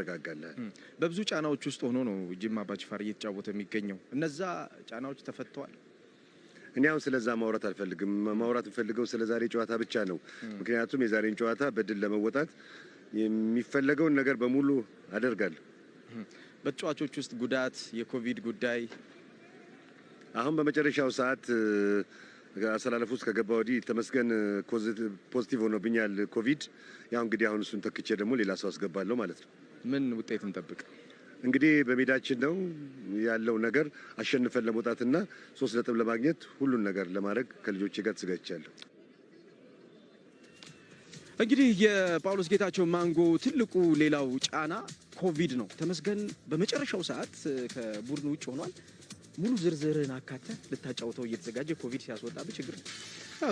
ረጋጋለህ። በብዙ ጫናዎች ውስጥ ሆኖ ነው ጅማ አባጅፋር እየተጫወተ የሚገኘው። እነዛ ጫናዎች ተፈተዋል። እኔ አሁን ስለዛ ማውራት አልፈልግም። ማውራት የምፈልገው ስለ ዛሬ ጨዋታ ብቻ ነው። ምክንያቱም የዛሬን ጨዋታ በድል ለመወጣት የሚፈለገውን ነገር በሙሉ አደርጋለሁ። በተጫዋቾች ውስጥ ጉዳት፣ የኮቪድ ጉዳይ አሁን በመጨረሻው ሰዓት አሰላለፍ ውስጥ ከገባ ወዲህ ተመስገን ፖዚቲቭ ሆኖብኛል ኮቪድ። ያው እንግዲህ አሁን እሱን ተክቼ ደግሞ ሌላ ሰው አስገባለሁ ማለት ነው። ምን ውጤት እንጠብቅ? እንግዲህ በሜዳችን ነው ያለው ነገር አሸንፈን ለመውጣትና 3 ነጥብ ለማግኘት ሁሉን ነገር ለማድረግ ከልጆቼ ጋር ተዘጋጅቻለሁ። እንግዲህ የጳውሎስ ጌታቸው ማንጎ ትልቁ ሌላው ጫና ኮቪድ ነው። ተመስገን በመጨረሻው ሰዓት ከቡድኑ ውጭ ሆኗል። ሙሉ ዝርዝርን አካተ ልታጫውተው እየተዘጋጀ ኮቪድ ሲያስወጣብህ ችግር ነው።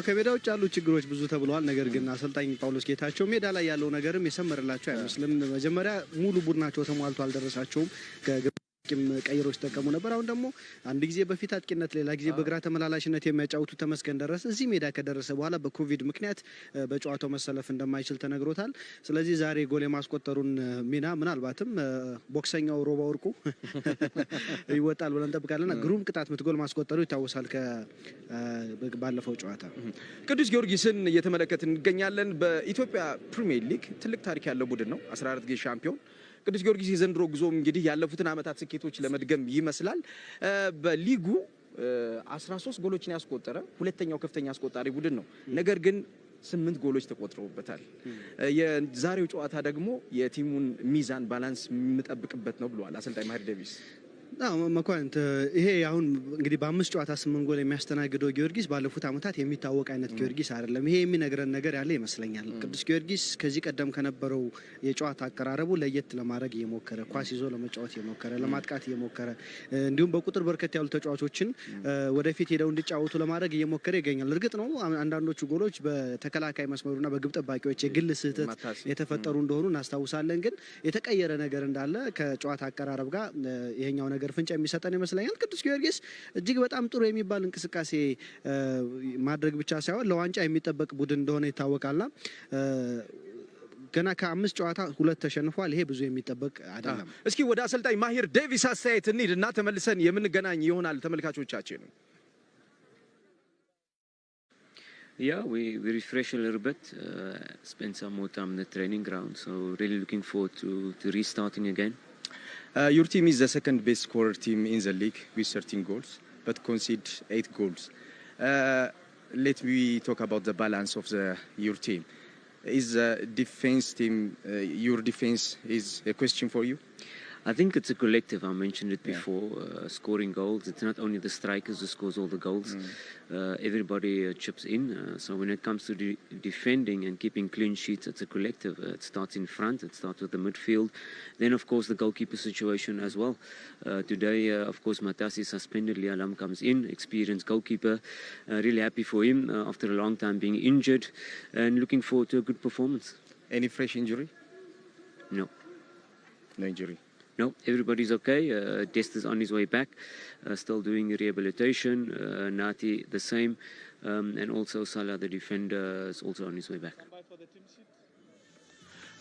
ከሜዳ ውጭ ያሉ ችግሮች ብዙ ተብለዋል። ነገር ግን አሰልጣኝ ጳውሎስ ጌታቸው ሜዳ ላይ ያለው ነገርም የሰመረላቸው አይመስልም። መጀመሪያ ሙሉ ቡድናቸው ተሟልቶ አልደረሳቸውም። ቀይሮች ተጠቀሙ ነበር። አሁን ደግሞ አንድ ጊዜ በፊት አጥቂነት ሌላ ጊዜ በግራ ተመላላሽነት የሚያጫውቱ ተመስገን ደረሰ እዚህ ሜዳ ከደረሰ በኋላ በኮቪድ ምክንያት በጨዋታው መሰለፍ እንደማይችል ተነግሮታል። ስለዚህ ዛሬ ጎል የማስቆጠሩን ሚና ምናልባትም ቦክሰኛው ሮባ ወርቁ ይወጣል ብለን እንጠብቃለንና ግሩም ቅጣት ምት ጎል ማስቆጠሩ ይታወሳል ባለፈው ጨዋታ። ቅዱስ ጊዮርጊስን እየተመለከትን እንገኛለን። በኢትዮጵያ ፕሪሚየር ሊግ ትልቅ ታሪክ ያለው ቡድን ነው። 14 ጊዜ ሻምፒዮን ቅዱስ ጊዮርጊስ የዘንድሮ ጉዞ እንግዲህ ያለፉትን ዓመታት ስኬቶች ለመድገም ይመስላል። በሊጉ 13 ጎሎችን ያስቆጠረ ሁለተኛው ከፍተኛ አስቆጣሪ ቡድን ነው። ነገር ግን 8 ጎሎች ተቆጥረውበታል። የዛሬው ጨዋታ ደግሞ የቲሙን ሚዛን ባላንስ የምጠብቅበት ነው ብለዋል አሰልጣኝ ማህሪ ዴቪስ። መኳንንት ይሄ አሁን እንግዲህ በ5 ጨዋታ 8 ጎል የሚያስተናግደው ጊዮርጊስ ባለፉት ዓመታት የሚታወቅ አይነት ጊዮርጊስ አይደለም። ይሄ የሚነግረን ነገር ያለ ይመስለኛል። ቅዱስ ጊዮርጊስ ከዚህ ቀደም ከነበረው የጨዋታ አቀራረቡ ለየት ለማድረግ እየሞከረ ኳስ ይዞ ለመጫወት እየሞከረ ለማጥቃት እየሞከረ እንዲሁም በቁጥር በርከት ያሉ ተጫዋቾችን ወደፊት ሄደው እንዲጫወቱ ለማድረግ እየሞከረ ይገኛል። እርግጥ ነው አንዳንዶቹ ጎሎች በተከላካይ መስመሩና በግብ ጠባቂዎች የግል ስህተት የተፈጠሩ እንደሆኑ እናስታውሳለን። ግን የተቀየረ ነገር እንዳለ ከጨዋታ አቀራረብ ጋር ይሄኛው ነገር ፍንጭ የሚሰጠን ይመስለኛል። ቅዱስ ጊዮርጊስ እጅግ በጣም ጥሩ የሚባል እንቅስቃሴ ማድረግ ብቻ ሳይሆን ለዋንጫ የሚጠበቅ ቡድን እንደሆነ ይታወቃልና ገና ከ5 ጨዋታ 2 ተሸንፏል። ይሄ ብዙ የሚጠበቅ አይደለም። እስኪ ወደ አሰልጣኝ ማሂር ዴቪስ አስተያየት እንሂድና ተመልሰን የምንገናኝ ይሆናል ተመልካቾቻችን። Yeah, we refresh a little bit, spend some more time in the training ground, so really looking forward to restarting again. Your team is the second best scorer team in the league with 13 goals, but concede 8 goals. Let me talk about the balance of your team. Is the defense team, your defense is a question for you? I think it's a collective. I mentioned it before. Scoring goals. It's not only the strikers who scores all the goals. Everybody chips in. So when it comes to defending and keeping clean sheets, it's a collective. It starts in front. It starts with the midfield. Then, of course, the goalkeeper situation as well. Today, of course, Matasi suspended. Lialam comes in, experienced goalkeeper. Really happy for him after a long time being injured, and looking forward to a good performance. Any fresh injury? No. No injury. No, everybody's okay. Dest is on his way back, still doing rehabilitation. Nati the same, and also Salah the defender is also on his way back.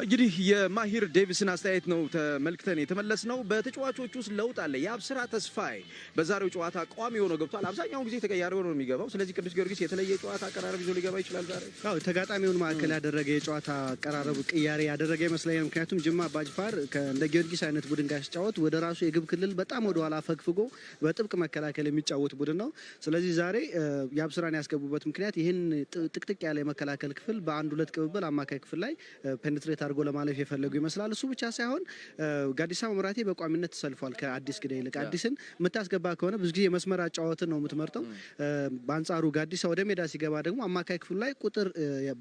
እንግዲህ የማሂር ዴቪስን አስተያየት ነው ተመልክተን የተመለስነው። በተጫዋቾቹ ውስጥ ለውጥ አለ። የአብስራ ተስፋዬ በዛሬው ጨዋታ ቋሚ ሆኖ ገብቷል። አብዛኛውን ጊዜ ተቀያሪ ሆኖ ነው የሚገባው። ስለዚህ ቅዱስ ጊዮርጊስ የተለየ ጨዋታ አቀራረብ ይዞ ሊገባ ይችላል ዛሬ። ተጋጣሚውን ማዕከል ያደረገ የጨዋታ አቀራረብ ቅያሬ ያደረገ ይመስለኛል። ምክንያቱም ጅማ አባጅፋር እንደ ጊዮርጊስ አይነት ቡድን ጋር ሲጫወት ወደ ራሱ የግብ ክልል በጣም ወደ ኋላ ፈግፍጎ በጥብቅ መከላከል የሚጫወት ቡድን ነው። ስለዚህ ዛሬ የአብስራን ያስገቡበት ምክንያት ይህን ጥቅጥቅ ያለ የመከላከል ክፍል በአንድ ሁለት ቅብብል አማካይ ክፍል ላይ ፔኔትሬት አድርጎ ለማለፍ የፈለጉ ይመስላል። እሱ ብቻ ሳይሆን ጋዲሳ መምራቴ በቋሚነት ተሰልፏል ከአዲስ ግዳይ ይልቅ። አዲስን የምታስገባ ከሆነ ብዙ ጊዜ የመስመር አጫወትን ነው የምትመርጠው። በአንጻሩ ጋዲሳ ወደ ሜዳ ሲገባ ደግሞ አማካይ ክፍሉ ላይ ቁጥር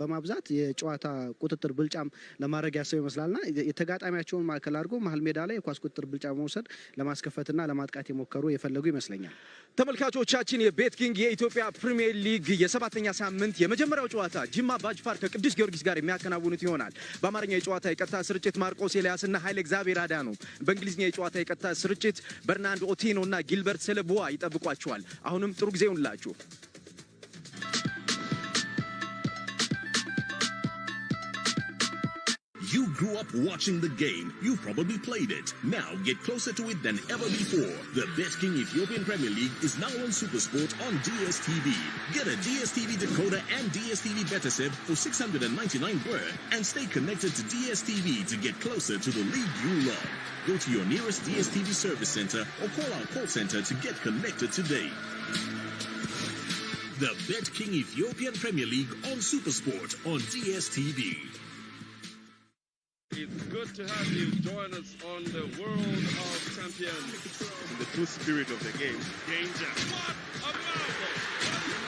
በማብዛት የጨዋታ ቁጥጥር ብልጫም ለማድረግ ያሰው ይመስላልና የተጋጣሚያቸውን ማዕከል አድርጎ መሀል ሜዳ ላይ የኳስ ቁጥጥር ብልጫ በመውሰድ ለማስከፈትና ለማጥቃት የሞከሩ የፈለጉ ይመስለኛል። ተመልካቾቻችን የቤት ኪንግ የኢትዮጵያ ፕሪሚየር ሊግ የ7ኛ ሳምንት የመጀመሪያው ጨዋታ ጅማ አባጅፋር ከቅዱስ ጊዮርጊስ ጋር የሚያከናውኑት ይሆናል። በአማርኛ የጨዋታ የቀጥታ ስርጭት ማርቆስ ኤልያስና ኃይለ እግዚአብሔር አዳኑ፣ በእንግሊዝኛ የጨዋታ የቀጥታ ስርጭት በርናንዶ ኦቲኖና ጊልበርት ሰለቦዋ ይጠብቋቸዋል። አሁንም ጥሩ ጊዜ ይሁንላችሁ። You You grew up watching the game. You probably played it. Now get closer to it than ever before. The BetKing Ethiopian Premier League is now on SuperSport on DSTV. Get a DSTV decoder and DSTV Betasib for 699 birr and stay connected to DSTV to get closer to the league you love. Go to your nearest DSTV service center or call our call center to get connected today. The BetKing Ethiopian Premier League on SuperSport on DSTV. It's good to have you join us on the World of Champions. In the true spirit of the game. Danger. What a marvel!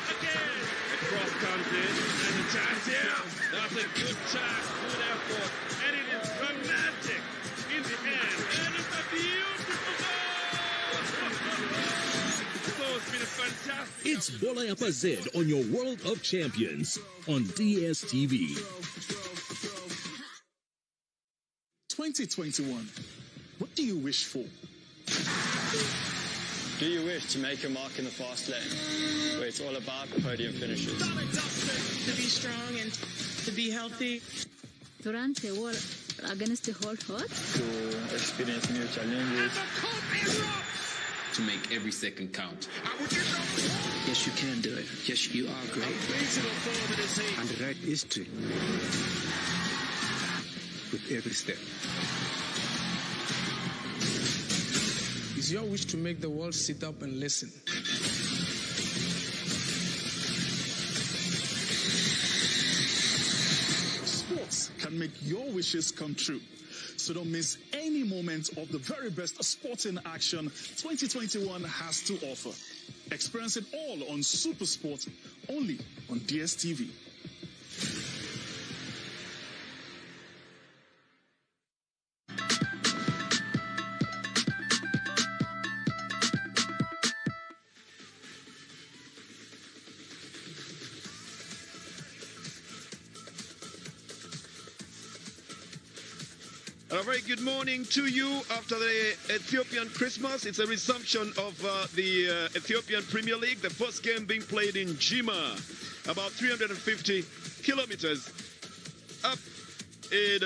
Again! Across comes in, and the chance here. That's a good chance, good effort, and it is dramatic in the end. And it's a beautiful goal! So it's been a fantastic... It's Bolayapa Z on your World of Champions on DSTV. 2021, what do you wish for? Do you wish to make your mark in the fast lane, where it's all about podium finishes? To be strong and to be healthy. To run the wall against the whole hot. To experience new challenges. To make every second count. Yes, you can do it. Yes, you are great. And write history with every step. It's your wish to make the world sit up and listen. Sports can make your wishes come true. So don't miss any moment of the very best sporting action 2021 has to offer. Experience it all on SuperSport, only on DSTV. A very good morning to you after the Ethiopian Christmas. It's a resumption of the Ethiopian Premier League. The first game being played in Jimma, about 350 kilometers up in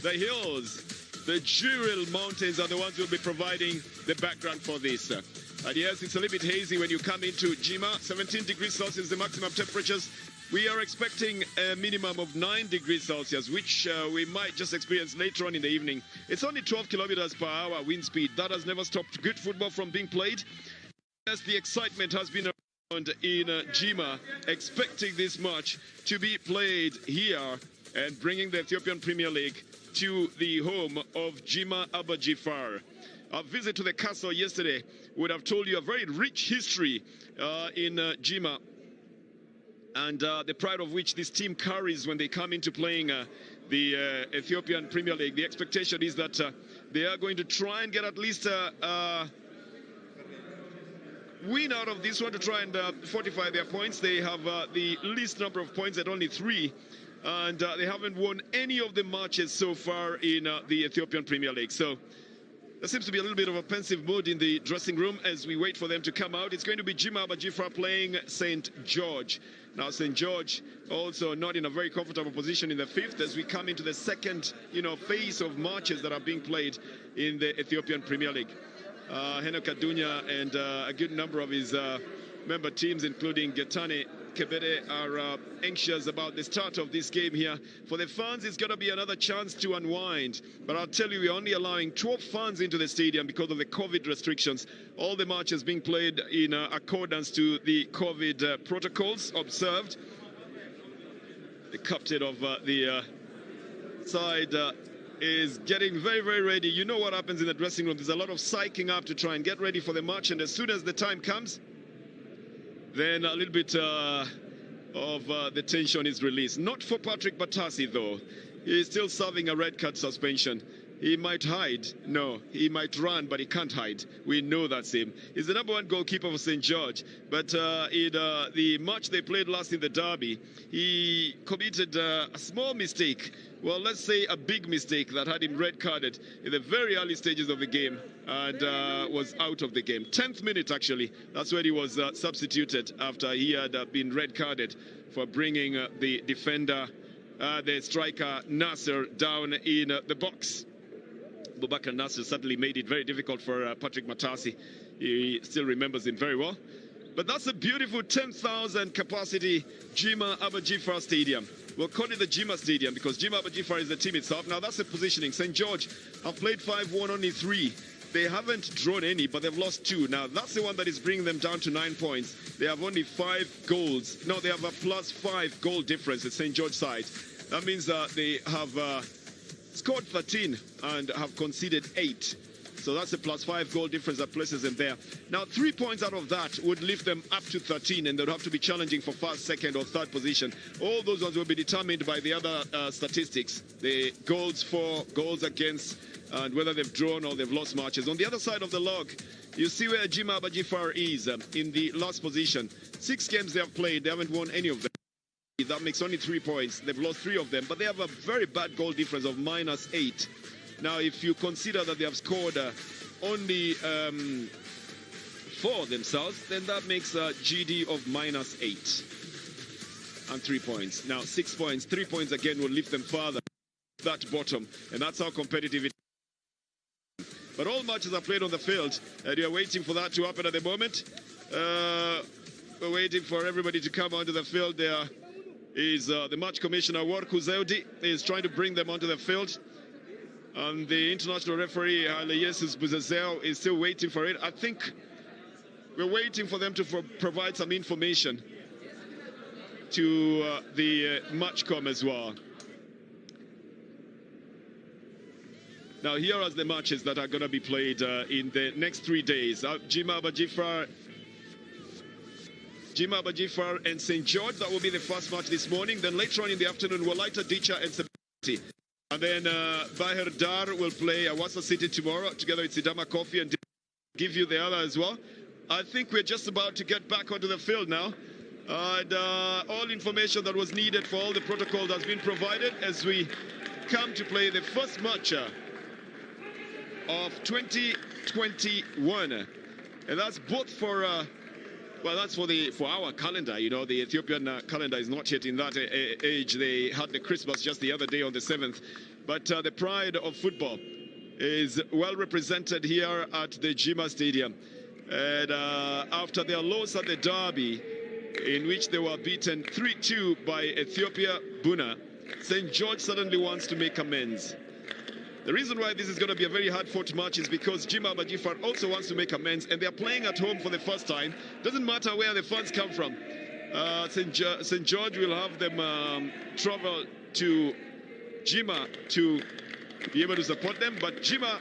the hills. The Juril Mountains are the ones who will be providing the background for this. And yes, it's a little bit hazy when you come into Jimma. 17 degrees Celsius, the maximum temperatures. We are expecting a minimum of 9 degrees Celsius, which we might just experience later on in the evening. It's only 12 kilometers per hour wind speed. That has never stopped good football from being played. Yes, the excitement has been around in Jimma, expecting this match to be played here and bringing the Ethiopian Premier League to the home of Jimma Abba Jifar. A visit to the castle yesterday would have told you a very rich history in Jimma, and the pride of which this team carries when they come into playing the Ethiopian Premier League. The expectation is that they are going to try and get at least a win out of this one to try and fortify their points. They have the least number of points at only 3, and they haven't won any of the matches so far in the Ethiopian Premier League. So there seems to be a little bit of a pensive mood in the dressing room as we wait for them to come out. It's going to be Jimma Abba Jifar playing St. George. Now, St. George also not in a very comfortable position in the 5th as we come into the second, phase of matches that are being played in the Ethiopian Premier League. Henok Adunya and a good number of his member teams, including Getane Kebede, are anxious about the start of this game here. For the fans, it's going to be another chance to unwind. But I'll tell you, we're only allowing 12 fans into the stadium because of the COVID restrictions. All the matches being played in accordance to the COVID protocols observed. The captain of the side is getting very, very ready. You know what happens in the dressing room. There's a lot of psyching up to try and get ready for the match. And as soon as the time comes, then a little bit of the tension is released. Not for Patrick Batasi, though. He's still serving a red card suspension. He might hide. No, he might run, but he can't hide. We know that's him. He's the #1 goalkeeper for St. George. But in the match they played last in the derby, he committed a small mistake. Well, let's say a big mistake that had him red carded in the very early stages of the game and was out of the game. 10th minute, actually. That's when he was substituted after he had been red carded for bringing the defender the striker Nasser down in the box. Boubacar Nasser certainly made it very difficult for Patrick Matasi. He still remembers him very well. But that's a beautiful 10,000 capacity Jima Abajifar Stadium. We'll call it the Jima Stadium because Jima Abajifar is the team itself. Now that's the positioning. St. George have played 5-1, only 3. They haven't drawn any, but they've lost 2. Now that's the one that is bringing them down to 9 points. They have only 5 goals. No, they have a +5 goal difference at St. George side. That means they have scored 13 and have conceded 8. So that's a +5 goal difference that places them there. Now 3 points out of that would lift them up to 13, and they'd have to be challenging for first, second or third position. All those ones will be determined by the other statistics, the goals for, goals against, and whether they've drawn or they've lost matches. On the other side of the log, you see where Jima Abajifar is in the last position. 6 games they have played, they haven't won any of them. That makes only 3 points. They've lost 3 of them, but they have a very bad goal difference of -8. Now, if you consider that they have scored only 4 themselves, then that makes a GD of -8 and 3 points. Now, 6 points, 3 points again will lift them further that bottom, and that's how competitive it is. But all matches are played on the field, and you're waiting for that to happen at the moment. We're waiting for everybody to come onto the field. There is the match commissioner, Warku Zeudi, is trying to bring them onto the field. And the international referee, Jesus Buzazeo, is still waiting for it. I think we're waiting for them to provide some information to the matchcom as well. Now, here are the matches that are going to be played in the next 3 days. Jima Abajifar and St. George, that will be the first match this morning. Then later on in the afternoon, Walaita Dicha and Sabati. And then Bahir Dar will play Awassa City tomorrow together with Sidama Coffee and give you the other as well. I think we're just about to get back onto the field now. And all information that was needed for all the protocols has been provided as we come to play the first match of 2021. And that's both for... well, that's for our calendar. You know, the Ethiopian calendar is not yet in that age. They had the Christmas just the other day on the 7th. But the pride of football is well represented here at the Jima Stadium. And after their loss at the derby, in which they were beaten 3-2 by Ethiopia Buna, St. George suddenly wants to make amends. The reason why this is going to be a very hard-fought match is because Jima Abajifar also wants to make amends, and they're playing at home for the first time. Doesn't matter where the fans come from. St. George will have them travel to Jima to be able to support them, but Jima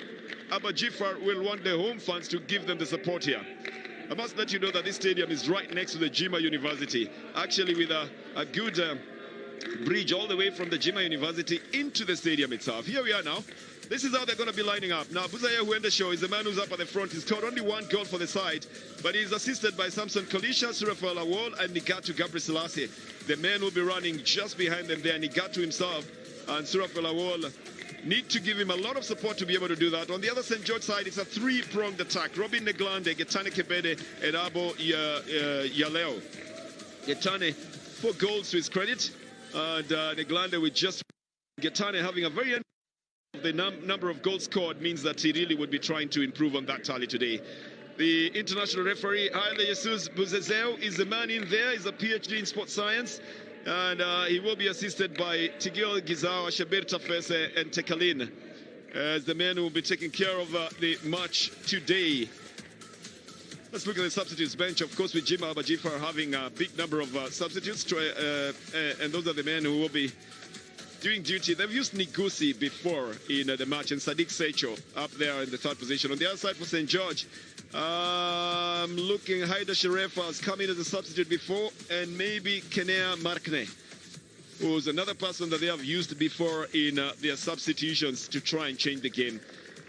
Abajifar will want the home fans to give them the support here. I must let you know that this stadium is right next to the Jima University, actually with a good bridge all the way from the Jima University into the stadium itself. Here we are now. This is how they're going to be lining up. Now, Buzaya Huendesho is the man who's up at the front. He's scored only 1 goal for the side, but he's assisted by Samson Kolisha, Surafel Awol, and Nigatu Gabriel Selassie. The man will be running just behind them there. Nigatu himself and Surafel Awol need to give him a lot of support to be able to do that. On the other St. George side, it's a 3-pronged attack. Robin Neglande, Getane Kebede, and Abo Yaleo. Getane, 4 goals to his credit. And Neglande with just Getane having a very... The number of goals scored means that he really would be trying to improve on that tally today. The international referee, Haile Jesus Buzezeo, is the man in there. He's a PhD in sports science. And he will be assisted by Tigil Gizawa, Shabir Tafese, and Tekalin as the man who will be taking care of the match today. Let's look at the substitutes bench. Of course, with Jima Abajifar having a big number of substitutes, and those are the men who will be doing duty. They've used Nigusi before in the match, and Sadiq Secho up there in the 3rd position. On the other side for St. George, looking, Haida Sharefa has come in as a substitute before, and maybe Kenea Markne, who's another person that they have used before in their substitutions to try and change the game.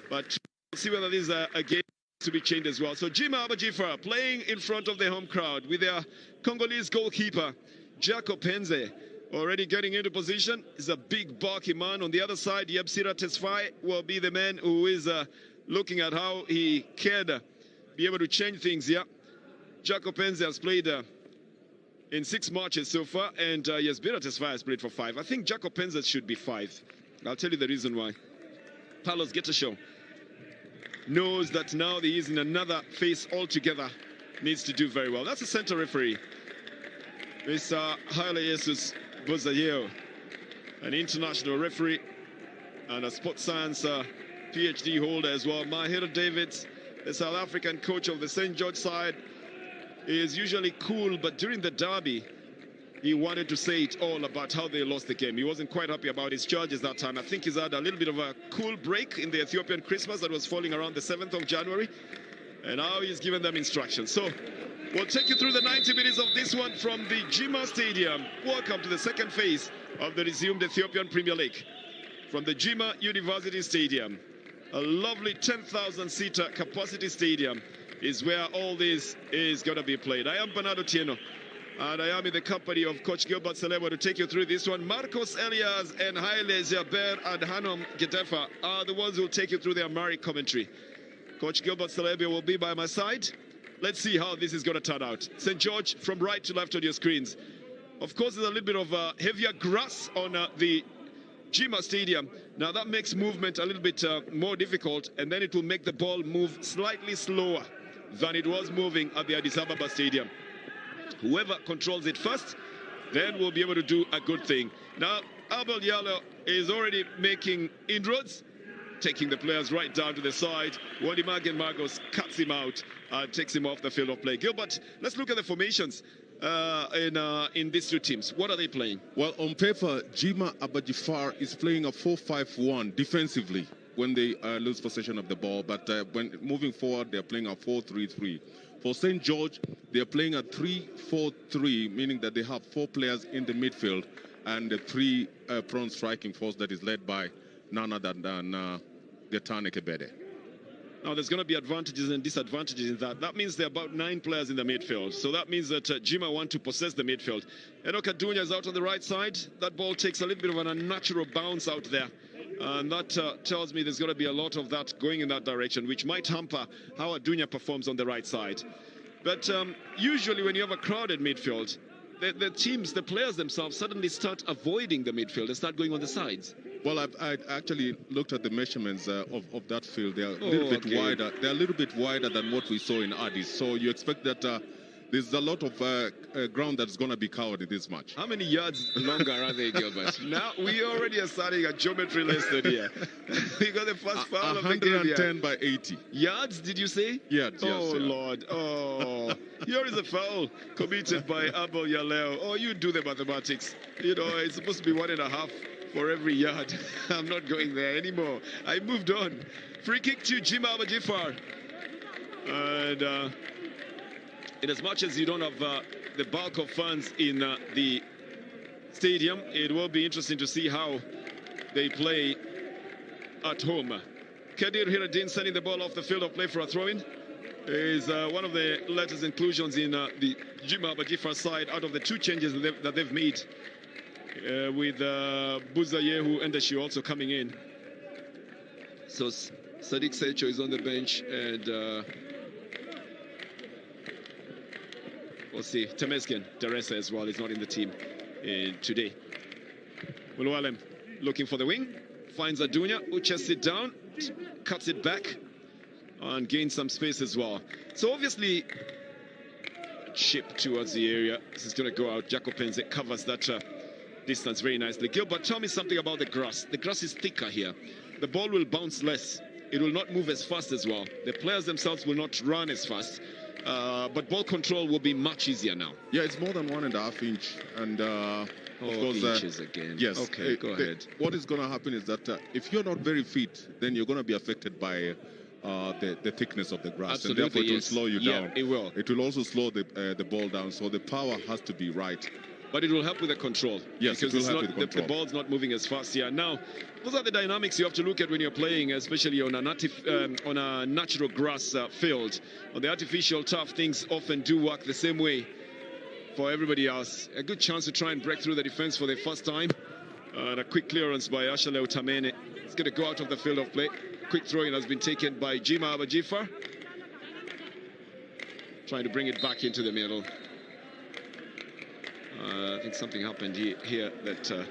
But we'll see whether this is a game to be changed as well. So Jima Abajifar playing in front of the home crowd with their Congolese goalkeeper, Jacob Penze, already getting into position. Is a big bulky man. On the other side, Yebsira Tesfaye will be the man who is looking at how he can be able to change things here. Jacob Penze has played in 6 matches so far, and yes, Bira Tesfaye has played for 5. I think Jacob Penza should be 5. I'll tell you the reason why. Carlos Getashow knows that now he is in another phase altogether, needs to do very well. That's the center referee. Mr. Haile Jesus Bozayeo, an international referee and a sports science PhD holder as well. Mahir Davids, the South African coach of the St. George side, is usually cool, but during the derby, he wanted to say it all about how they lost the game. He wasn't quite happy about his charges that time. I think he's had a little bit of a cool break in the Ethiopian Christmas that was falling around the 7th of January. And now he's given them instructions. So we'll take you through the 90 minutes of this one from the Jimma Stadium. Welcome to the second phase of the resumed Ethiopian Premier League. From the Jimma University Stadium, a lovely 10,000-seater capacity stadium is where all this is going to be played. I am Bernardo Tieno, and I am in the company of Coach Gilbert Salebo to take you through this one. Marcos Elias and Haile Jaber and Hanom Gedefa are the ones who will take you through the Amharic commentary. Coach Gilbert Salebo will be by my side. Let's see how this is going to turn out. St. George from right to left on your screens. Of course, there's a little bit of heavier grass on the Jimma Stadium. Now that makes movement a little bit more difficult, and then it will make the ball move slightly slower than it was moving at the Addis Ababa Stadium. Whoever controls it first, then will be able to do a good thing. Now, Abel Yalo is already making inroads, taking the players right down to the side. Wadimagen Margos cuts him out and takes him off the field of play. Gilbert, let's look at the formations in these two teams. What are they playing? Well, on paper, Jimma Abadjifar is playing a 4-5-1 defensively when they lose possession of the ball, but when moving forward, they're playing a 4-3-3. For St. George, they're playing a 3-4-3, meaning that they have 4 players in the midfield and a 3-prone striking force that is led by none other than Getane Kebede. Now, there's going to be advantages and disadvantages in that. That means there are about 9 players in the midfield. So that means that Jimma want to possess the midfield. Enoch Adunya is out on the right side. That ball takes a little bit of an unnatural bounce out there. And that tells me there's going to be a lot of that going in that direction, which might hamper how Adunya performs on the right side. But usually when you have a crowded midfield, the players themselves suddenly start avoiding the midfield and start going on the sides. Well, I actually looked at the measurements of that field. They are a little bit wider. They're a little bit wider than what we saw in Addis. So you expect that there's a lot of ground that's going to be covered in this match. How many yards longer are they, Gilbert? Now we already are starting a geometry lesson here. We got the first foul of the game. 110 by 80. Yards, did you say? Yards, yes. Oh, Lord. Oh, here is a foul committed by Abel Yaleo. Oh, you do the mathematics. You know, it's supposed to be 1.5 for every yard. I'm not going there anymore. I moved on. Free kick to Jimma Abadjifar. And in as much as you don't have the bulk of fans in the stadium, it will be interesting to see how they play at home. Kadir Hiradin sending the ball off the field of play for a throw-in is one of the latest inclusions in the Jimma Abadjifar side out of the 2 changes that they've made with Buzayehu and Endeshi also coming in. So Sadiq Secho is on the bench, and we'll see. Temesgen Teresa as well is not in the team today. Mulwalem looking for the wing, finds Adunya, who chests it down, cuts it back, and gains some space as well. So obviously, chip towards the area. This is going to go out. Jacob Penze covers that distance very nicely. Gilbert, tell me something about the grass. The grass is thicker here. The ball will bounce less. It will not move as fast as well. The players themselves will not run as fast. But ball control will be much easier now. Yeah, it's more than 1.5 inch, and of course, inches again. Yes. Okay, go ahead. What is going to happen is that if you're not very fit, then you're going to be affected by the thickness of the grass. Absolutely, and therefore it will slow you down. Yeah, it will. It will also slow the ball down, so the power has to be right. But it will help with the control. Yes, because it will help with the control. The ball's not moving as fast here. Now, those are the dynamics you have to look at when you're playing, especially on a natural grass field. On the artificial turf, things often do work the same way for everybody else. A good chance to try and break through the defense for the first time. And a quick clearance by Ashale Utamene. It's going to go out of the field of play. Quick throw-in has been taken by Jimma Abadjifar. Trying to bring it back into the middle. I think something happened here that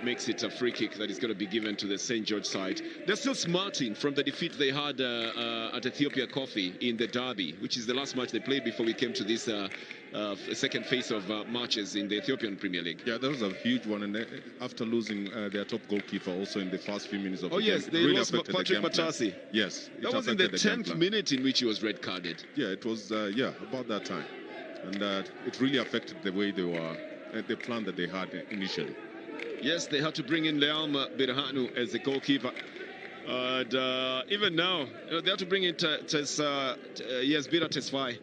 makes it a free kick that is going to be given to the St. George side. They're still smarting from the defeat they had at Ethiopia Coffee in the derby, which is the last match they played before we came to this second phase of matches in the Ethiopian Premier League. Yeah, that was a huge one, and after losing their top goalkeeper also in the first few minutes of the game. Oh yes, they really lost Patrick Matasi. Yes. That was in the 10th minute in which he was red carded. Yeah, it was, about that time. And it really affected the way they were, the plan that they had initially. Yes, they had to bring in Leam Birhanu as the goalkeeper. And even now, they have to bring in Bira Tesfaye.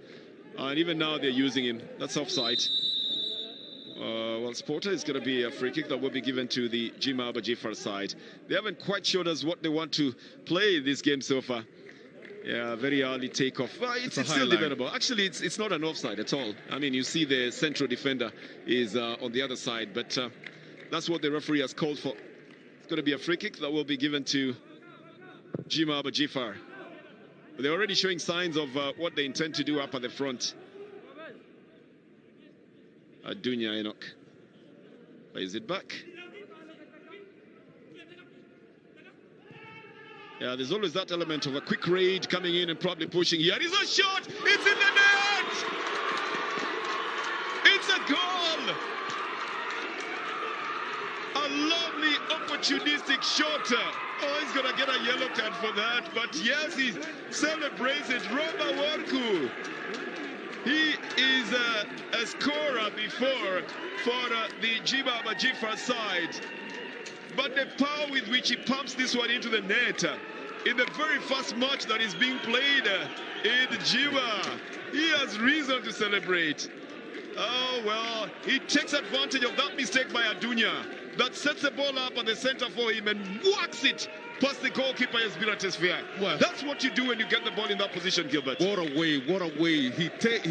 And even now they're using him. That's offside. Well, Sporter is going to be a free kick that will be given to the Jima Abajifar side. They haven't quite showed us what they want to play this game so far. Yeah, very early takeoff. It's still debatable. Actually, it's not an offside at all. I mean, you see the central defender is on the other side, but that's what the referee has called for. It's going to be a free kick that will be given to Jima Abajifar. They're already showing signs of what they intend to do up at the front. Adunya Enoch plays it back. Yeah, there's always that element of a quick raid coming in and probably pushing. Here is a shot! It's in the net! It's a goal! A lovely opportunistic shot. Oh, he's going to get a yellow card for that. But yes, he celebrates it. Roba Warku. He is a scorer before for the Jima Abajifar side. But the power with which he pumps this one into the net in the very first match that is being played in Jima, he has reason to celebrate. Oh, well, he takes advantage of that mistake by Adunya that sets the ball up at the center for him and whacks it past the goalkeeper, Bira Tesfaye. Well, that's what you do when you get the ball in that position, Gilbert. What a way, what a way. He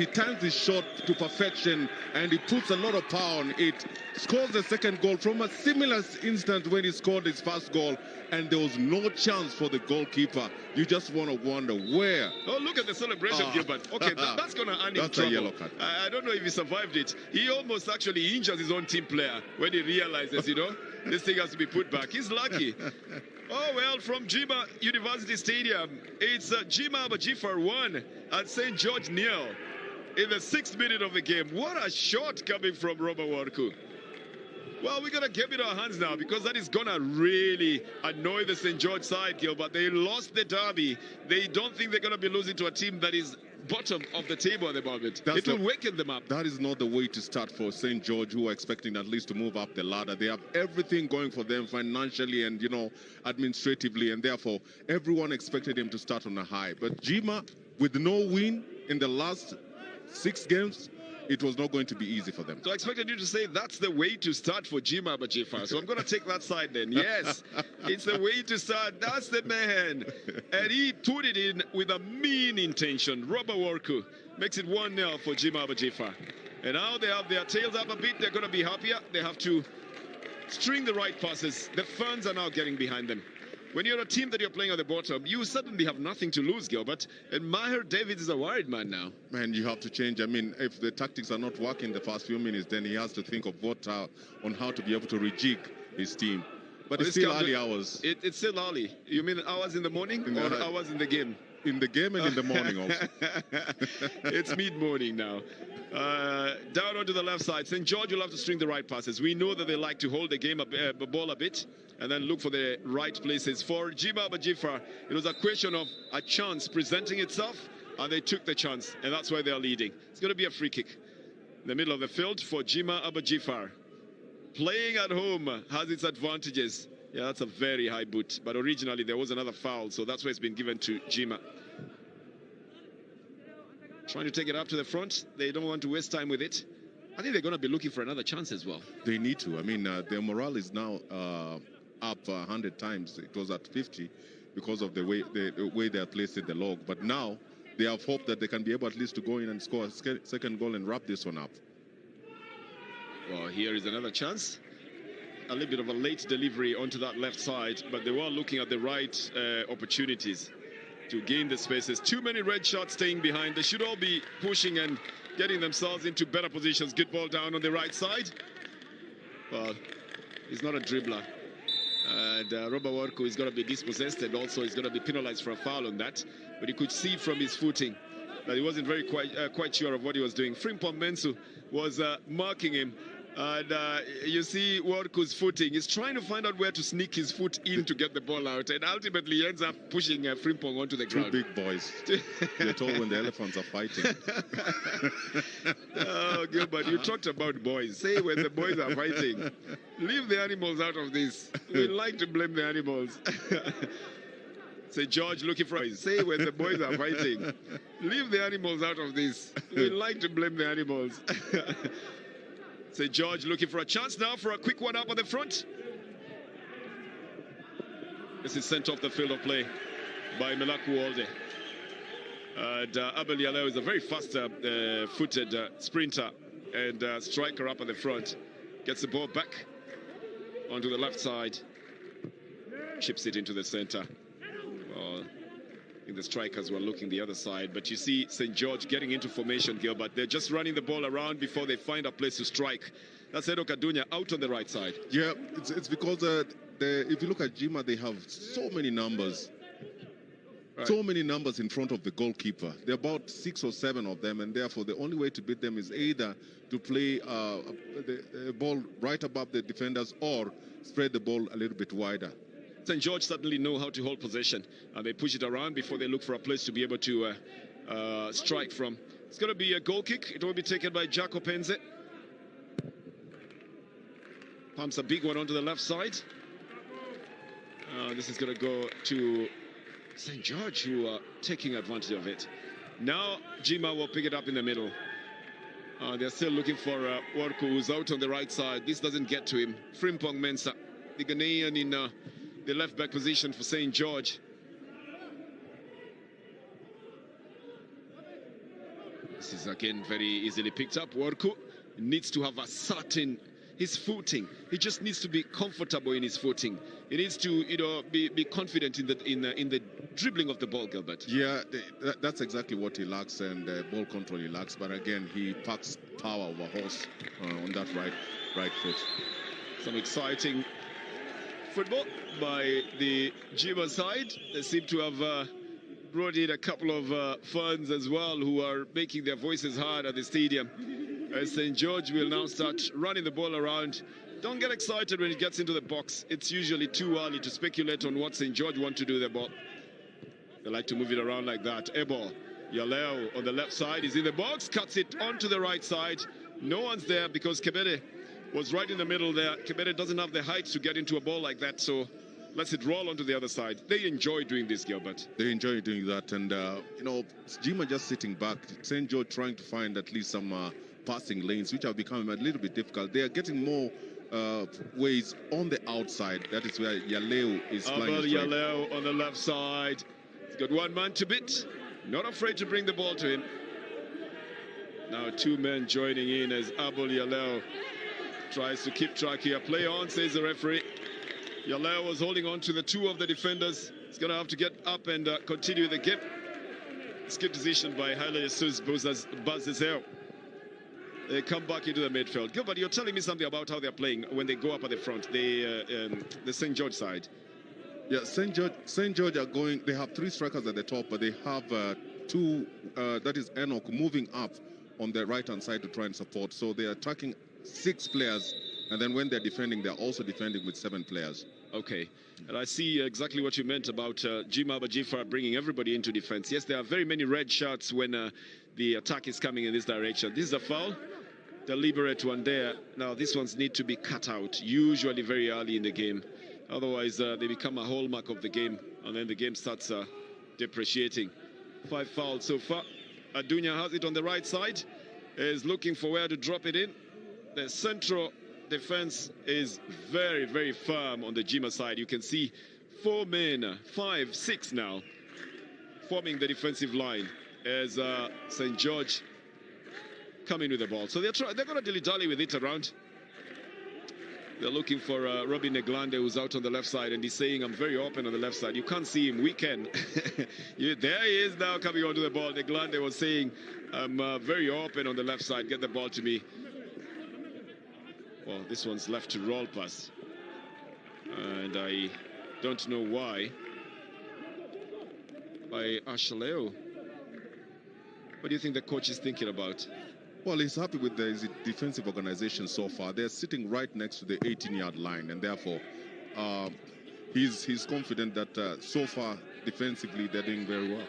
times his shot to perfection and he puts a lot of power on it. Scores the second goal from a similar instant when he scored his first goal, and there was no chance for the goalkeeper. You just want to wonder where. Oh, look at the celebration, Gilbert. Okay, that's going to earn him trouble. A yellow card. I don't know if he survived it. He almost actually injures his own team player when he realizes, this thing has to be put back. He's lucky. Oh, well, from Jima University Stadium, it's Jima Abajifar 1 at St. George 0 in the 6th minute of the game. What a shot coming from Roba Warku. Well, we're going to give it our hands now because that is going to really annoy the St. George side, Gilbert. They lost the derby. They don't think they're going to be losing to a team that is bottom of the table at the moment. It will waken them up. That is not the way to start for St. George, who are expecting at least to move up the ladder. They have everything going for them financially and, administratively, and therefore everyone expected them to start on a high. But Jima, with no win in the last 6 games, it was not going to be easy for them. So I expected you to say that's the way to start for Jima Abajifar. So I'm going to take that side then. Yes, it's the way to start. That's the man. And he put it in with a mean intention. Roba Warku makes it 1-0 for Jima Abajifar. And now they have their tails up a bit. They're going to be happier. They have to string the right passes. The fans are now getting behind them. When you're a team that you're playing at the bottom, you suddenly have nothing to lose, Gilbert. And Maher Davids is a worried man now. Man, you have to change. I mean, if the tactics are not working the first few minutes, then he has to think of on how to be able to rejig his team. But it's still early hours. It's still early. You mean hours in the morning or hours in the game? In the game and in the morning also. It's mid-morning now. Down onto the left side. St. George will have to string the right passes. We know that they like to hold the ball a bit and then look for the right places. For Jima Abajifar, it was a question of a chance presenting itself, and they took the chance, and that's why they're leading. It's going to be a free kick in the middle of the field for Jima Abajifar. Playing at home has its advantages. Yeah, that's a very high boot, but originally there was another foul, so that's why it's been given to Jima. Trying to take it up to the front. They don't want to waste time with it. I think they're going to be looking for another chance as well. They need to. I mean, their morale is now up 100 times. It was at 50 because of the way they are placed in the log. But now they have hope that they can be able at least to go in and score a second goal and wrap this one up. Well, here is another chance. A little bit of a late delivery onto that left side, but they were looking at the right opportunities to gain the spaces. Too many red shots staying behind. They should all be pushing and getting themselves into better positions. Good ball down on the right side. Well, he's not a dribbler. And Robert Worku is going to be dispossessed, and also he's going to be penalized for a foul on that. But you could see from his footing that he wasn't quite sure of what he was doing. Frimpong Mensu was marking him. And you see Worku's footing. He's trying to find out where to sneak his foot in to get the ball out. And ultimately he ends up pushing Frimpong onto the ground. Two big boys. You're told when the elephants are fighting. Oh, Gilbert, you talked about boys. Say when the boys are fighting. Leave the animals out of this. We like to blame the animals. Say George looking for us. Say when the boys are fighting. Leave the animals out of this. We like to blame the animals. Say George looking for a chance now for a quick one up on the front. This is sent off the field of play by Melaku Walde. And Abel Yaleo is a very fast-footed sprinter and striker up on the front. Gets the ball back onto the left side. Chips it into the center. Well, I think the strikers were looking the other side, but you see St. George getting into formation, Gilbert. They're just running the ball around before they find a place to strike. That's Edo Kadunya out on the right side. Yeah, it's because if you look at Jima, they have so many numbers. Right. So many numbers in front of the goalkeeper. There are about 6 or 7 of them, and therefore the only way to beat them is either to play the ball right above the defenders or spread the ball a little bit wider. St. George certainly know how to hold possession. They push it around before they look for a place to be able to strike from. It's going to be a goal kick. It will be taken by Jaco Penze. Pumps a big one onto the left side. This is going to go to St. George, who are taking advantage of it. Now Jima will pick it up in the middle. They're still looking for Worku, who's out on the right side. This doesn't get to him. Frimpong Mensa, the Ghanaian in the left back position for St. George. This is again very easily picked up. Worku needs to have a certain his footing. He just needs to be comfortable in his footing. He needs to, be confident in the dribbling of the ball, Gilbert. Yeah, that's exactly what he lacks, and ball control he lacks. But again, he packs power of a horse on that right foot. Some exciting football by the Jima side. They seem to have brought in a couple of fans as well who are making their voices heard at the stadium. St. George will now start running the ball around. Don't get excited when it gets into the box. It's usually too early to speculate on what St. George want to do with the ball. They like to move it around like that. Ebo Yaleo on the left side is in the box, cuts it onto the right side. No one's there because Kebede was right in the middle there. Kebede doesn't have the height to get into a ball like that, so lets it roll onto the other side. They enjoy doing this, Gilbert. They enjoy doing that, and Jima just sitting back. St. George trying to find at least some passing lanes, which are becoming a little bit difficult. They are getting more ways on the outside. That is where Yaleo is flying. Yaleo on the left side. He's got one man to beat. Not afraid to bring the ball to him. Now 2 men joining in as Abel Yaleo tries to keep track here. Play on, says the referee. Yaleo was holding on to the 2 of the defenders. He's going to have to get up and continue the game. It's good decision by Haile Jesus Bazizeo. They come back into the midfield. Gilbert, you're telling me something about how they're playing when they go up at the front, the St. George side. Yeah, St. George are going. They have 3 strikers at the top, but they have 2. That is Enoch moving up on the right-hand side to try and support. So they are attacking 6 players, and then when they're defending, they're also defending with 7 players. Okay, and I see exactly what you meant about Jima Bajifar bringing everybody into defense. Yes, there are very many red shirts when the attack is coming in this direction. This is a foul. Deliberate one there. Now these ones need to be cut out, usually very early in the game. Otherwise they become a hallmark of the game, and then the game starts depreciating. 5 fouls so far. Adunya has it on the right side, is looking for where to drop it in. The central defense is very, very firm on the Jima side. You can see 4 men, 5, 6 now, forming the defensive line as St. George come in with the ball. So they're going to dilly-dally with it around. They're looking for Robin Neglande, who's out on the left side, and he's saying, I'm very open on the left side. You can't see him. We can. There he is now coming onto the ball. Neglande was saying, I'm very open on the left side. Get the ball to me. Well, this one's left to roll pass. And I don't know why. By Ashaleo. What do you think the coach is thinking about? Well, he's happy with his defensive organization so far. They're sitting right next to the 18-yard line, and therefore he's confident that so far defensively they're doing very well.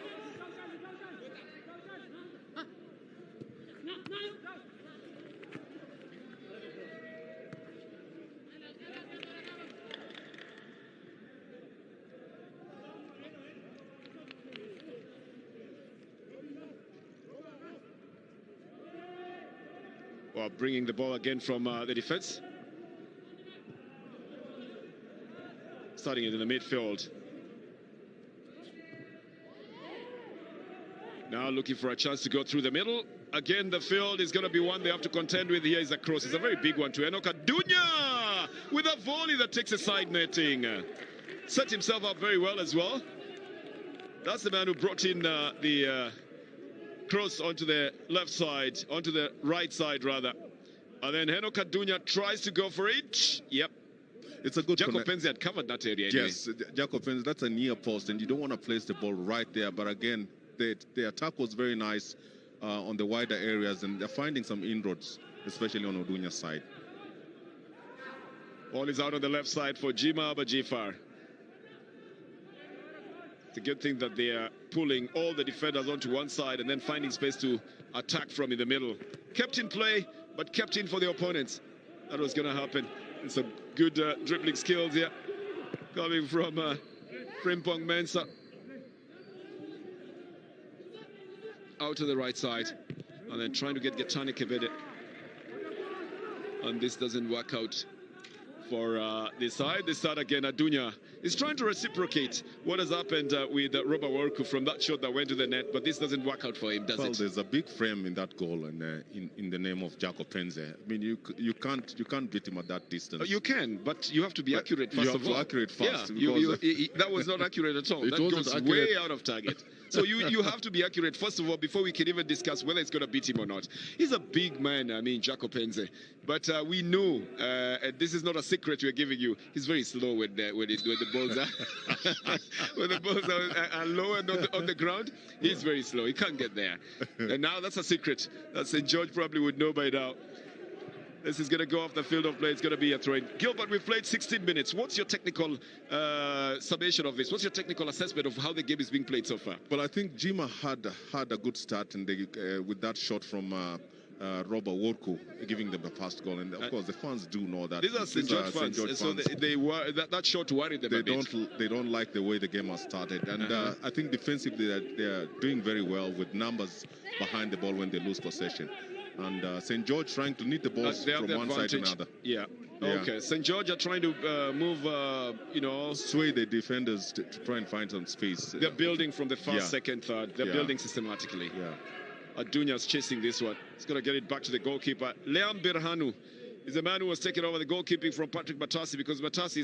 Well, bringing the ball again from the defense. Starting it in the midfield. Now looking for a chance to go through the middle. Again, the field is going to be one they have to contend with. Here is a cross. It's a very big one to Enoch Adunya with a volley that takes a side netting. Set himself up very well as well. That's the man who brought in the cross onto the left side, onto the right side rather. And then Enoch Adunya tries to go for it. Yep. It's a good Jacob Penzi had covered that area anyway. Yes, Jacob Penzi, that's a near post, and you don't want to place the ball right there. But again, the attack was very nice on the wider areas, and they're finding some inroads, especially on Odunya's side. Ball is out on the left side for Jima Abajifar. It's a good thing that they are pulling all the defenders onto one side and then finding space to attack from in the middle. Kept in play, but kept in for the opponents. That was going to happen. And some good dribbling skills here coming from Frimpong Mensah. Out to the right side. And then trying to get Getani Kebede. And this doesn't work out for this side. This side again, Adunya is trying to reciprocate what has happened with Robert Worku from that shot that went to the net, but this doesn't work out for him, does it? There's a big frame in that goal, and in the name of Jacob Penzi. I mean, you can't beat him at that distance. You can, but you have to be accurate first of all. You have to be accurate first. Yeah, that was not accurate at all. That goes way out of target. So you have to be accurate first of all before we can even discuss whether it's going to beat him or not. He's a big man, I mean, Jacob Penzi. But we know, and this is not a secret we're giving you, he's very slow when the balls are when the balls are low and on the ground. He's very slow. He can't get there. And now that's a secret that St. George probably would know by now. This is going to go off the field of play. It's going to be a throw-in. Gilbert, we've played 16 minutes. What's your technical summation of this? What's your technical assessment of how the game is being played so far? Well, I think Jima had a good start with that shot from Robert Worku, giving them the first goal. And, of course, the fans do know that. These are St. George fans. So that shot worried them a bit. They don't like the way the game has started. And I think defensively they're doing very well with numbers behind the ball when they lose possession. And St. George trying to knit the balls from one side to another. Yeah. Okay. St. George are trying to move, sway the defenders to try and find some space. They're building from the first, second, third. They're building systematically. Yeah. Adunya's chasing this one. He's going to get it back to the goalkeeper. Leam Birhanu is the man who was taking over the goalkeeping from Patrick Batasi, because Batasi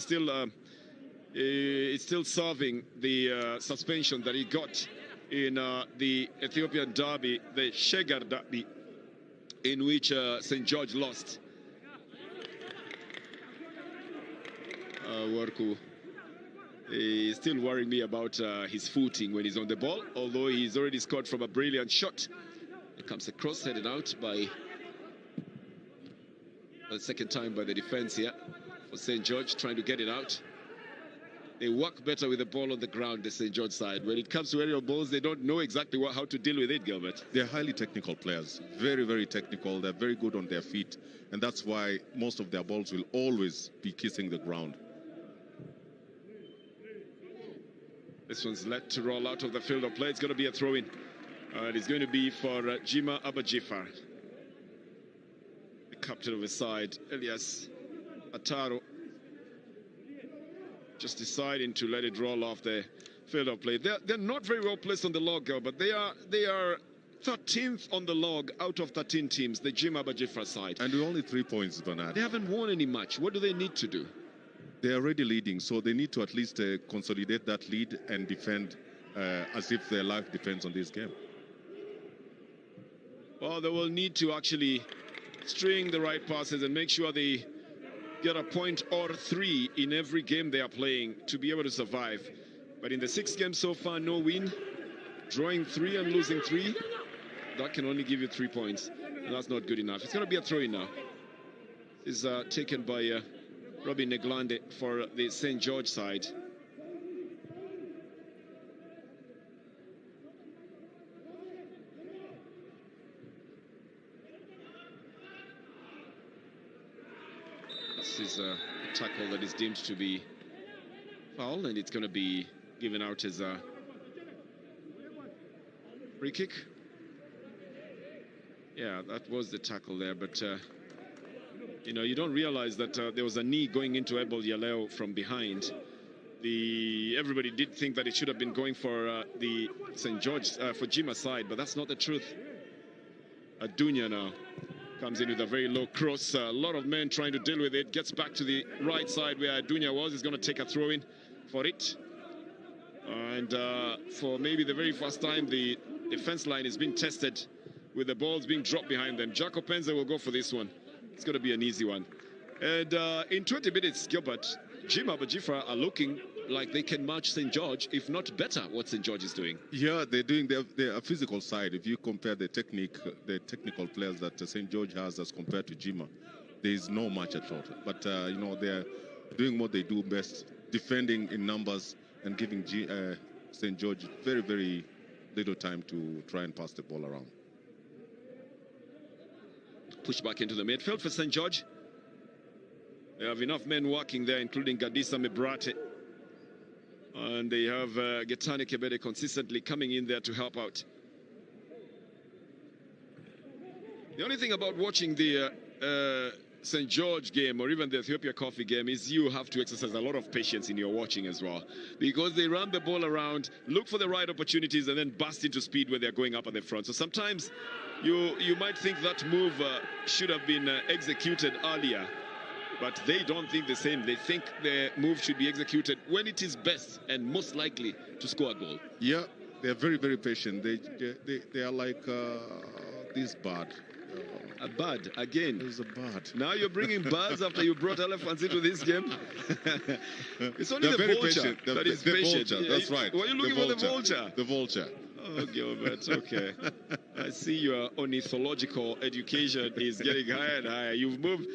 is still serving the suspension that he got in the Ethiopian derby, the Shegar derby, in which St. George lost. Worku is still worrying me about his footing when he's on the ball, although he's already scored from a brilliant shot. Here comes a cross headed out by the second time by the defense here for St. George, trying to get it out. They work better with the ball on the ground, the St. George side. When it comes to aerial balls, they don't know exactly how to deal with it, Gilbert. They're highly technical players, very, very technical. They're very good on their feet, and that's why most of their balls will always be kissing the ground. This one's let to roll out of the field of play. It's going to be a throw-in. It's going to be for Jima Abajifar. The captain of his side, Elias Ataro, just deciding to let it roll off the field of play. They're not very well placed on the log, but they are 13th on the log out of 13 teams, the Jima Bajifra side. And with only 3 points, Bernard. They haven't won any match. What do they need to do? They're already leading, so they need to at least consolidate that lead and defend as if their life depends on this game. Well, they will need to actually string the right passes and make sure they get a point or 3 in every game they are playing to be able to survive. But in the 6 games so far, no win. Drawing 3 and losing 3, that can only give you 3 points. And that's not good enough. It's going to be a throw-in now. It's taken by Robin Neglande for the St. George side. This is a tackle that is deemed to be foul, and it's going to be given out as a free kick. Yeah, that was the tackle there, but you know, you don't realize that there was a knee going into Ebel Yaleo from behind. Everybody did think that it should have been going for the St. George, for Jima side, but that's not the truth. Adunya now comes in with a very low cross. A lot of men trying to deal with it. Gets back to the right side where Adunya was. He's going to take a throw in for it. And for maybe the very first time, the defense line is being tested with the balls being dropped behind them. Jaco Penza will go for this one. It's going to be an easy one. And in 20 minutes, Gilbert, Jima Bajifra are looking like they can match St. George, if not better, what St. George is doing. Yeah, they're a physical side. If you compare the technical players that St. George has as compared to Jima, there is no match at all. But, you know, they're doing what they do best, defending in numbers and giving St. George very, very little time to try and pass the ball around. Push back into the midfield for St. George. They have enough men working there, including Gadisa Mebrate. And they have Getane Kebede consistently coming in there to help out. The only thing about watching the St. George game or even the Ethiopia Coffee game is you have to exercise a lot of patience in your watching as well. Because they run the ball around, look for the right opportunities, and then burst into speed when they're going up at the front. So sometimes you might think that move should have been executed earlier. But they don't think the same. They think the move should be executed when it is best and most likely to score a goal. Yeah, they're very, very patient. They are like this bird. A bird again. There's a bird. Now you're bringing birds after you brought elephants into this game. It's only they're the vulture that is patient. Vulture, that's right. Were you looking for the vulture? The vulture. Oh, Gilbert, okay. I see your ornithological education is getting higher and higher. You've moved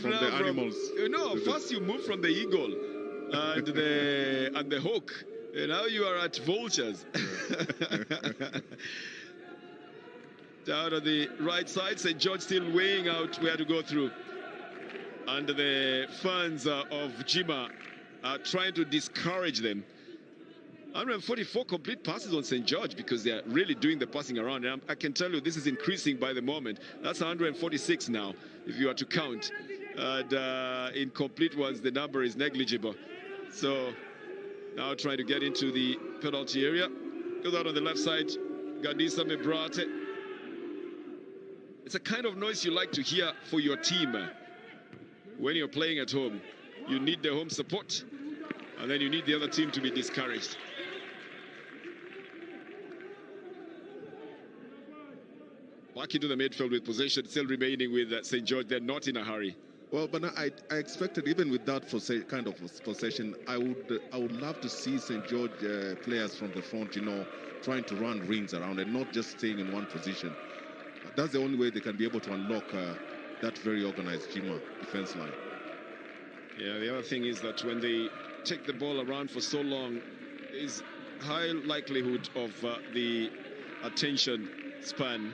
from now the animals. No, first you moved from the eagle and the hawk. And now you are at vultures. Down on the right side, St. George still weighing out where to go through. And the fans of Jima are trying to discourage them. 144 complete passes on St. George because they are really doing the passing around. And I can tell you this is increasing by the moment. That's 146 now, if you are to count. And in complete ones, the number is negligible. So now trying to get into the penalty area. Goes out on the left side, Gadisa Mebrate. It's a kind of noise you like to hear for your team when you're playing at home. You need the home support, and then you need the other team to be discouraged. Back into the midfield with possession still remaining with St. George. They're not in a hurry. Well, but I expected, even with that kind of possession, I would love to see St. George players from the front, you know, trying to run rings around and not just staying in one position. That's the only way they can be able to unlock that very organized Jima defense line. Yeah, the other thing is that when they take the ball around for so long, there's high likelihood of the attention span.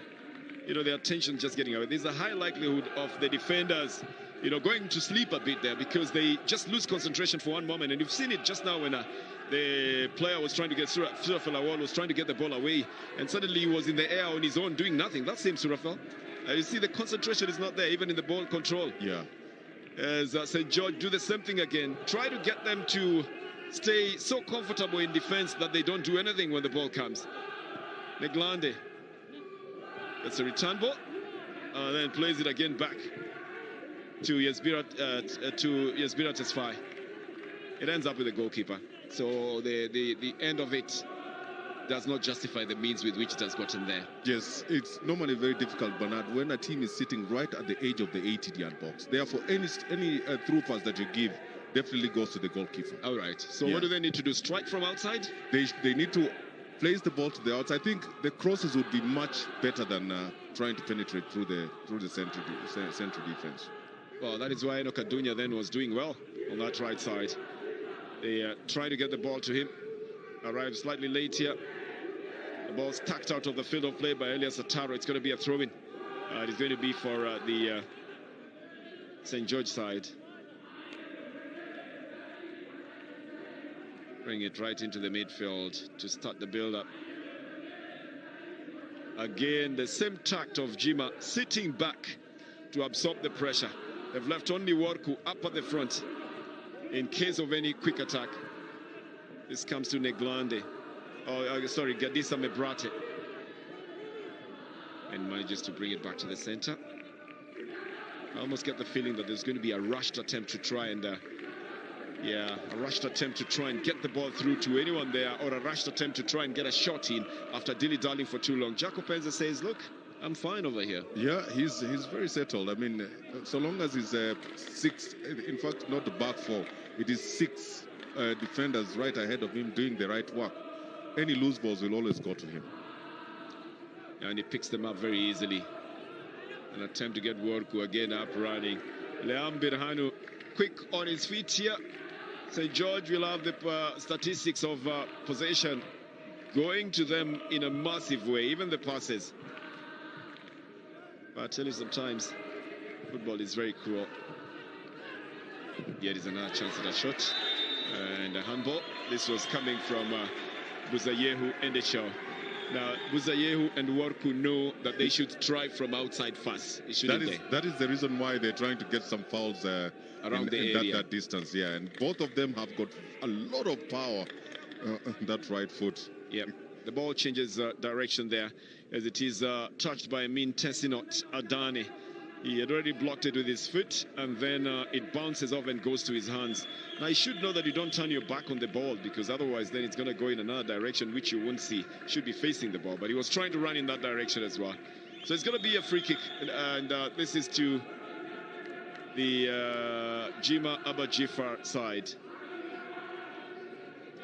You know, the attention just getting away. There's a high likelihood of the defenders, you know, going to sleep a bit there because they just lose concentration for one moment. And you've seen it just now when the player was trying to get Surafel Awol was trying to get the ball away, and suddenly he was in the air on his own doing nothing. That same Surafel. You see the concentration is not there, even in the ball control. Yeah. As St. George do the same thing again. Try to get them to stay so comfortable in defense that they don't do anything when the ball comes. Neglande It's a return ball. Then plays it again back to Yesbirat Tesfaye. It ends up with the goalkeeper. So the end of it does not justify the means with which it has gotten there. Yes, it's normally very difficult, Bernard, when a team is sitting right at the edge of the 80-yard box. Therefore, any through pass that you give definitely goes to the goalkeeper. All right. So what do they need to do? Strike from outside? They need to place the ball to the outside. I think the crosses would be much better than trying to penetrate through the central defense. Well, that is why Enoch Adunya then was doing well on that right side. They try to get the ball to him. Arrives slightly late here. The ball's tucked out of the field of play by Elias Ataro. It's going to be a throw-in. It is going to be for the St. George side. Bring it right into the midfield to start the build-up. Again, the same tact of Jima, sitting back to absorb the pressure. They've left only Worku up at the front in case of any quick attack. This comes to Neglande. Gadisa Mebrate. And manages to bring it back to the center. I almost get the feeling that there's going to be a rushed attempt to try and get the ball through to anyone there, or a rushed attempt to try and get a shot in after dilly-dallying for too long. Jaco Penza says, look, I'm fine over here. Yeah, he's very settled. I mean, so long as he's 6, in fact, not the back 4, it is 6 defenders right ahead of him doing the right work. Any loose balls will always go to him. And he picks them up very easily. An attempt to get Worku again up running. Leam Birhanu quick on his feet here. St. George will have the statistics of possession going to them in a massive way, even the passes. But I tell you, sometimes football is very cruel. Here is another chance at a shot. And a handball. This was coming from Buzayehu and the show. Now, Buzayehu and Worku know that they should try from outside first. That is the reason why they're trying to get some fouls around the area. That distance, yeah. And both of them have got a lot of power on that right foot. Yeah, the ball changes direction there as it is touched by Mintesinot Adane. He had already blocked it with his foot, and then it bounces off and goes to his hands. Now, you should know that you don't turn your back on the ball, because otherwise then it's going to go in another direction, which you won't see. Should be facing the ball, but he was trying to run in that direction as well. So it's going to be a free kick, and this is to the Jima Abajifar side.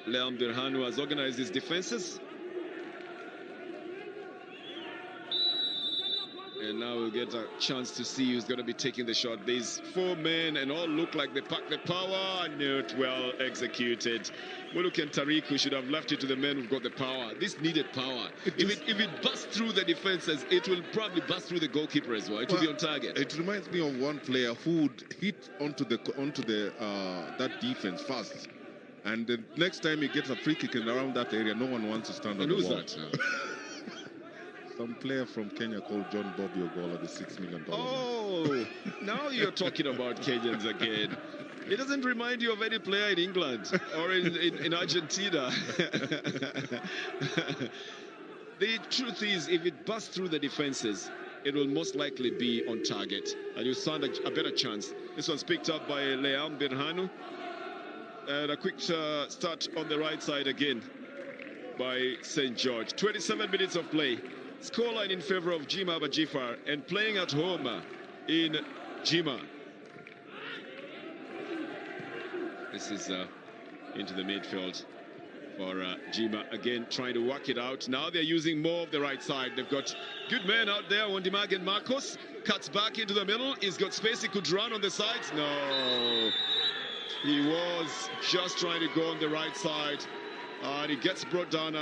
Leam Birhanu has organized his defenses. And now we'll get a chance to see who's going to be taking the shot. There's 4 men and all look like they pack the power. Not well executed. Muluk and Tariq, who should have left it to the men who've got the power. This needed power. If it busts through the defenses, it will probably bust through the goalkeeper as well. It will be on target. It reminds me of one player who would hit onto that defense first. And the next time he gets a free kick and around that area, no one wants to stand on the wall. Who's that? Some player from Kenya called John Bobby Ogola, the $6 million. Oh, now you're talking about Kenyans again. It doesn't remind you of any player in England or in Argentina. The truth is, if it busts through the defenses, it will most likely be on target, and you'll stand a better chance. This one's picked up by Leam Birhanu. And a quick start on the right side again by St. George. 27 minutes of play. Scoreline in favor of Jima Abajifar, and playing at home in Jima. This is into the midfield for Jima, again trying to work it out. Now they're using more of the right side. They've got good men out there. Wondimagan Marcos cuts back into the middle. He's got space. He could run on the sides. No, he was just trying to go on the right side, and he gets brought down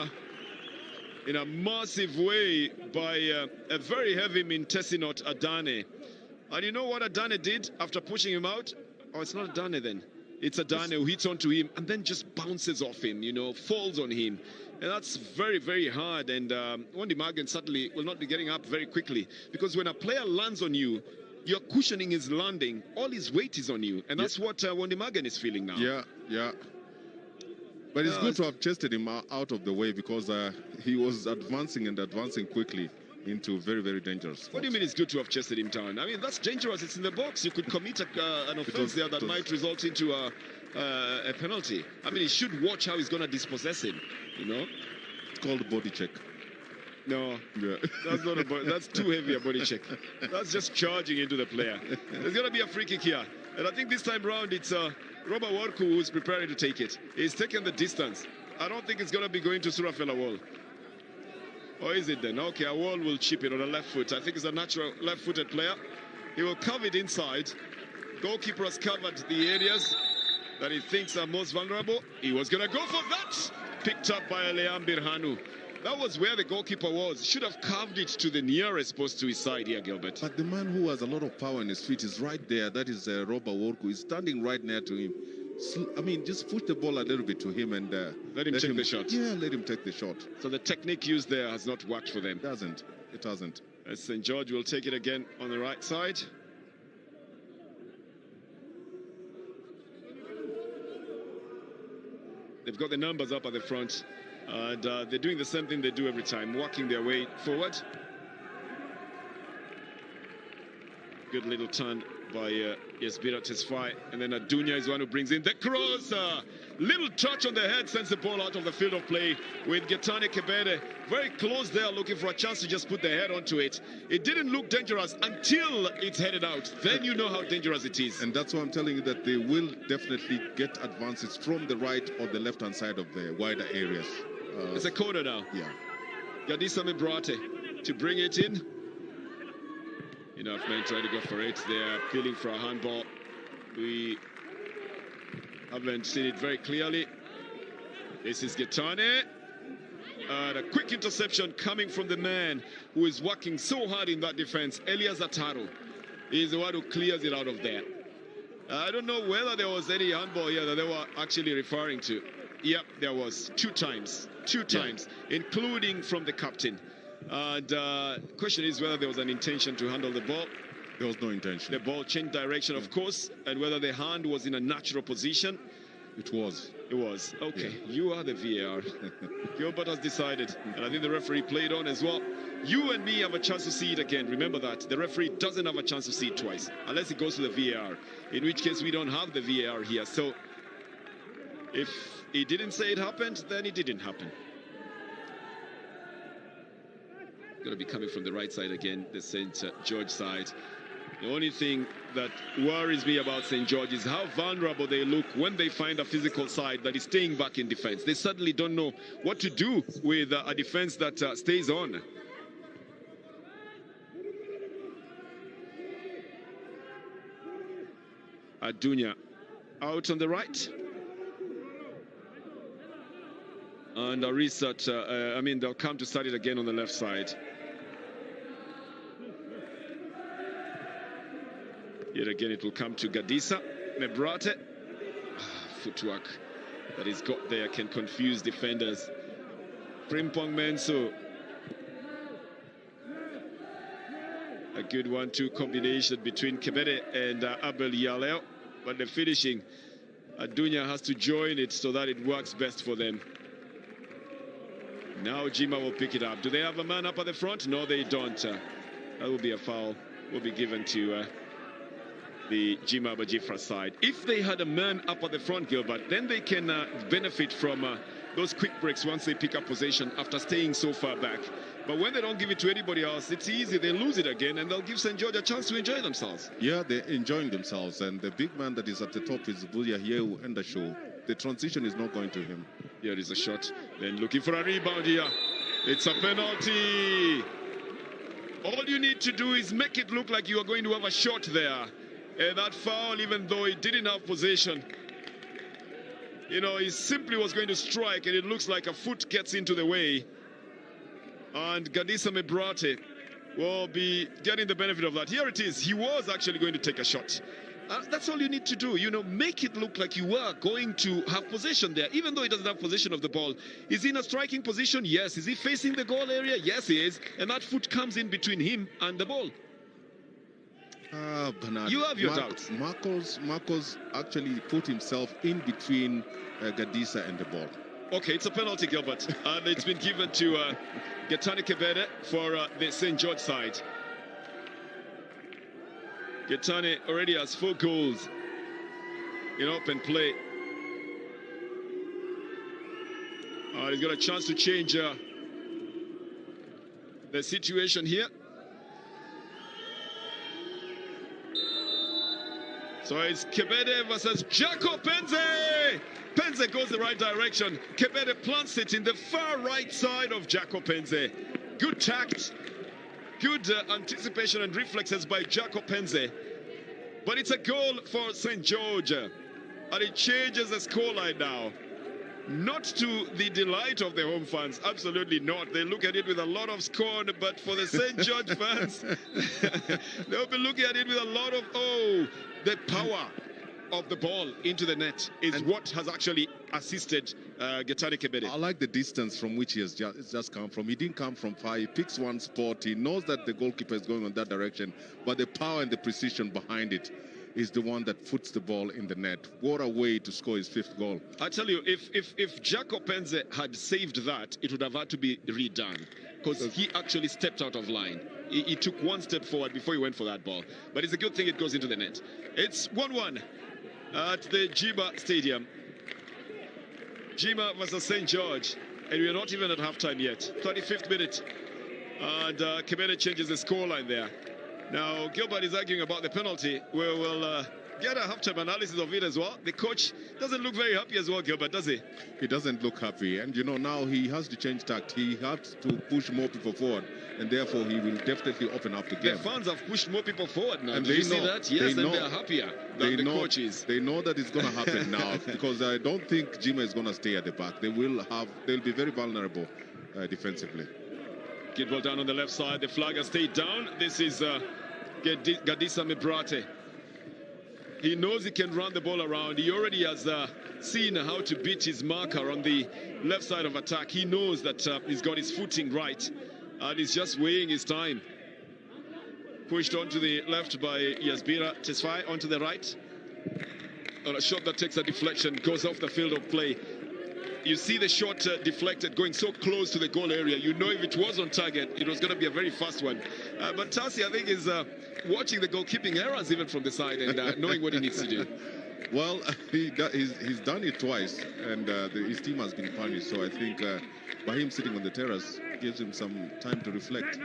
in a massive way by a very heavy Mintesinot Adane. And you know what Adane did after pushing him out? Oh, it's not Adane then. It's Adane who hits onto him and then just bounces off him, you know, falls on him. And that's very, very hard. And Wondimagan certainly will not be getting up very quickly, because when a player lands on you, you're cushioning his landing. All his weight is on you. And that's what Wondimagan is feeling now. Yeah. But it's good to have chested him out of the way, because he was advancing quickly. into very, very dangerous spots. What do you mean it's good to have chested him down? I mean, that's dangerous. It's in the box. You could commit an offense there that might result into a penalty. I mean, he should watch how he's going to dispossess him, you know? It's called a body check. No, yeah. That's not that's too heavy a body check. That's just charging into the player. There's going to be a free kick here. And I think this time round it's Robert Warku who's preparing to take it. He's taken the distance. I don't think it's going to be going to Surafel Awol. Or is it then? Okay, Awol will chip it on the left foot. I think it's a natural left-footed player. He will cover it inside. Goalkeeper has covered the areas that he thinks are most vulnerable. He was going to go for that. Picked up by Leam Birhanu. That was where the goalkeeper was. Should have carved it to the nearest post to his side here, Gilbert. But the man who has a lot of power in his feet is right there. That is Robert Worku. He's standing right near to him. I mean, just push the ball a little bit to him and let him take the shot. Yeah, let him take the shot. So the technique used there has not worked for them. It hasn't. As St. George will take it again on the right side. They've got the numbers up at the front. And they're doing the same thing they do every time, working their way forward. Good little turn by Yesbira Tesfaye. And then Adunya is one who brings in the cross. Little touch on the head sends the ball out of the field of play with Getane Kebede. Very close there, looking for a chance to just put the head onto it. It didn't look dangerous until it's headed out. Then you know how dangerous it is. And that's why I'm telling you that they will definitely get advances from the right or the left-hand side of the wider areas. It's a corner now. Yeah. Gadisa Mebrate to bring it in. Enough men trying to go for it. They're appealing for a handball. We haven't seen it very clearly. This is Getane. And a quick interception coming from the man who is working so hard in that defense. Elias Ataru is the one who clears it out of there. I don't know whether there was any handball here that they were actually referring to. Yep, there was two times, including from the captain. And the question is whether there was an intention to handle the ball. There was no intention. The ball changed direction, of course, and whether the hand was in a natural position. It was. It was. Okay, you are the VAR. Gilbert has decided, and I think the referee played on as well. You and me have a chance to see it again. Remember that. The referee doesn't have a chance to see it twice, unless it goes to the VAR, in which case we don't have the VAR here. So if he didn't say it happened, then it didn't happen. Going to be coming from the right side again, the St. George side. The only thing that worries me about St. George is how vulnerable they look when they find a physical side that is staying back in defense. They suddenly don't know what to do with a defense that stays on. Adunya out on the right. And Arisa, I mean, they'll come to start it again on the left side. Yet again, it will come to Gadisa Mebrate. Footwork that he's got there can confuse defenders. Frimpong Menso. A good 1-2 combination between Kebede and Abel Yaleo. But the finishing, Adunya has to join it so that it works best for them. Now Jima will pick it up. Do they have a man up at the front? No, they don't. That will be a foul. Will be given to the Jima Bajifra side. If they had a man up at the front, Gilbert, then they can benefit from those quick breaks once they pick up possession after staying so far back. But when they don't give it to anybody else, it's easy. They lose it again, and they'll give St. George a chance to enjoy themselves. Yeah, they're enjoying themselves. And the big man that is at the top is Buya Yeu and the show. The transition is not going to him. Here is a shot. Then looking for a rebound here. It's a penalty. All you need to do is make it look like you are going to have a shot there. And that foul, even though he didn't have possession, you know, he simply was going to strike, and it looks like a foot gets into the way. And Gadisa Mebrate will be getting the benefit of that. Here it is. He was actually going to take a shot. That's all you need to do. You know, make it look like you are going to have possession there, even though he doesn't have possession of the ball. Is he in a striking position? Yes. Is he facing the goal area? Yes, he is. And that foot comes in between him and the ball. Bernard, you have your doubts. Marcos actually put himself in between Gadisa and the ball. Okay, it's a penalty, Gilbert. And it's been given to Getani Kebede for the St. George side. Getani already has 4 goals in open play. He's got a chance to change the situation here. So it's Kebede versus Jaco Penze. Penze goes the right direction. Kebede plants it in the far right side of Jaco Penze. Good tact, good anticipation and reflexes by Jaco Penze. But it's a goal for St. George. And it changes the scoreline now. Not to the delight of the home fans, absolutely not. They look at it with a lot of scorn, but for the St. George fans, they'll be looking at it with a lot of, the power of the ball into the net is what has actually assisted Getani Kebede. I like the distance from which he has just come from. He didn't come from far. He picks one spot. He knows that the goalkeeper is going on that direction, but the power and the precision behind it is the one that puts the ball in the net. What a way to score his 5th goal. I tell you, if Jaco Penze had saved that, it would have had to be redone, because he actually stepped out of line. He took 1 step forward before he went for that ball. But it's a good thing it goes into the net. It's 1-1 at the Jima Stadium. Jima versus St. George. And we're not even at halftime yet. 35th minute. And Kebede changes the scoreline there. Now, Gilbert is arguing about the penalty. We will get a halftime analysis of it as well. The coach doesn't look very happy as well, Gilbert, does he? He doesn't look happy. And, you know, now he has to change tact. He has to push more people forward. And therefore, he will definitely open up the game. The fans have pushed more people forward now. And Did you see that? Yes, and they're happier than the coach is. They know that it's going to happen now, because I don't think Jima is going to stay at the back. They'll be very vulnerable defensively. Good ball down on the left side. The flag has stayed down. This is Gadisa Mebrate. He knows he can run the ball around. He already has seen how to beat his marker on the left side of attack. He knows that he's got his footing right, and he's just weighing his time. Pushed onto the left by Yasbira Tesfaye, onto the right. On a shot that takes a deflection, goes off the field of play. You see the shot deflected, going so close to the goal area. You know if it was on target, it was going to be a very fast one. But Tassi, I think, is watching the goalkeeping errors even from the side and knowing what he needs to do. Well, he's done it twice, and his team has been punished. So I think by him sitting on the terrace gives him some time to reflect.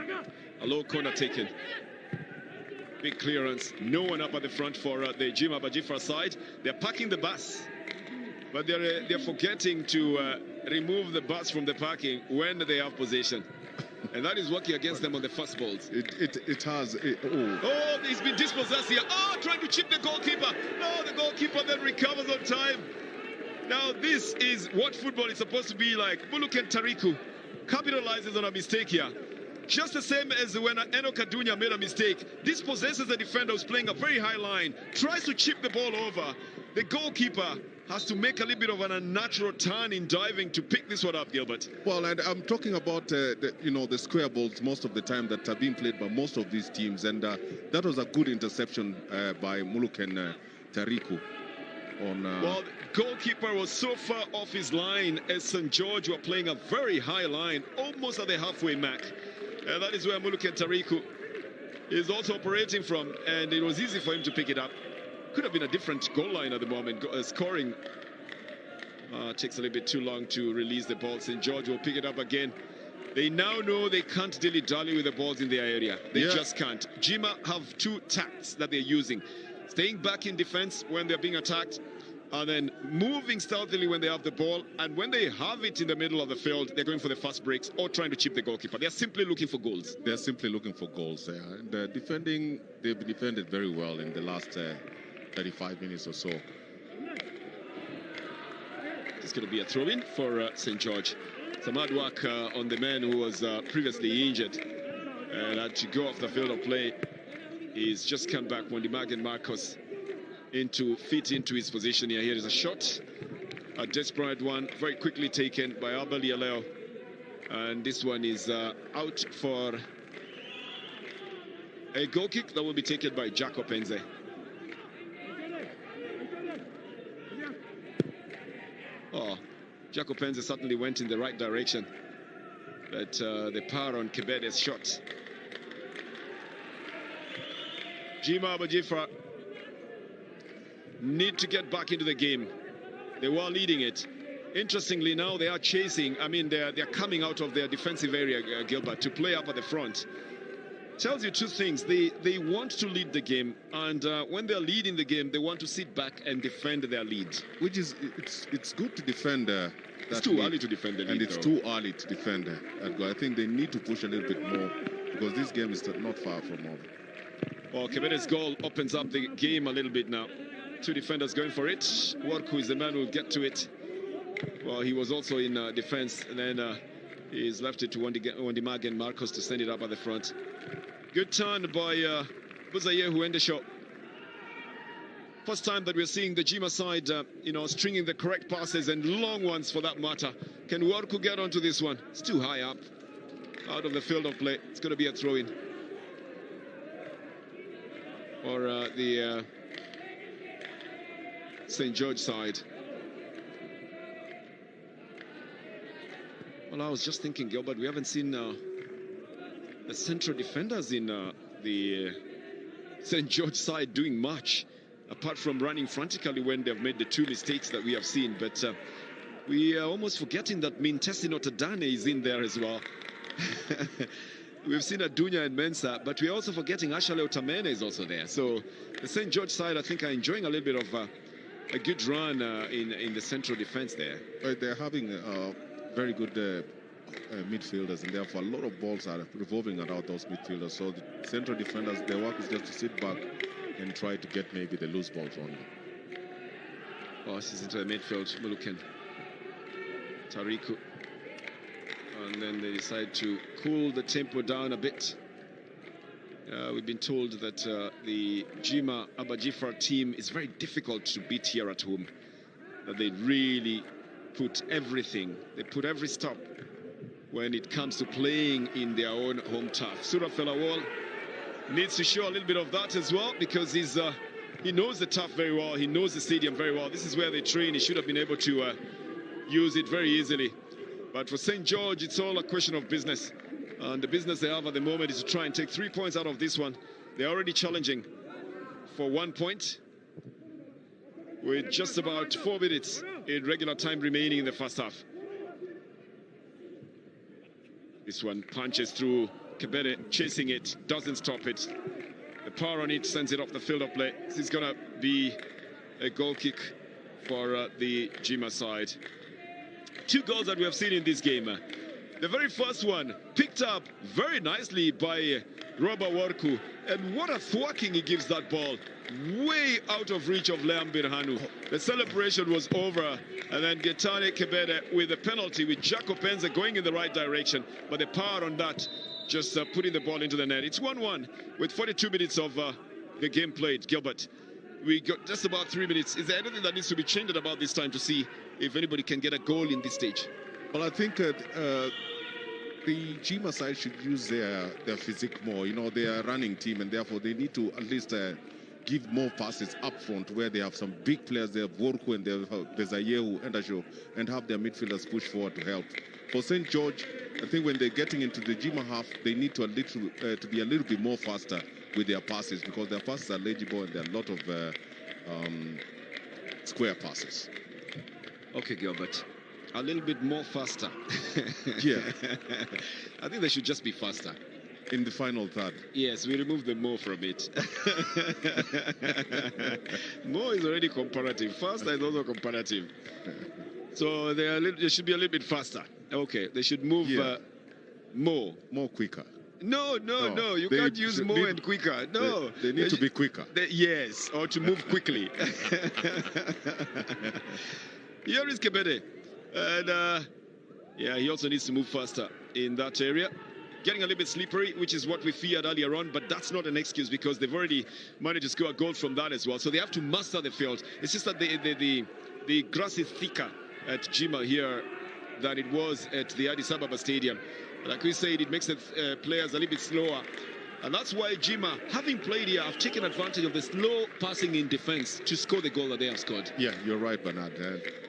A low corner taken. Big clearance. No one up at the front for the Jima Bajifar side. They're parking the bus. But they're forgetting to remove the bus from the parking when they have possession. And that is working against them on the first balls. It has. Oh, he's been dispossessed here. Oh, trying to chip the goalkeeper. No, the goalkeeper then recovers on time. Now, this is what football is supposed to be like. Muluken Tariku capitalizes on a mistake here. Just the same as when Eno Kadunya made a mistake. Dispossesses the defender who's playing a very high line. Tries to chip the ball over. The goalkeeper has to make a little bit of an unnatural turn in diving to pick this one up, Gilbert. Well, and I'm talking about the square balls most of the time that are being played by most of these teams, and that was a good interception by Muluken Tariku. Well, the goalkeeper was so far off his line as St. George were playing a very high line, almost at the halfway mark. And that is where Muluken Tariku is also operating from, and it was easy for him to pick it up. Could have been a different goal line at the moment. Scoring takes a little bit too long to release the ball. St. George will pick it up again. They now know they can't dilly-dally with the balls in their area. They just can't. Jima have 2 tactics that they're using. Staying back in defense when they're being attacked, and then moving stealthily when they have the ball. And when they have it in the middle of the field, they're going for the fast breaks or trying to chip the goalkeeper. They're simply looking for goals. They're simply looking for goals. And defending, they've defended very well in the last 35 minutes or so. It's going to be a throw-in for St. George. Some hard work on the man who was previously injured and had to go off the field of play. He's just come back when Dimagan Marcos fit into his position here. Here is a shot, a desperate one, very quickly taken by Albali Aleo. And this one is out for a goal kick that will be taken by Jaco Penze. Oh, Jaco Penza certainly went in the right direction, but the power on Kebede's shot. Jima Abajifra need to get back into the game. They were leading it. Interestingly, now they are chasing. I mean, they're coming out of their defensive area, Gilbert, to play up at the front. Tells you two things. They want to lead the game, and when they're leading the game, they want to sit back and defend their lead. Which is, it's good to defend that it's too early to defend the lead, and it's too early to defend that goal. I think they need to push a little bit more, because this game is not far from over. Well, Kebede's goal opens up the game a little bit now. Two defenders going for it. Worku is the man who will get to it. Well, he was also in defense, and then he's left it to Wandimag and Marcos to send it up at the front. Good turn by Buzaye who ended the shot. First time that we're seeing the Jima side, stringing the correct passes and long ones for that matter. Can Worku get onto this one? It's too high up, out of the field of play. It's going to be a throw-in. Or the St. George side. Well, I was just thinking, Gilbert, we haven't seen the central defenders in the St. George side doing much, apart from running frantically when they've made the two mistakes that we have seen. But we are almost forgetting that Mintesino Tadane is in there as well. We've seen Adunya and Mensah, but we're also forgetting Ashale Otamene is also there. So the St. George side, I think, are enjoying a little bit of a good run in the central defense there. They're having very good midfielders, and therefore a lot of balls are revolving around those midfielders. So the central defenders, their work is just to sit back and try to get maybe the loose balls on them. Oh, this is into the midfield. Muluken, Tariku. And then they decide to cool the tempo down a bit. We've been told that the Jima Abajifra team is very difficult to beat here at home. That they really put everything, they put every stop when it comes to playing in their own home turf. Suraf Felawal needs to show a little bit of that as well, because he knows the turf very well, he knows the stadium very well. This is where they train. He should have been able to use it very easily. But for St. George, it's all a question of business. And the business they have at the moment is to try and take 3 points out of this one. They're already challenging for 1 point with just about 4 minutes in regular time remaining in the first half. This one punches through. Kebede chasing it, doesn't stop it. The power on it sends it off the field of play. This is going to be a goal kick for the Jima side. 2 goals that we have seen in this game. The very first one picked up very nicely by Robert Worku, and what a thwacking he gives that ball, way out of reach of Liam Birhanu. The celebration was over, and then Getane Kebede with a penalty, with Jaco Penza going in the right direction, but the power on that just putting the ball into the net. It's 1-1 with 42 minutes of the game played. Gilbert, we got just about 3 minutes. Is there anything that needs to be changed about this time to see if anybody can get a goal in this stage? Well, I think the Jima side should use their physique more. You know, they are a running team, and therefore they need to at least give more passes up front, where they have some big players. They have Worku and they have Bezayehu and Asho, and have their midfielders push forward to help. For St. George, I think when they're getting into the Jima half, they need to be a little bit more faster with their passes, because their passes are legible and there are a lot of square passes. Okay, Gilbert. A little bit more faster. Yeah. I think they should just be faster. In the final third. Yes, we remove the more from it. More is already comparative. Faster is also comparative. So they should be a little bit faster. Okay, they should move more. More quicker. No. You can't use more and quicker. No. They need to be quicker. Yes, or to move quickly. Here is Kebede. And he also needs to move faster in that area. Getting a little bit slippery, which is what we feared earlier on, but that's not an excuse, because they've already managed to score a goal from that as well. So they have to master the field. It's just that the grass is thicker at Jima here than it was at the Addis Ababa Stadium. Like we said, it makes the players a little bit slower And that's why Jima, having played here, have taken advantage of the slow passing in defense to score the goal that they have scored. Yeah, you're right, Bernard.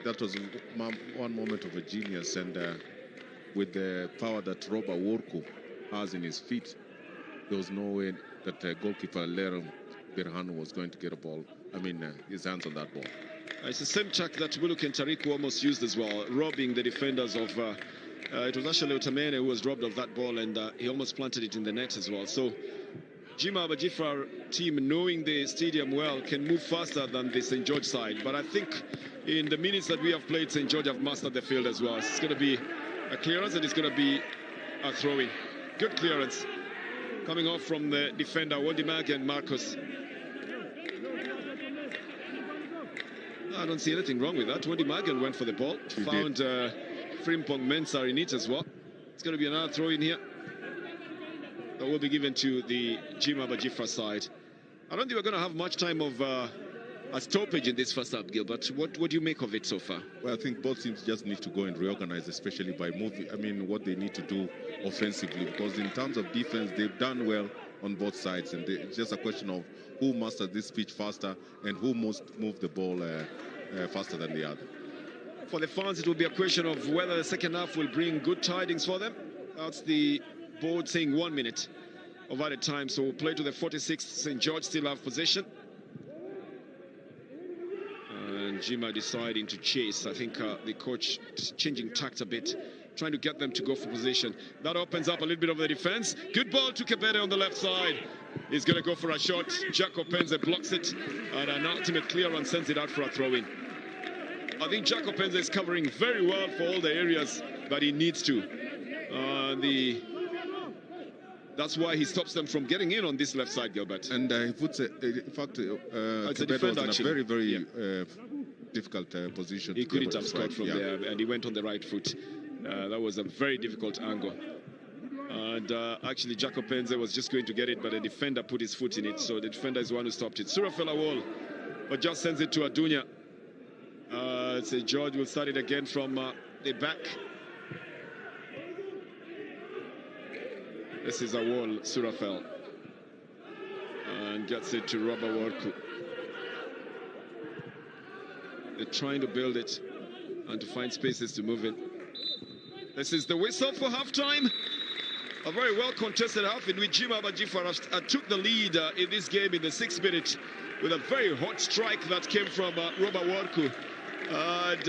That was one moment of a genius, and with the power that Robert Worku has in his feet, there was no way that goalkeeper Lerem Birhanu was going to get his hands on that ball. It's the same track that Bulu Kentariku almost used as well, robbing the defenders of... it was actually Utamene who was robbed of that ball, and he almost planted it in the net as well. So Jima Abajifar team, knowing the stadium well, can move faster than the St. George side. But I think in the minutes that we have played, St. George have mastered the field as well. It's going to be a clearance, and it's going to be a throw-in. Good clearance coming off from the defender, Wondimag and Marcus. I don't see anything wrong with that. Wondimag went for the ball, found Frimpong Mensah in it as well. It's going to be another throw-in here that will be given to the Jima Abajifar side. I don't think we're going to have much time of a stoppage in this first half, Gilbert. What do you make of it so far? Well, I think both teams just need to go and reorganize, especially by moving. What they need to do offensively, because in terms of defense, they've done well on both sides, and it's just a question of who masters this pitch faster and who must move the ball faster than the other. For the fans, it will be a question of whether the second half will bring good tidings for them. That's the board saying 1 minute of added time, so we'll play to the 46th. St. George still have possession. And Jima deciding to chase. I think the coach changing tact a bit, trying to get them to go for position. That opens up a little bit of the defense. Good ball to Kebede on the left side. He's going to go for a shot. Jaco Penze blocks it, and an ultimate clearance sends it out for a throw-in. I think Jaco Penze is covering very well for all the areas that he needs to. That's why he stops them from getting in on this left side, Gilbert. And he puts it, in fact, Kebede was in a very, very difficult position. He couldn't have scored from there, and he went on the right foot. That was a very difficult angle. And actually, Jaco Penze was just going to get it, but the defender put his foot in it, so the defender is the one who stopped it. Surafel Awol, but just sends it to Adunya. St. George will start it again from the back. This is Awol, Surafel, and gets it to Robert Worku. They're trying to build it and to find spaces to move in. This is the whistle for halftime. A very well contested half in which Jima Abajifar took the lead in this game in the 6th minute with a very hot strike that came from Robert Worku. And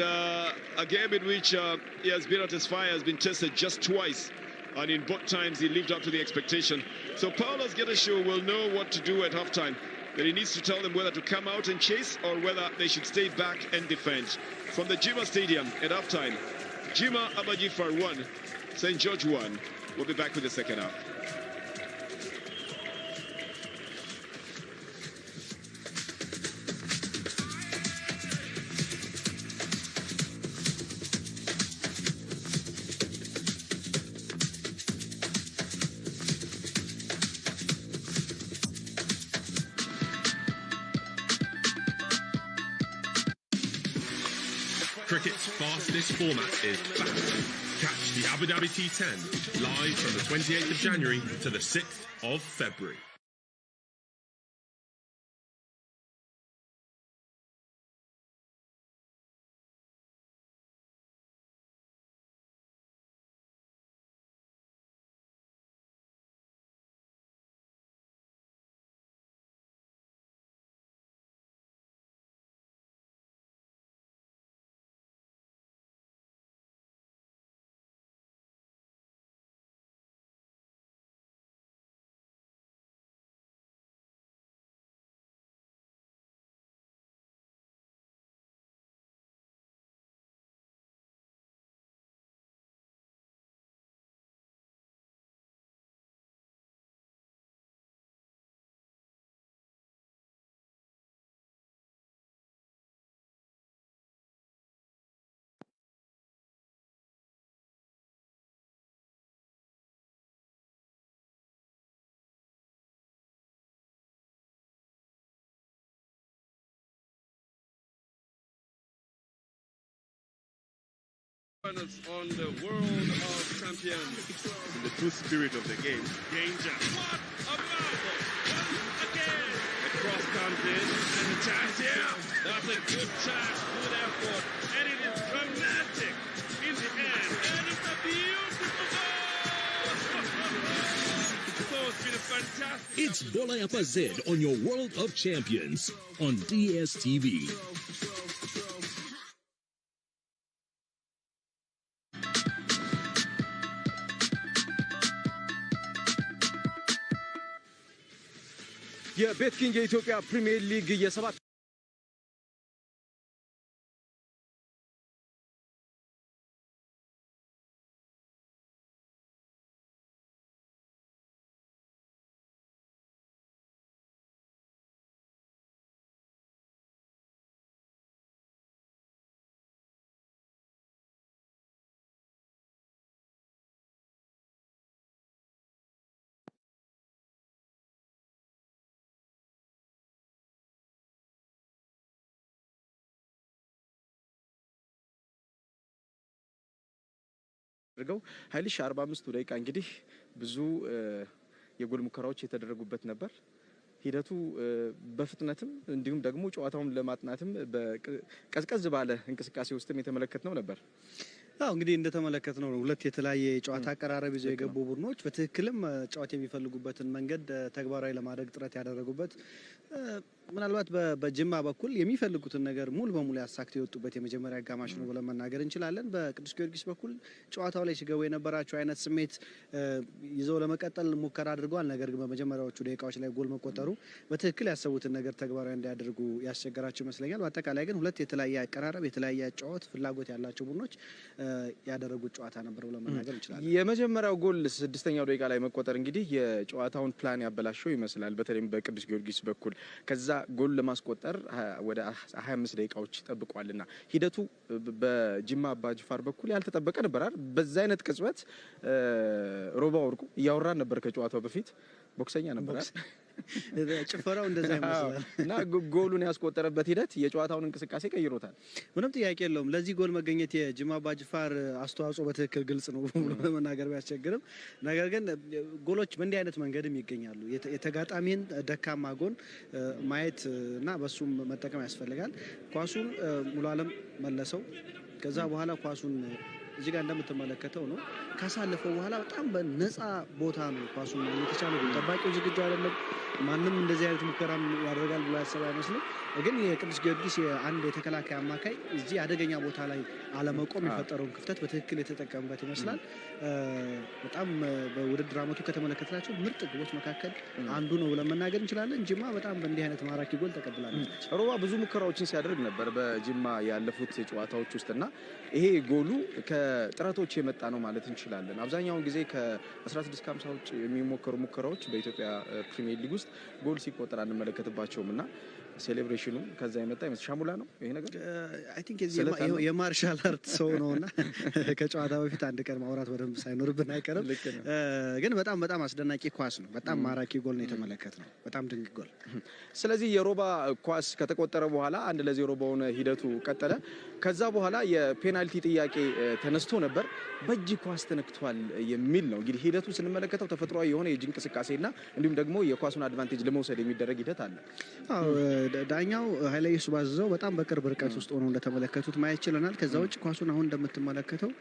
a game in which he has been at his fire, has been tested just twice. And in both times, he lived up to the expectation. So Paulos Gedesho will know what to do at halftime. That he needs to tell them whether to come out and chase or whether they should stay back and defend. From the Jima Stadium at halftime, Jima Abajifar 1, St. George 1. We'll be back with the second half. Cricket's fastest format is back. Catch the Abu Dhabi T10 live from the 28th of January to the 6th of February. On the world of champions. In the true spirit of the game. Danger. What a cross comes in, and the chance here. That's a good chance, good effort, and it is dramatic in the end. And it's a beautiful goal! So it's been a fantastic... It's Bola FZ on your World of Champions on DSTV. የቤት ኪንግ የኢትዮጵያ ፕሪሚየር ሊግ የሰባት አድርገው ኃይልሽ 45 ደቂቃ እንግዲህ ብዙ የጎል ሙከራዎች የተደረጉበት ነበር። ሂደቱ በፍጥነትም እንዲሁም ደግሞ ጨዋታውን ለማጥናትም በቀዝቀዝ ባለ እንቅስቃሴ ውስጥም የተመለከትነው ነበር። እንግዲህ እንደተመለከትነው ነው ሁለት የተለያየ ጨዋታ አቀራረብ ይዘው የገቡ ቡድኖች በትክክልም ጨዋታ የሚፈልጉበትን መንገድ ተግባራዊ ለማድረግ ጥረት ያደረጉበት ምናልባት በጅማ በኩል የሚፈልጉትን ነገር ሙሉ በሙሉ ያሳክተው የወጡበት የመጀመሪያ አጋማሽ ነው ብለን መናገር እንችላለን። በቅዱስ ጊዮርጊስ በኩል ጨዋታው ላይ ሲገቡ የነበራቸው አይነት ስሜት ይዘው ለመቀጠል ሙከራ አድርገዋል። ነገር ግን በመጀመሪያዎቹ ደቂቃዎች ላይ ጎል መቆጠሩ በትክክል ያሰቡትን ነገር ተግባራዊ እንዲያደርጉ ያስቸገራቸው ይመስለኛል። በአጠቃላይ ግን ሁለት የተለያየ አቀራረብ የተለያየ ጨዋታ ፍላጎት ያላቸው ቡድኖች ያደረጉት ጨዋታ ነበር ብለን መናገር እንችላለን። የመጀመሪያው ጎል 6ኛው ደቂቃ ላይ መቆጠር እንግዲህ የጨዋታውን ፕላን ያበላሸው ይመስላል። በተለይም በቅዱስ ጊዮርጊስ በኩል ከዛ ጎል ለማስቆጠር ወደ 25 ደቂቃዎች ጠብቋልና ሂደቱ በጅማ አባጅፋር በኩል ያልተጠበቀ ነበር አይደል? በዛ አይነት ቅጽበት ሮባ ወርቁ እያወራን ነበር ከጨዋታው በፊት ቦክሰኛ ነበር አይደል? ጭፈራው እንደዛ ይመስላል እና ጎሉን ያስቆጠረበት ሂደት የጨዋታውን እንቅስቃሴ ቀይሮታል። ምንም ጥያቄ የለውም። ለዚህ ጎል መገኘት የጅማ አባጅፋር አስተዋጽኦ በትክክል ግልጽ ነው ብሎ መናገር ቢያስቸግርም፣ ነገር ግን ጎሎች በእንዲህ አይነት መንገድም ይገኛሉ። የተጋጣሚን ደካማ ጎን ማየት እና በሱም መጠቀም ያስፈልጋል። ኳሱን ሙሉ አለም መለሰው። ከዛ በኋላ ኳሱን እዚህ ጋር እንደምትመለከተው ነው ካሳለፈው በኋላ በጣም በነፃ ቦታ ነው ኳሱን የተቻለ ጠባቂው ዝግጁ አይደለም። ማንም እንደዚህ አይነት ሙከራም ያደርጋል ብሎ ያሰበ አይመስልም። ግን የቅዱስ ጊዮርጊስ አንድ የተከላካይ አማካይ እዚህ አደገኛ ቦታ ላይ አለመቆም የፈጠረውን ክፍተት በትክክል የተጠቀመበት ይመስላል። በጣም በውድድር ዓመቱ ከተመለከትናቸው ምርጥ ግቦች መካከል አንዱ ነው ብለን መናገር እንችላለን። ጅማ በጣም በእንዲህ አይነት ማራኪ ጎል ተቀብላለች። ሮባ ብዙ ሙከራዎችን ሲያደርግ ነበር በጅማ ያለፉት ጨዋታዎች ውስጥና ይሄ ጎሉ ከጥረቶች የመጣ ነው ማለት እንችላለን። አብዛኛውን ጊዜ ከ16 ከ50 ውጭ የሚሞከሩ ሙከራዎች በኢትዮጵያ ፕሪሚየር ሊግ ውስጥ ጎል ሲቆጠር አንመለከትባቸውም እና ሴሌብሬሽኑ ከዛ የመጣ ይመስል ሻሙላ ነው ይሄ ነገር አይ ቲንክ የማርሻል አርት ሰው ነውና ከጨዋታ በፊት አንድ ቀን ማውራት በደንብ ሳይኖርብን አይቀርም። ግን በጣም አስደናቂ ኳስ ነው። በጣም ማራኪ ጎል ነው የተመለከትነው። በጣም ድንቅ ጎል። ስለዚህ የሮባ ኳስ ከተቆጠረ በኋላ 1-0 በሆነ ሂደቱ ቀጠለ። ከዛ በኋላ የፔናልቲ ጥያቄ ተነስቶ ነበር። በእጅ ኳስ ተነክቷል የሚል ነው እንግዲህ ሂደቱ ስንመለከተው ተፈጥሯዊ የሆነ የእጅ እንቅስቃሴና እንዲሁም ደግሞ የኳሱን አድቫንቴጅ ለመውሰድ የሚደረግ ሂደት አለ። ዳኛው ኃይለ ኢየሱስ ባዘዘው በጣም በቅርብ ርቀት ውስጥ ሆኖ እንደተመለከቱት ማየት ችለናል። ከዛ ውጭ ኳሱን አሁን እንደምትመለከተው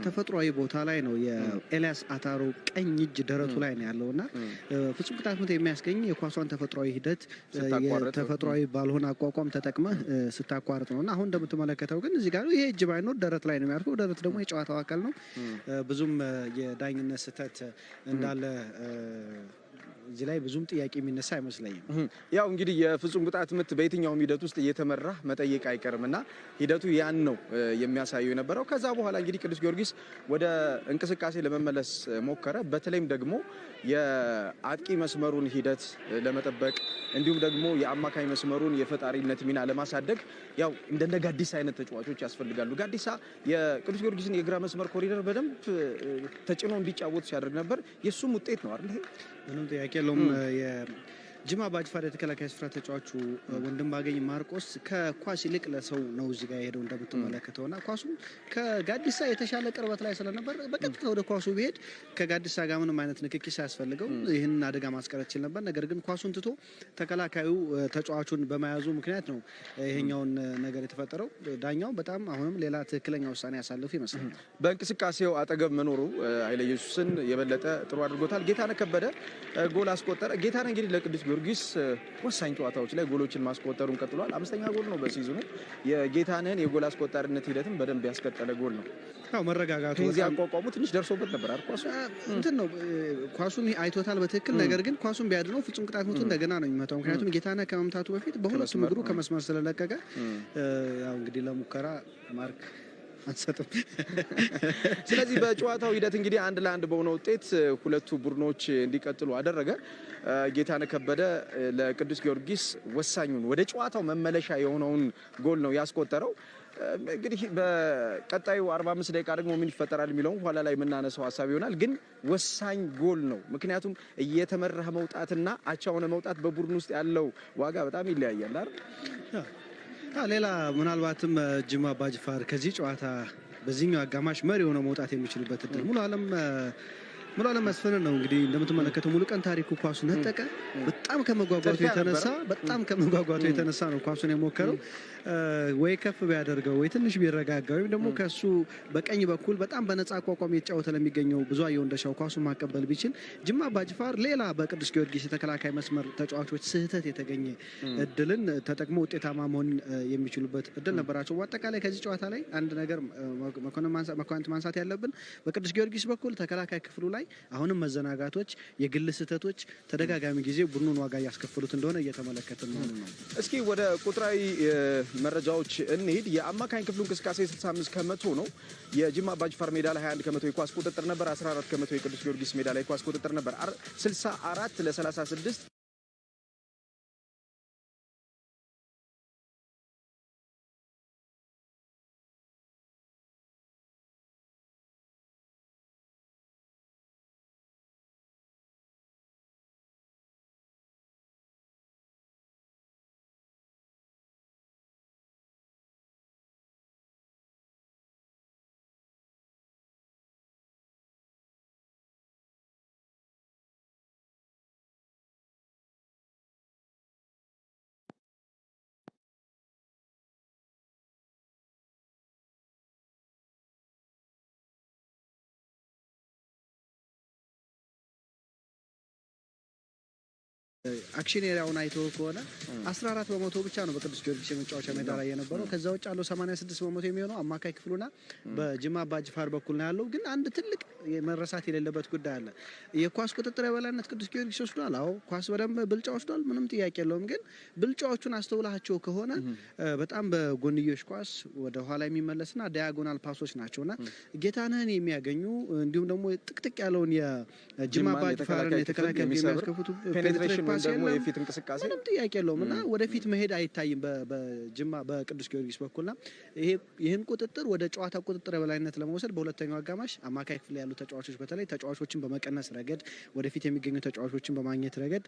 ተፈጥሯዊ ቦታ ላይ ነው። የኤልያስ አታሮ ቀኝ እጅ ደረቱ ላይ ነው ያለውና ፍጹም ቅጣት ምት የሚያስገኝ የኳሷን ተፈጥሯዊ ሂደት ተፈጥሯዊ ባልሆነ አቋቋም ተጠቅመህ ስታቋርጥ ነውና አሁን እንደምትመለከተው ግን እዚህ ጋር ይሄ እጅ ባይኖር ደረት ላይ ነው የሚያርፈው። ደረት ደግሞ የጨዋታው አካል ነው። ብዙም የዳኝነት ስህተት እንዳለ እዚህ ላይ ብዙም ጥያቄ የሚነሳ አይመስለኝም። ያው እንግዲህ የፍጹም ቅጣት ምት በየትኛውም ሂደት ውስጥ እየተመራ መጠየቅ አይቀርምና ሂደቱ ያን ነው የሚያሳየው የነበረው። ከዛ በኋላ እንግዲህ ቅዱስ ጊዮርጊስ ወደ እንቅስቃሴ ለመመለስ ሞከረ። በተለይም ደግሞ የአጥቂ መስመሩን ሂደት ለመጠበቅ እንዲሁም ደግሞ የአማካይ መስመሩን የፈጣሪነት ሚና ለማሳደግ ያው እንደነ ጋዲሳ አይነት ተጫዋቾች ያስፈልጋሉ። ጋዲሳ የቅዱስ ጊዮርጊስን የግራ መስመር ኮሪደር በደንብ ተጭኖ እንዲጫወት ሲያደርግ ነበር። የሱም ውጤት ነው አይደል? ምንም ጥያቄ የለውም። ጅማ አባጅፋር የተከላካይ ስፍራ ተጫዋቹ ወንድም ባገኝ ማርቆስ ከኳስ ይልቅ ለሰው ነው እዚህ ጋር የሄደው እንደምትመለከተውና ኳሱ ከጋዲሳ የተሻለ ቅርበት ላይ ስለነበር በቀጥታ ወደ ኳሱ ቢሄድ ከጋዲሳ ጋር ምንም አይነት ንክኪ ሳያስፈልገው ይህን አደጋ ማስቀረት ይችል ነበር። ነገር ግን ኳሱን ትቶ ተከላካዩ ተጫዋቹን በመያዙ ምክንያት ነው ይሄኛውን ነገር የተፈጠረው። ዳኛው በጣም አሁንም ሌላ ትክክለኛ ውሳኔ ያሳልፉ ይመስላል። በእንቅስቃሴው አጠገብ መኖሩ ኃይለ ኢየሱስን የበለጠ ጥሩ አድርጎታል። ጌታነህ ከበደ ጎል አስቆጠረ። ጌታነህ እንግዲህ ለቅዱስ ጊዮርጊስ ወሳኝ ጨዋታዎች ላይ ጎሎችን ማስቆጠሩን ቀጥሏል። 5ኛ ጎል ነው በሲዝኑ። የጌታነህን የጎል አስቆጣሪነት ሂደትም በደንብ ያስቀጠለ ጎል ነው። አዎ መረጋጋቱ ከዚህ አቋቋሙ ትንሽ ደርሶበት ነበር አይደል? ኳሱ እንትን ነው ኳሱን አይቶታል በትክክል። ነገር ግን ኳሱን ቢያድነው ፍጹም ቅጣት ምቱ እንደገና ነው የሚመታው። ምክንያቱም ጌታነህ ከመምታቱ በፊት በሁለቱም እግሩ ከመስመር ስለለቀቀ ያው እንግዲህ ለሙከራ ማርክ አንሰጥም። ስለዚህ በጨዋታው ሂደት እንግዲህ 1-1 በሆነ ውጤት ሁለቱ ቡድኖች እንዲቀጥሉ አደረገ። ጌታነህ ከበደ ለቅዱስ ጊዮርጊስ ወሳኙን ወደ ጨዋታው መመለሻ የሆነውን ጎል ነው ያስቆጠረው። እንግዲህ በቀጣዩ 45 ደቂቃ ደግሞ ምን ይፈጠራል የሚለው ኋላ ላይ የምናነሳው ሀሳብ ይሆናል። ግን ወሳኝ ጎል ነው። ምክንያቱም እየተመራህ መውጣትና አቻ ሆነ መውጣት በቡድን ውስጥ ያለው ዋጋ በጣም ይለያያል አይደል? ሌላ ምናልባትም ጅማ አባጅፋር ከዚህ ጨዋታ በዚህኛው አጋማሽ መሪ ሆኖ መውጣት የሚችልበት እድል ሙሉ ዓለም መስፈን ነው። እንግዲህ እንደምትመለከተው ሙሉ ቀን ታሪኩ ኳሱ ነጠቀ። በጣም ከመጓጓቱ የተነሳ ነው ኳሱን የሞከረው። ወይ ከፍ ቢያደርገው ወይ ትንሽ ቢረጋጋ ወይም ደግሞ ከሱ በቀኝ በኩል በጣም በነፃ አቋቋም የተጫወተ ለሚገኘው ብዙአየሁ እንደሻው ኳሱን ማቀበል ቢችል ጅማ አባጅፋር ሌላ በቅዱስ ጊዮርጊስ የተከላካይ መስመር ተጫዋቾች ስህተት የተገኘ እድልን ተጠቅሞ ውጤታማ መሆን የሚችሉበት እድል ነበራቸው። በአጠቃላይ ከዚህ ጨዋታ ላይ አንድ ነገር መኳንንት ማንሳት ያለብን በቅዱስ ጊዮርጊስ በኩል ተከላካይ ክፍሉ ላይ አሁንም መዘናጋቶች፣ የግል ስህተቶች ተደጋጋሚ ጊዜ ቡድኑን ዋጋ እያስከፈሉት እንደሆነ እየተመለከትን ነው። እስኪ ወደ ቁጥራዊ መረጃዎች እንሂድ። የአማካኝ ክፍሉ እንቅስቃሴ 65 ከመቶ ነው። የጅማ አባጅፋር ሜዳ ላይ 21 ከመቶ የኳስ ቁጥጥር ነበር። 14 ከመቶ የቅዱስ ጊዮርጊስ ሜዳ ላይ የኳስ ቁጥጥር ነበር። 64 ለ36 አክሽን ኤሪያውን አይቶ ከሆነ 14 በመቶ ብቻ ነው በቅዱስ ጊዮርጊስ የመጫወቻ ሜዳ ላይ የነበረው። ከዛ ውጭ ያለው 86 በመቶ የሚሆነው አማካይ ክፍሉና በጅማ አባጅፋር በኩል ነው ያለው። ግን አንድ ትልቅ መረሳት የሌለበት ጉዳይ አለ። የኳስ ቁጥጥር የበላይነት ቅዱስ ጊዮርጊስ ወስዷል። አዎ ኳስ በደንብ ብልጫ ወስዷል፣ ምንም ጥያቄ የለውም። ግን ብልጫዎቹን አስተውላቸው ከሆነ በጣም በጎንዮሽ ኳስ ወደ ኋላ የሚመለስና ዳያጎናል ፓሶች ናቸውና ጌታነህን የሚያገኙ እንዲሁም ደግሞ ጥቅጥቅ ያለውን የጅማ አባጅፋርን የተከላካይ የሚያስከፍቱ ፔኔትሬሽን ደግሞ የፊት እንቅስቃሴ ምንም ጥያቄ የለውም እና ወደፊት መሄድ አይታይም በጅማ በቅዱስ ጊዮርጊስ በኩልና ይህን ቁጥጥር ወደ ጨዋታ ቁጥጥር የበላይነት ለመውሰድ በሁለተኛው አጋማሽ አማካይ ክፍል ያሉ ተጫዋቾች በተለይ ተጫዋቾችን በመቀነስ ረገድ ወደፊት የሚገኙ ተጫዋቾችን በማግኘት ረገድ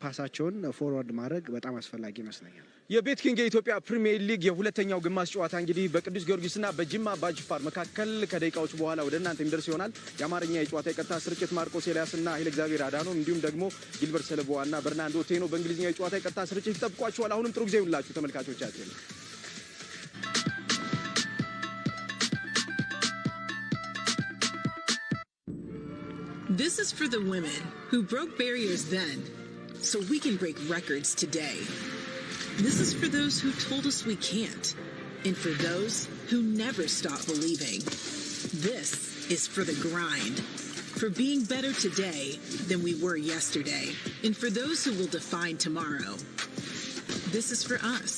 ፓሳቸውን ፎርዋርድ ማድረግ በጣም አስፈላጊ ይመስለኛል። የቤት ኪንግ የኢትዮጵያ ፕሪሚየር ሊግ የሁለተኛው ግማሽ ጨዋታ እንግዲህ በቅዱስ ጊዮርጊስና በጅማ አባጅፋር መካከል ከደቂቃዎች በኋላ ወደ እናንተ የሚደርስ ይሆናል። የአማርኛ የጨዋታ የቀጥታ ስርጭት ማርቆስ ኤልያስና ኃይለ እግዚአብሔር አዳኖም እንዲሁም ደግሞ ጊልበርት ሰለቦዋና በርናንዶ ቴኖ በእንግሊዝኛ የጨዋታ የቀጥታ ስርጭት ይጠብቋችኋል። አሁንም ጥሩ ጊዜ ይሁንላችሁ ተመልካቾቻችን። This is for the women who broke barriers then, so we can break records today. This is for those who told us we can't, and for those who never stop believing. This is for the grind, for being better today than we were yesterday, and for those who will define tomorrow. This is for us,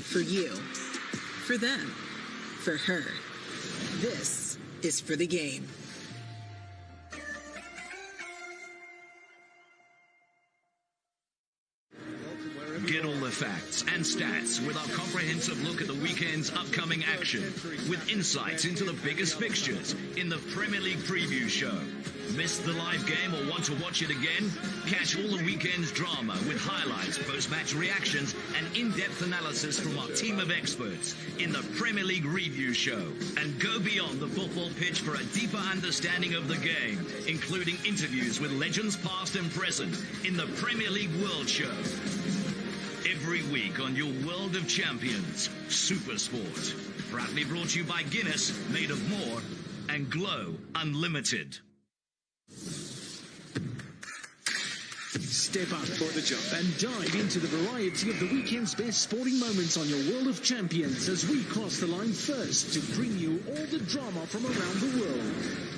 for you, for them, for her. This is for the game. Get all the facts and stats with our comprehensive look at the weekend's upcoming action, with insights into the biggest fixtures in the Premier League Preview Show. Missed the live game or want to watch it again? Catch all the weekend's drama with highlights, post-match reactions and in-depth analysis from our team of experts in the Premier League Review Show. And go beyond the football pitch for a deeper understanding of the game, including interviews with legends past and present in the Premier League World Show. Every week on your World of Champions, Supersport. Proudly brought to you by Guinness, made of more, and Glow Unlimited. Step up for the jump and dive into the variety of the weekend's best sporting moments on your World of Champions as we cross the line first to bring you all the drama from around the world.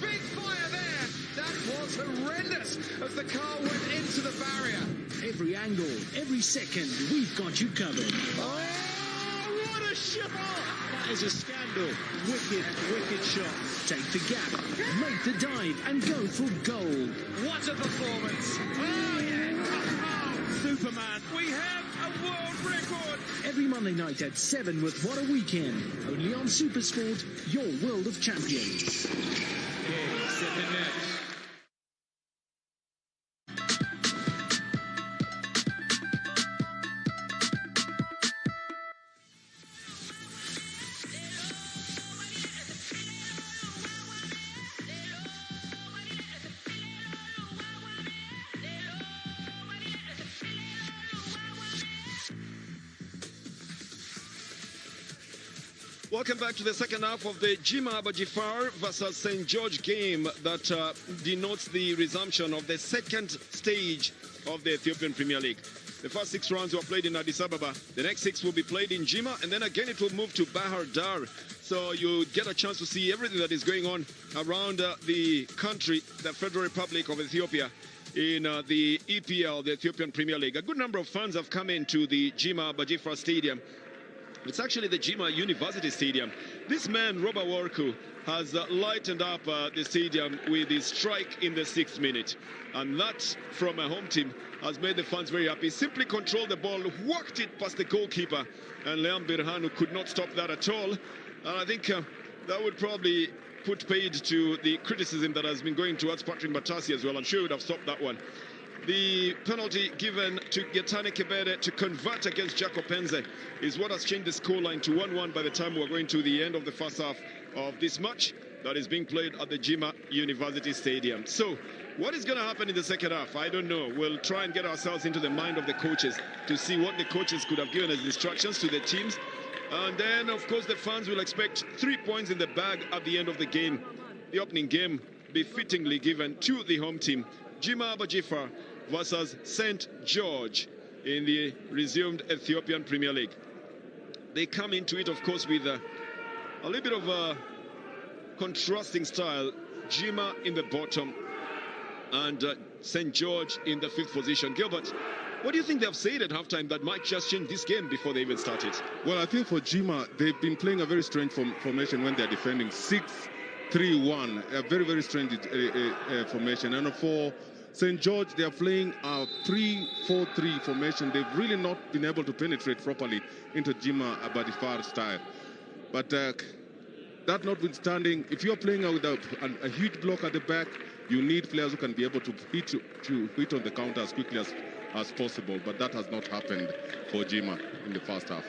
Big fire there! That was horrendous as the car went into the barrier. Every angle, every second, we've got you covered. Oh, what a shot! That is a scandal. Wicked shot. Take the gap, make the dive, and go for gold. What a performance! Oh, yeah! Oh, Superman, we have a world record! Every Monday night at 7 with What a Weekend. Only on Supersport, your World of Champions. Yeah, sitting there. Welcome back to the second half of the Jima Abajifar versus St. George game that denotes the resumption of the second stage of the Ethiopian Premier League. The first 6 rounds were played in Addis Ababa. The next 6 will be played in Jima, and then again it will move to Bahar Dar. So you get a chance to see everything that is going on around the country, the Federal Republic of Ethiopia, in the EPL, the Ethiopian Premier League. A good number of fans have come into the Jima Abajifar Stadium. It's actually the Jima University Stadium. This man, Robert Warku, has lightened up the stadium with his strike in the 6th minute. And that, from a home team, has made the fans very happy. Simply controlled the ball, walked it past the goalkeeper, and Leon Birhanu could not stop that at all. And I think that would probably put paid to the criticism that has been going towards Patrick Matasi as well. I'm sure he would have stopped that one. The penalty given to Getane Kebede to convert against Jacob Penze is what has changed the scoreline to 1-1 by the time we're going to the end of the first half of this match that is being played at the Jima University Stadium. So, what is going to happen in the second half? I don't know. We'll try and get ourselves into the mind of the coaches to see what the coaches could have given as instructions to the teams. And then, of course, the fans will expect 3 points in the bag at the end of the game. The opening game befittingly given to the home team, Jima Abajifar versus St. George in the resumed Ethiopian Premier League. They come into it, of course, with a little bit of a contrasting style. Jima in the bottom and St. George in the 5th position. Gilbert, what do you think they've said at halftime that might just change this game before they even started? Well, I think for Jima, they've been playing a very strange formation when they're defending 6-3-1, a very, very strange formation. And for St. George, they are playing a 3-4-3 formation. They've really not been able to penetrate properly into Jima Abajifar style. But that notwithstanding, if you're playing with a huge block at the back, you need players who can be able to hit on the counter as quickly as possible. But that has not happened for Jima in the first half.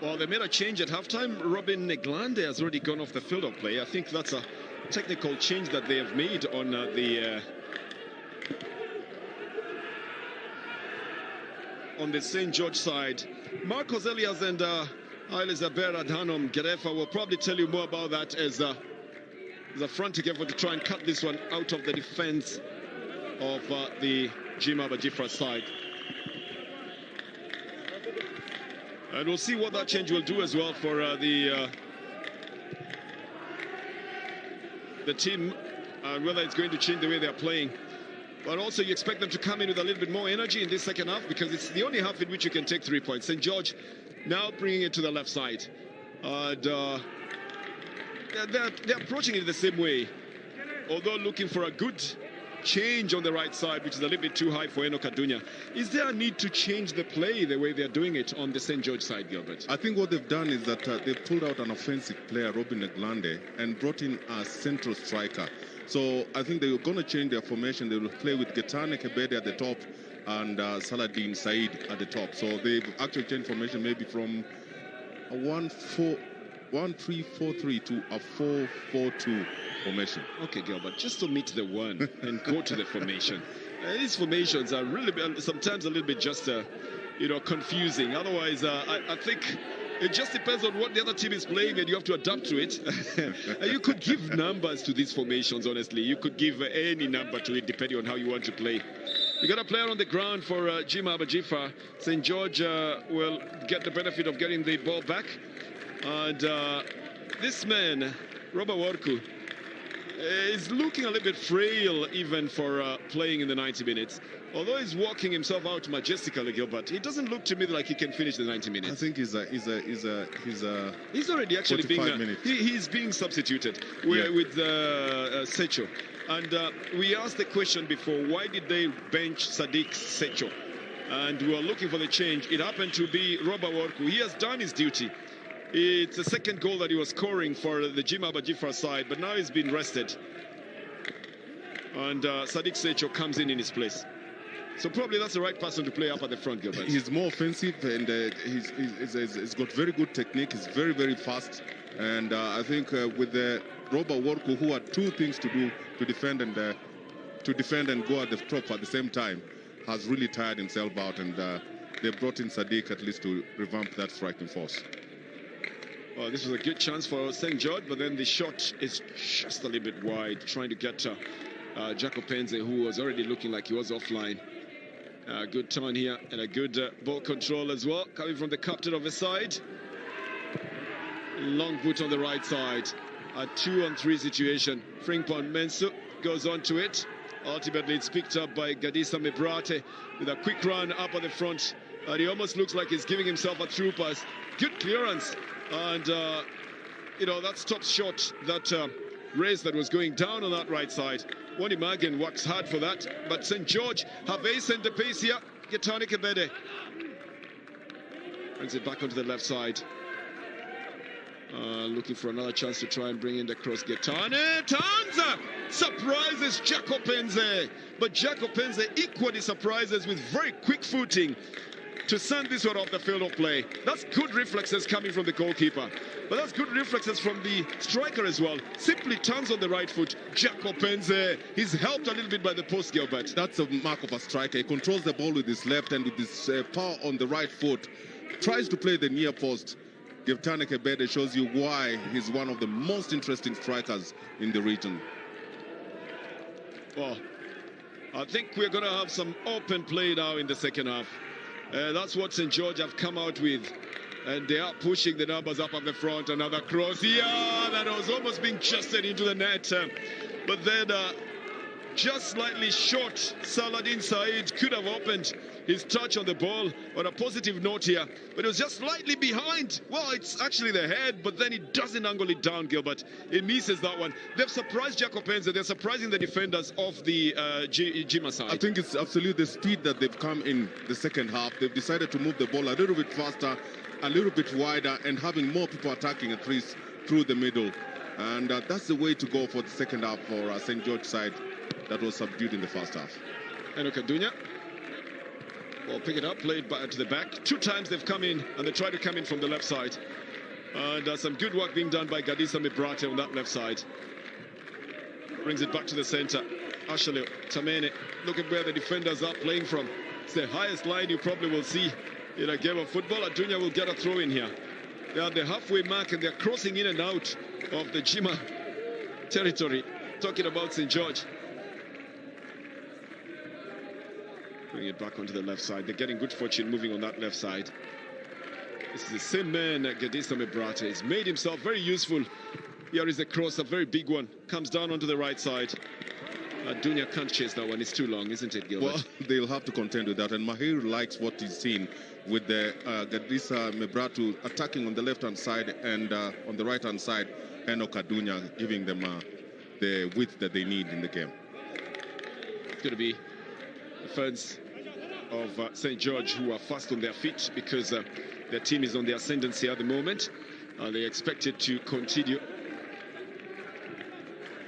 Well, they made a change at halftime. Robin Neglande has already gone off the field of play. I think that's a technical change that they have made on the St. George side. Marcos Elias and Elizabeth Adhanom Gerefa will probably tell you more about that as a frantic effort to try and cut this one out of the defense of the Jima Abajifar side. And we'll see what that change will do as well for the team, and whether it's going to change the way they're playing. But also you expect them to come in with a little bit more energy in this second half, because it's the only half in which you can take 3 points. St. George now bringing it to the left side. And they're approaching it the same way, although looking for a good change on the right side, which is a little bit too high for Enoch Adunya. Is there a need to change the play the way they're doing it on the St. George side, Gilbert? I think what they've done is that they've pulled out an offensive player, Robin Eglande, and brought in a central striker. So I think they're going to change their formation. They will play with Getane Kebede at the top and Saladin Said at the top. So they've actually changed formation maybe from a 1-3-4-3 to a 4-4-2 formation. Okay, Gilbert, just omit the one and go to the formation. These formations are really sometimes a little bit just, confusing. Otherwise, I think it just depends on what the other team is playing and you have to adapt to it. You could give numbers to these formations, honestly. You could give any number to it depending on how you want to play. You got a player on the ground for Jima Abajifar. St. George will get the benefit of getting the ball back. And this man, Robert Worku, is looking a little bit frail even for playing in the 90 minutes. Although he's walking himself out majestically, Gilbert, it doesn't look to me like he can finish the 90 minutes. I think he's already actually being he's being substituted with Secho. And we asked the question before, why did they bench Sadiq Secho? And we were looking for the change. It happened to be Robert Worku. He has done his duty. It's the second goal that he was scoring for the Jima Abajifar side, but now he's been rested. And Sadiq Secho comes in his place. So probably that's the right person to play up at the front, Gilbert. He's more offensive and he's got very good technique. He's very, very fast. And I think with the Robert Worku, who had two things to do, to defend and go at the top at the same time, has really tired himself out. And they brought in Sadiq at least to revamp that striking force. Well, this was a good chance for St. George, but then the shot is just a little bit wide, trying to get Jaco Penze, who was already looking like he was offline. Good turn here and a good ball control as well, coming from the captain of the side. Long boot on the right side. A 2-on-3 situation. Frimpong Mensu goes on to it. Ultimately, it's picked up by Gadisa Mebrate with a quick run up at the front. And he almost looks like he's giving himself a through pass. Good clearance. And, that stop shot, that race that was going down on that right side. Wani Magen works hard for that. But St. George have aced the pace here. Getane Kebede brings it back onto the left side. Looking for another chance to try and bring in the cross. Getane Tanza surprises Jaco Penze. But Jaco Penze equally surprises with very quick footing to send this one off the field of play. That's good reflexes coming from the goalkeeper. But that's good reflexes from the striker as well. Simply turns on the right foot. Jaco Penze, he's helped a little bit by the post, Gilbert. That's a mark of a striker. He controls the ball with his left and with his power on the right foot. Tries to play the near post. Getane Kebede shows you why he's one of the most interesting strikers in the region. Well, I think we're going to have some open play now in the second half. That's what St. George have come out with. And they are pushing the numbers up at the front. Another cross. Yeah, that was almost being chested into the net. But then just slightly short. Saladin Said could have opened his touch on the ball on a positive note here. But it was just slightly behind. Well, it's actually the head, but then it doesn't angle it down, Gilbert. It misses that one. They've surprised Jaco Penze. They're surprising the defenders of the Jima side. I think it's absolutely the speed that they've come in the second half. They've decided to move the ball a little bit faster, a little bit wider, and having more people attacking at least through the middle. And that's the way to go for the second half for St. George side that was subdued in the first half. Enoch Adunya. Well, pick it up, played to the back. Two times they've come in, and they try to come in from the left side. And some good work being done by Gadisa Mebrate on that left side. Brings it back to the center. Ashley Tamene, look at where the defenders are playing from. It's the highest line you probably will see in a game of football. Adunya will get a throw in here. They are at the halfway mark, and they're crossing in and out of the Jima territory. Talking about St. George. Bring it back onto the left side. They're getting good fortune moving on that left side. This is the same man, Gadisa Mebrate. He's made himself very useful. Here is a cross, a very big one. Comes down onto the right side. Adunya can't chase that one. It's too long, isn't it, Gilbert? Well, they'll have to contend with that. And Mahir likes what he's seen with the Gadisa Mebrate attacking on the left-hand side and on the right-hand side, Enoch Adunya giving them the width that they need in the game. It's going to be the fans of St. George who are fast on their feet because their team is on the ascendancy at the moment. They expect it to continue.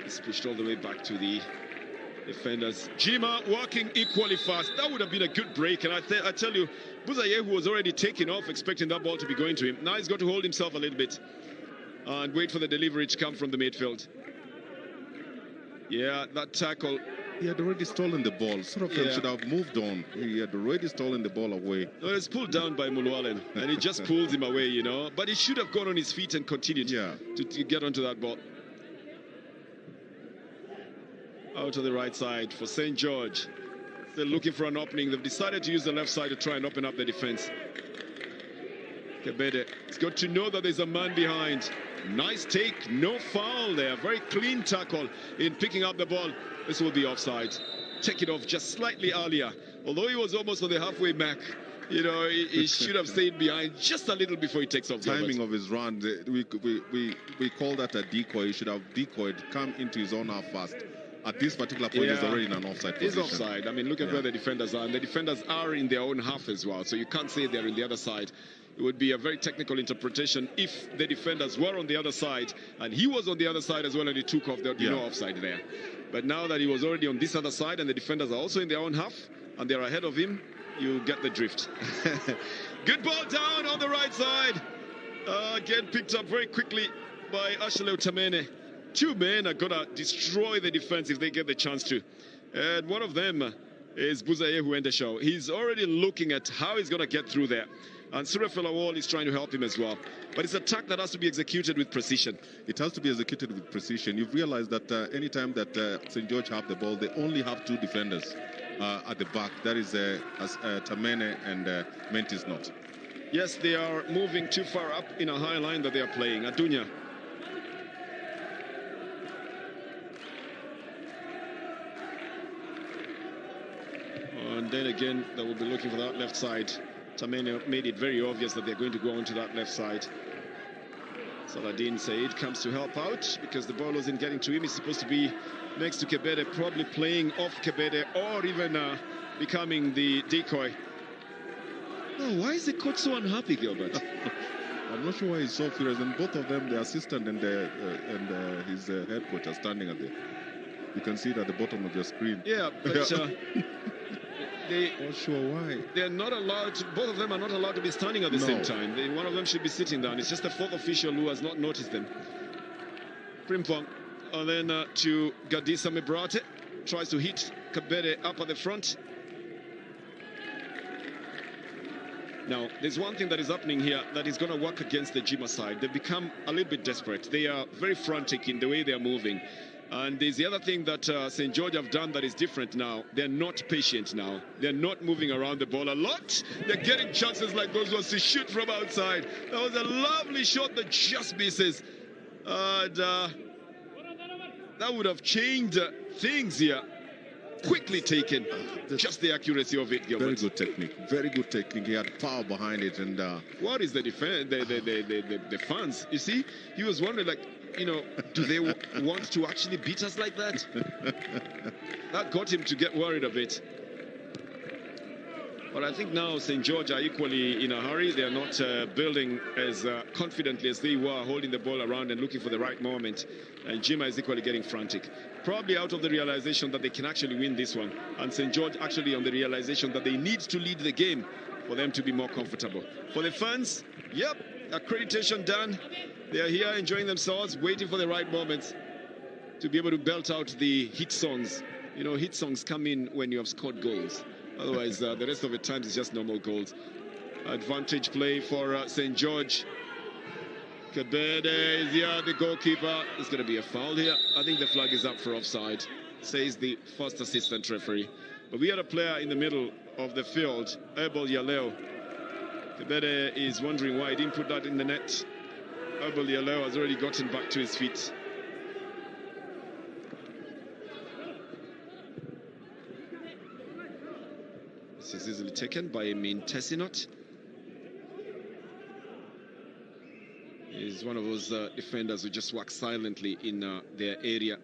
It's pushed all the way back to the defenders. Jima working equally fast. That would have been a good break. And I tell you, Buzaye, who was already taking off, expecting that ball to be going to him, now he's got to hold himself a little bit and wait for the delivery to come from the midfield. Yeah, that tackle. He had already stolen the ball. Sort of should have moved on. He had already stolen the ball away. Well, it's pulled down by Mulwalen, and he just pulls him away, you know. But he should have gone on his feet and continued to get onto that ball. Out to the right side for St. George. They're looking for an opening. They've decided to use the left side to try and open up the defense. Kebede, it's got to know that there's a man behind. Nice take, no foul there. Very clean tackle in picking up the ball. This will be offside. Take it off just slightly earlier. Although he was almost on the halfway mark, you know, he should have stayed behind just a little before he takes off. Timing of his run, we call that a decoy. He should have decoyed, come into his own half fast. At this particular point, he's already in an offside position. He's offside. I mean, look at where the defenders are. And the defenders are in their own half as well. So you can't say they're in the other side. It would be a very technical interpretation if the defenders were on the other side and he was on the other side as well and he took off. There would be no offside there. But now that he was already on this other side and the defenders are also in their own half and they're ahead of him, you get the drift. Good ball down on the right side. Again, picked up very quickly by Ashley Tamene. Two men are going to destroy the defense if they get the chance to. And one of them is Buzaye Huendeshaw. He's already looking at how he's going to get through there. And Surefela Wall is trying to help him as well. But it's an attack that has to be executed with precision. It has to be executed with precision. You've realized that anytime that St. George have the ball, they only have two defenders at the back. That is Tamene and Mentis not. Yes, they are moving too far up in a high line that they are playing. Adunya. And then again, they will be looking for that left side. Tamene made it very obvious that they're going to go onto that left side. Saladin Said comes to help out because the ball wasn't getting to him. He's supposed to be next to Kebede, probably playing off Kebede or even becoming the decoy. Oh, why is the coach so unhappy, Gilbert? I'm not sure why he's so furious. And both of them, the assistant and his head coach are standing at you can see it at the bottom of your screen. Yeah, but not sure why. They're not allowed to, both of them are not allowed to be standing at the same time. One of them should be sitting down. It's just the fourth official who has not noticed them. Primpong, and then to Gadisa Mebrate, tries to hit Kabere up at the front. Now, there's one thing that is happening here that is going to work against the Jima side. They've become a little bit desperate. They are very frantic in the way they are moving. And there's the other thing that St. George have done that is different now. They're not patient now. They're not moving around the ball a lot. They're getting chances like those ones to shoot from outside. That was a lovely shot that just misses. And that would have changed things here. Quickly taken. Just the accuracy of it, Gilbert. Very good technique. Very good technique. He had power behind it. And what is the defense? The fans? You see, he was wondering, like, you know, do they want to actually beat us like that? That got him to get worried a bit. But I think now St. George are equally in a hurry. They are not building as confidently as they were, holding the ball around and looking for the right moment. And Jima is equally getting frantic. Probably out of the realization that they can actually win this one. And St. George actually on the realization that they need to lead the game for them to be more comfortable. For the fans, yep, accreditation done. They are here enjoying themselves, waiting for the right moments to be able to belt out the hit songs. You know, hit songs come in when you have scored goals. Otherwise, the rest of the time is just normal goals. Advantage play for St. George. Kabede is here, the goalkeeper. There's going to be a foul here. I think the flag is up for offside, says the first assistant referee. But we had a player in the middle of the field, Abel Yaleo. Kabede is wondering why he didn't put that in the net. Abel Yaleo has already gotten back to his feet. This is easily taken by Min Tessinot. He's one of those defenders who just work silently in their area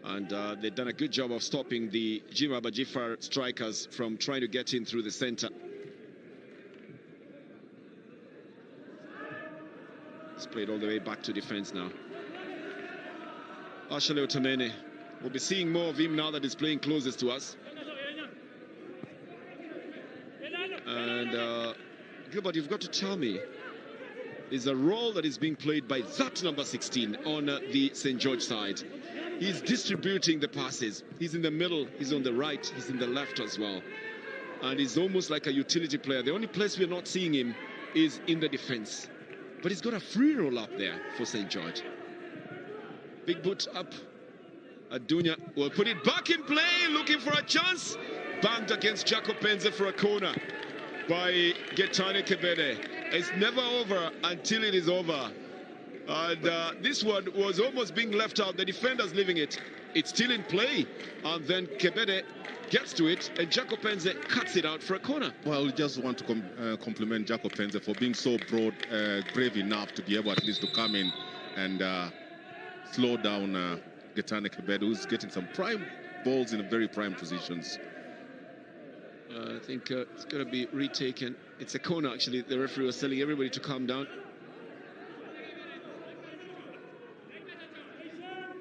And they've done a good job of stopping the Jima Bajifar strikers from trying to get in through the center. It's played all the way back to defense now. Ashale Otamene. We'll be seeing more of him now that he's playing closest to us. And Gilbert, you've got to tell me, is a role that is being played by that number 16 on the St. George side. He's distributing the passes. He's in the middle, he's on the right, he's in the left as well. And he's almost like a utility player. The only place we're not seeing him is in the defense. But he's got a free roll up there for St. George. Big boot up. Adunya will put it back in play, looking for a chance. Banged against Jacob Penze for a corner by Getane Kebede. It's never over until it is over. And this one was almost being left out. The defender's leaving it. It's still in play. And then Kebede gets to it, and Jacob Penze cuts it out for a corner. Well, we just want to compliment Jacob Penze for being so brave enough to be able at least to come in and slow down Getane Kebede, who's getting some prime balls in very prime positions. I think it's going to be retaken. It's a corner, actually. The referee was telling everybody to calm down.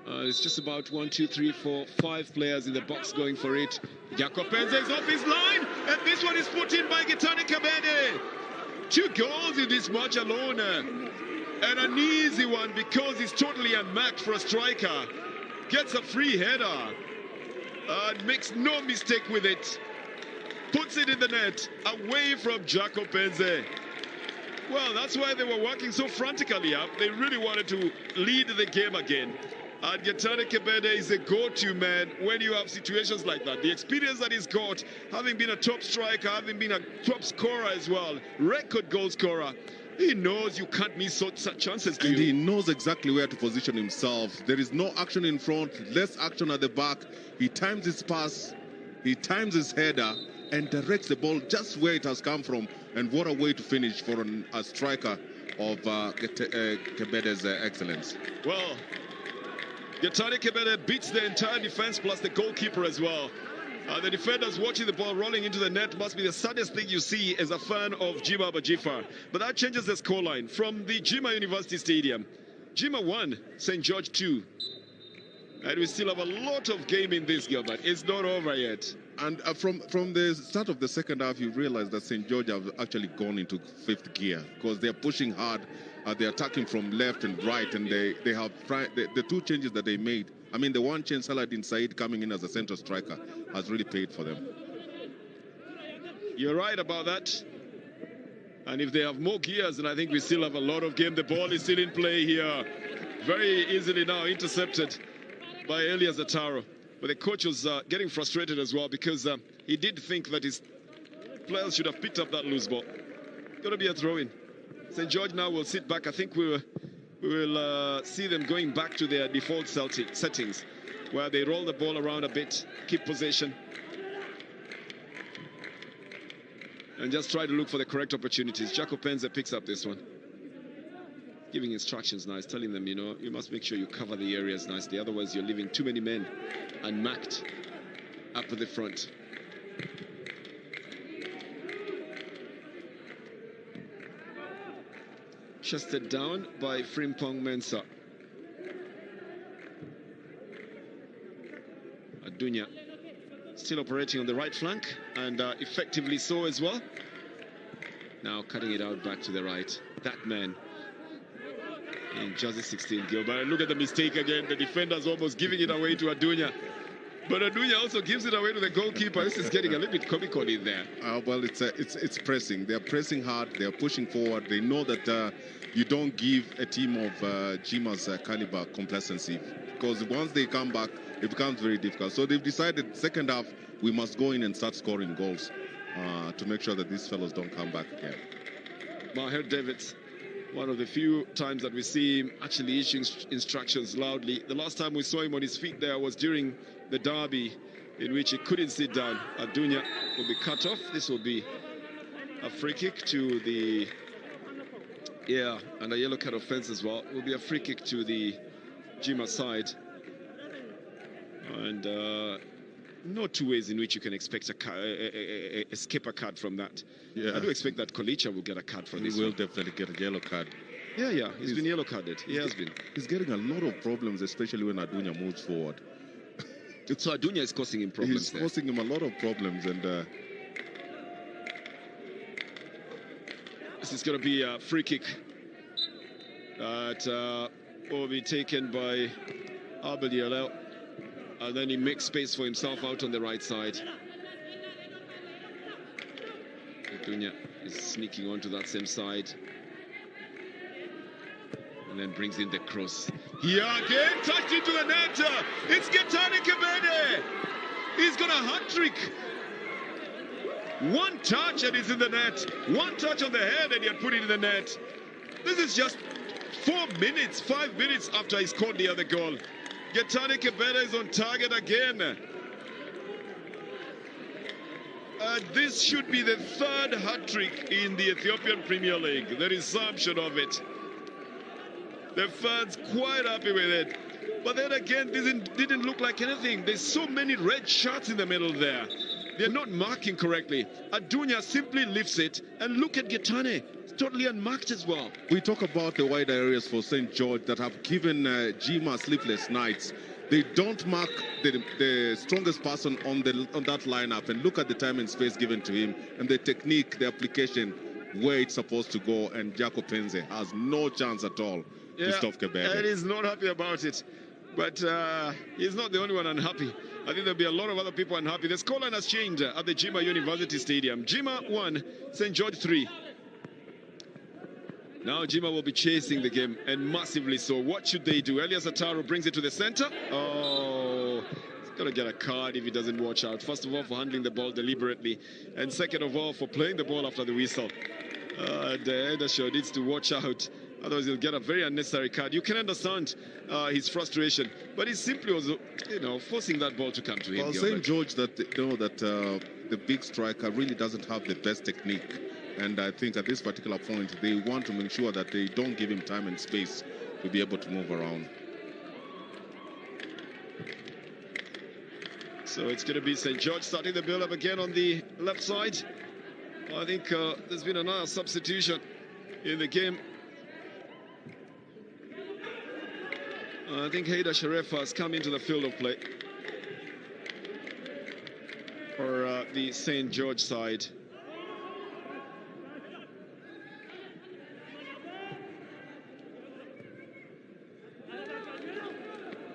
It's just about 1, 2, 3, 4, 5 players in the box going for it. Jacob Penze is off his line, and this one is put in by Getane Kebede. 2 goals in this match alone, and an easy one because he's totally unmarked for a striker. Gets a free header and makes no mistake with it. Puts it in the net, away from Jacob Penze. Well, that's why they were working so frantically up. They really wanted to lead the game again. And Getane Kebede is a go-to man when you have situations like that. The experience that he's got, having been a top striker, having been a top scorer as well, record goal scorer, he knows you can't miss such chances. And he knows exactly where to position himself. There is no action in front, less action at the back. He times his pass, he times his header, and directs the ball just where it has come from. And what a way to finish for a striker of Kebede's excellence. Well, Getane Kebede beats the entire defense plus the goalkeeper as well. The defenders watching the ball rolling into the net must be the saddest thing you see as a fan of Jima Bajifar. But that changes the scoreline from the Jima University Stadium. Jima 1, St. George 2. And we still have a lot of game in this, Gilbert. It's not over yet. And from the start of the second half, you realize that St. George have actually gone into 5th gear because they're pushing hard. They're attacking from left and right, and they have the 2 changes that they made. I mean, the one change, Saladin Said coming in as a central striker, has really paid for them. You're right about that. And if they have more gears, then I think we still have a lot of game. The ball is still in play here. Very easily now intercepted by Elias Ataro. But the coach was getting frustrated as well because he did think that his players should have picked up that loose ball. Going to be a throw-in. St. George now will sit back. I think we will see them going back to their default settings, where they roll the ball around a bit, keep possession, and just try to look for the correct opportunities. Jacob Penze picks up this one. Giving instructions now. He's telling them, you know, you must make sure you cover the areas nicely. Otherwise, you're leaving too many men unmarked up at the front. Chested down by Frimpong Mensah. Adunya still operating on the right flank, and effectively so as well. Now cutting it out back to the right. That man in jersey 16, Gilbert. Look at the mistake again. The defender's almost giving it away to Adunya. But Adunya also gives it away to the goalkeeper. This is getting a little bit comical in there. Well, it's pressing. They're pressing hard. They're pushing forward. They know that you don't give a team of Jima's caliber complacency, because once they come back, it becomes very difficult. So they've decided second half we must go in and start scoring goals to make sure that these fellows don't come back again. Maher Davids, one of the few times that we see him actually issuing instructions loudly. The last time we saw him on his feet there was during the derby, in which he couldn't sit down. Adunya will be cut off. This will be a free kick to the... Yeah, and a yellow card offense as well. Will be a free kick to the Jima side. And no two ways in which you can expect escape a card from that. Yeah. I do expect that Kolicha will get a card for this. He will definitely get a yellow card. Yeah, he's been yellow carded. He has been. He's getting a lot of problems, especially when Adunya moves forward. So Adunya is causing him problems. He's causing him a lot of problems, and this is going to be a free kick that will be taken by Abel Yalel, and then he makes space for himself out on the right side. Adunya is sneaking onto that same side, and then brings in the cross. Here again, touched into the net. It's Getane Kebede. He's got a hat-trick. One touch and it's in the net. One touch on the head and he had put it in the net. This is just 5 minutes after he scored the other goal. Getane Kebede is on target again. This should be the third hat-trick in the Ethiopian Premier League. The resumption of it. The fans quite happy with it. But then again, didn't look like anything. There's so many red shirts in the middle there. They're not marking correctly. Adunya simply lifts it. And look at Getane. It's totally unmarked as well. We talk about the wide areas for St. George that have given Jima sleepless nights. They don't mark the strongest person on that lineup. And look at the time and space given to him. And the technique, the application, where it's supposed to go. And Jaco Penze has no chance at all. And he's not happy about it. But he's not the only one unhappy. I think there'll be a lot of other people unhappy. The scoreline has changed at the Jima University Stadium. Jima 1, St. George 3. Now Jima will be chasing the game, and massively so. What should they do? Elias Ataro brings it to the center. Oh, he's going to get a card if he doesn't watch out. First of all, for handling the ball deliberately. And second of all, for playing the ball after the whistle. The Edershaw needs to watch out. Otherwise, he'll get a very unnecessary card. You can understand his frustration, but he simply was, forcing that ball to come to him. Well, St. George that the big striker really doesn't have the best technique, and I think at this particular point they want to make sure that they don't give him time and space to be able to move around. So it's going to be St. George starting the build-up again on the left side. I think there's been another substitution in the game. I think Haida Sharef has come into the field of play for the St. George side.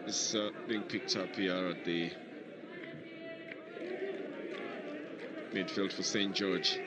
It's being picked up here at the midfield for St. George.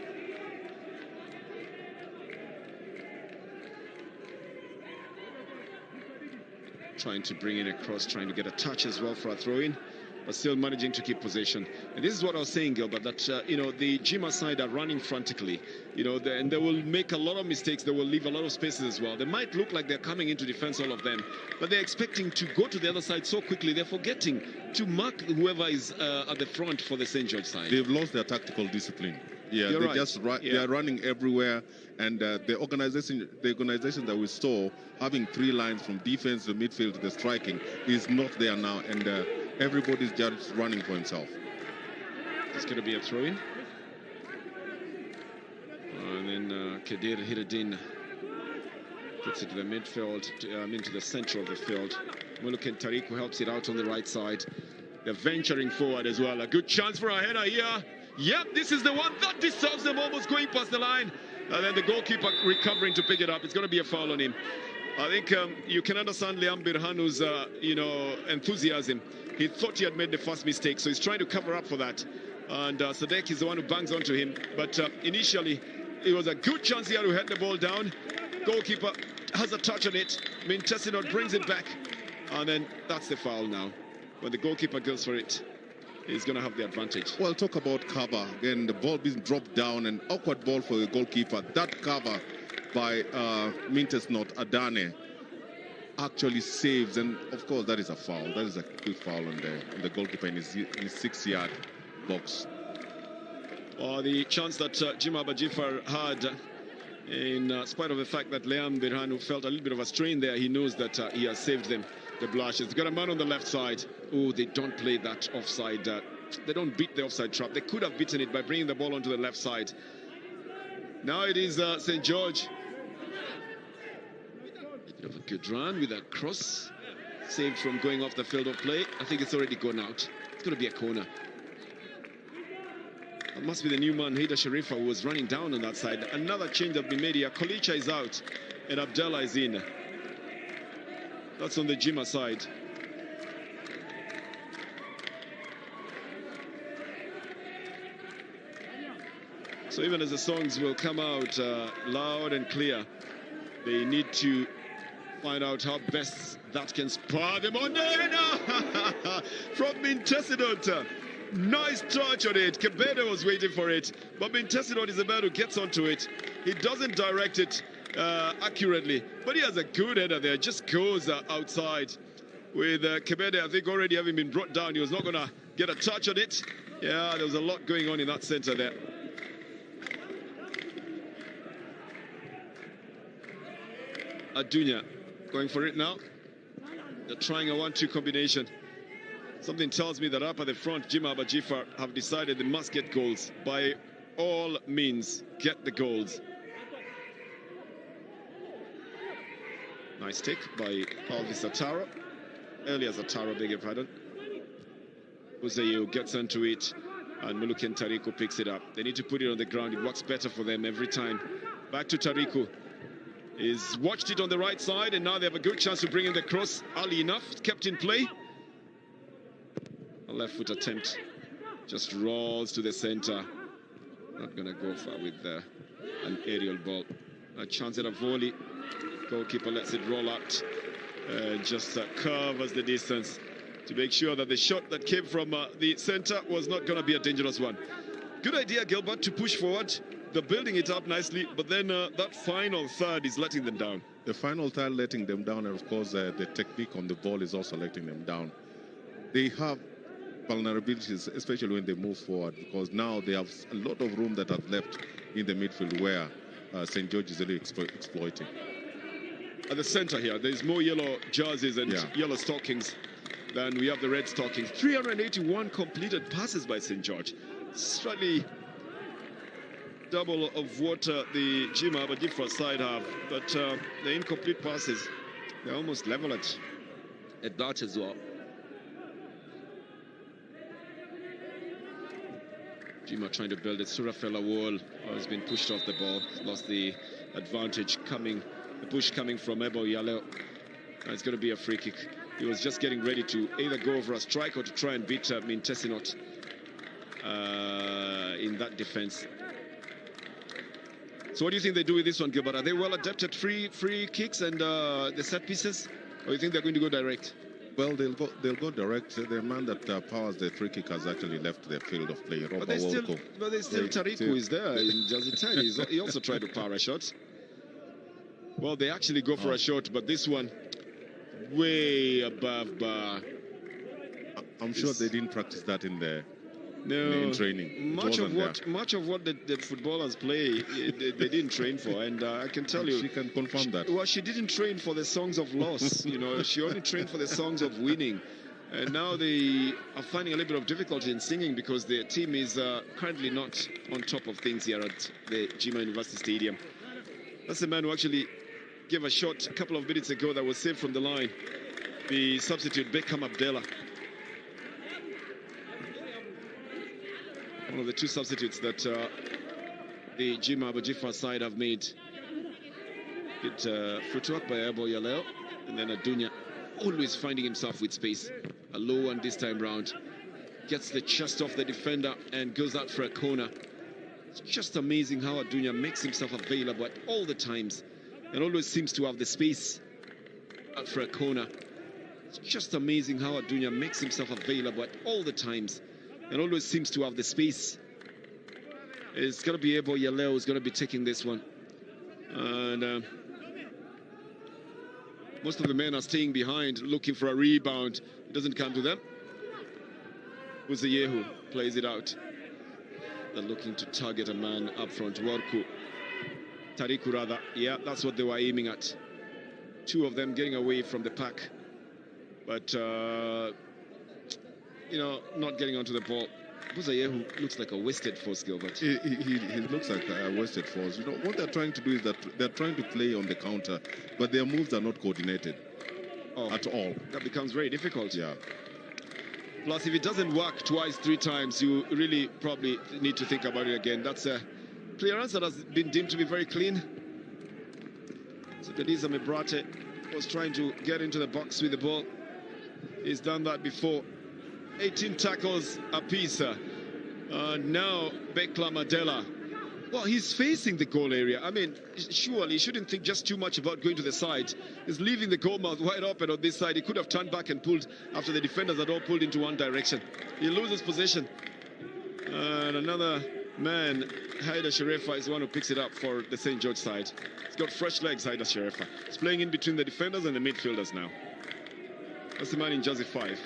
Trying to bring in a cross, trying to get a touch as well for a throw-in, but still managing to keep possession. And this is what I was saying, Gilbert, that, the Jima side are running frantically, and they will make a lot of mistakes. They will leave a lot of spaces as well. They might look like they're coming into defense, all of them, but they're expecting to go to the other side so quickly. They're forgetting to mark whoever is at the front for the St. George side. They've lost their tactical discipline. Yeah, You're they right. just they are running everywhere, and the organization that we saw having 3 lines from defense to midfield to the striking is not there now, and everybody's just running for himself. It's going to be a throw-in, and then Kadir Hiruddin puts it to the midfield, into the center of the field. Muluken Tariku helps it out on the right side. They're venturing forward as well. A good chance for a header here. Yep, this is the one that deserves them, almost going past the line. And then the goalkeeper recovering to pick it up. It's going to be a foul on him. I think you can understand Liam Birhanu's, enthusiasm. He thought he had made the first mistake, so he's trying to cover up for that. And Sadek is the one who bangs onto him. But initially, it was a good chance here to head the ball down. Goalkeeper has a touch on it. Mintesinot brings it back. And then that's the foul now. When the goalkeeper goes for it, he's going to have the advantage. Well, talk about cover. Again, the ball being dropped down, an awkward ball for the goalkeeper. That cover by Mintesinot Adane actually saves, and of course that is a foul. That is a quick foul on the goalkeeper in his 6-yard box. The chance that Jima Bajifar had, in spite of the fact that Liam Birhanu felt a little bit of a strain there, he knows that he has saved them. the blushes. They've got a man on the left side. Oh, they don't play that offside. They don't beat the offside trap. They could have beaten it by bringing the ball onto the left side. Now it is St. George. A bit of a good run with a cross. Saved from going off the field of play. I think it's already gone out. It's going to be a corner. That must be the new man, Haida Sharifa, who was running down on that side. Another change has been made here. Kolicha is out and Abdallah is in. That's on the Jima side. So even as the songs will come out loud and clear, they need to find out how best that can spur them on. From Mintesidot. Nice touch on it. Kebede was waiting for it, but Mintesidot is the man who gets onto it. He doesn't direct it accurately, but he has a good header there. Just goes outside with Kebede. I think already having been brought down, he was not going to get a touch on it. Yeah, there was a lot going on in that center there. Adunya going for it now. They're trying a 1-2 combination. Something tells me that up at the front, Jima Abajifar have decided they must get goals. By all means, get the goals. Nice take by Alvis Atara. Elias Atara, beg your pardon. Uzayu gets onto it, and Muluken Tariku picks it up. They need to put it on the ground. It works better for them every time. Back to Tariku. He's watched it on the right side, and now they have a good chance to bring in the cross. Ali enough, kept in play. A left foot attempt, just rolls to the center. Not going to go far with an aerial ball. A chance at a volley. Goalkeeper lets it roll out. Just covers the distance to make sure that the shot that came from the center was not going to be a dangerous one. Good idea, Gilbert, to push forward. They're building it up nicely, but then that final third is letting them down. The final third letting them down, and of course the technique on the ball is also letting them down. They have vulnerabilities, especially when they move forward, because now they have a lot of room that have left in the midfield where St. George is really exploiting. At the center here, there's more yellow jerseys and yellow stockings than we have the red stockings. 381 completed passes by St. George. Slightly double of what the Jima Abajifra side have, but the incomplete passes, they're almost level at that as well. Jima trying to build it. Surafella Wall has been pushed off the ball. Lost the advantage coming, the push coming from Ebo Yaleo. It's going to be a free kick. He was just getting ready to either go over a strike or to try and beat Mintesinot in that defense. So what do you think they do with this one, Gilbert? Are they well adapted free kicks and the set pieces? Or do you think they're going to go direct? Well, they'll go direct. The man that powers the free kick has actually left the field of play. But there's still Tariku is there in Jersey 10. He also tried to power a shot. Well, they actually go for a shot, but this one way above bar. I'm sure they didn't practice that in training. Much of what the footballers play, they didn't train for, and I can tell you, she can confirm that. Well, she didn't train for the songs of loss. You know, she only trained for the songs of winning, and now they are finding a little bit of difficulty in singing because their team is currently not on top of things here at the Jima University Stadium. That's the man who actually gave a shot a couple of minutes ago that was saved from the line. The substitute Beckham Abdallah. One of the two substitutes that the Jima Abajifra side have made. Good footwork by Ebo Yaleo, and then Adunya always finding himself with space. A low one this time round. Gets the chest off the defender and goes out for a corner. It's just amazing how Adunya makes himself available at all the times and always seems to have the space out for a corner. It's just amazing how Adunya makes himself available at all the times and always seems to have the space. It's going to be Ebo Yaleo who's going to be taking this one. And most of the men are staying behind, looking for a rebound. It doesn't come to them. Uzayehu plays it out. They're looking to target a man up front. Tariku rather. Yeah, that's what they were aiming at. Two of them getting away from the pack. But, you know, not getting onto the ball. Buzayehu looks like a wasted force, Gilbert. He looks like a wasted force. You know, what they're trying to do is that they're trying to play on the counter, but their moves are not coordinated at all. That becomes very difficult. Yeah. Plus, if it doesn't work twice, 3 times, you really probably need to think about it again. That's a clearance that has been deemed to be very clean. So Kadisa Mebrate was trying to get into the box with the ball. He's done that before. 18 tackles apiece. Now Bekla Madela. Well, he's facing the goal area. I mean, surely he shouldn't think just too much about going to the side. He's leaving the goal mouth wide open on this side. He could have turned back and pulled after the defenders had all pulled into one direction. He loses possession. And another man, Haida Sherefa, is the one who picks it up for the St. George side. He's got fresh legs, Haida Sherefa. He's playing in between the defenders and the midfielders now. That's the man in jersey 5.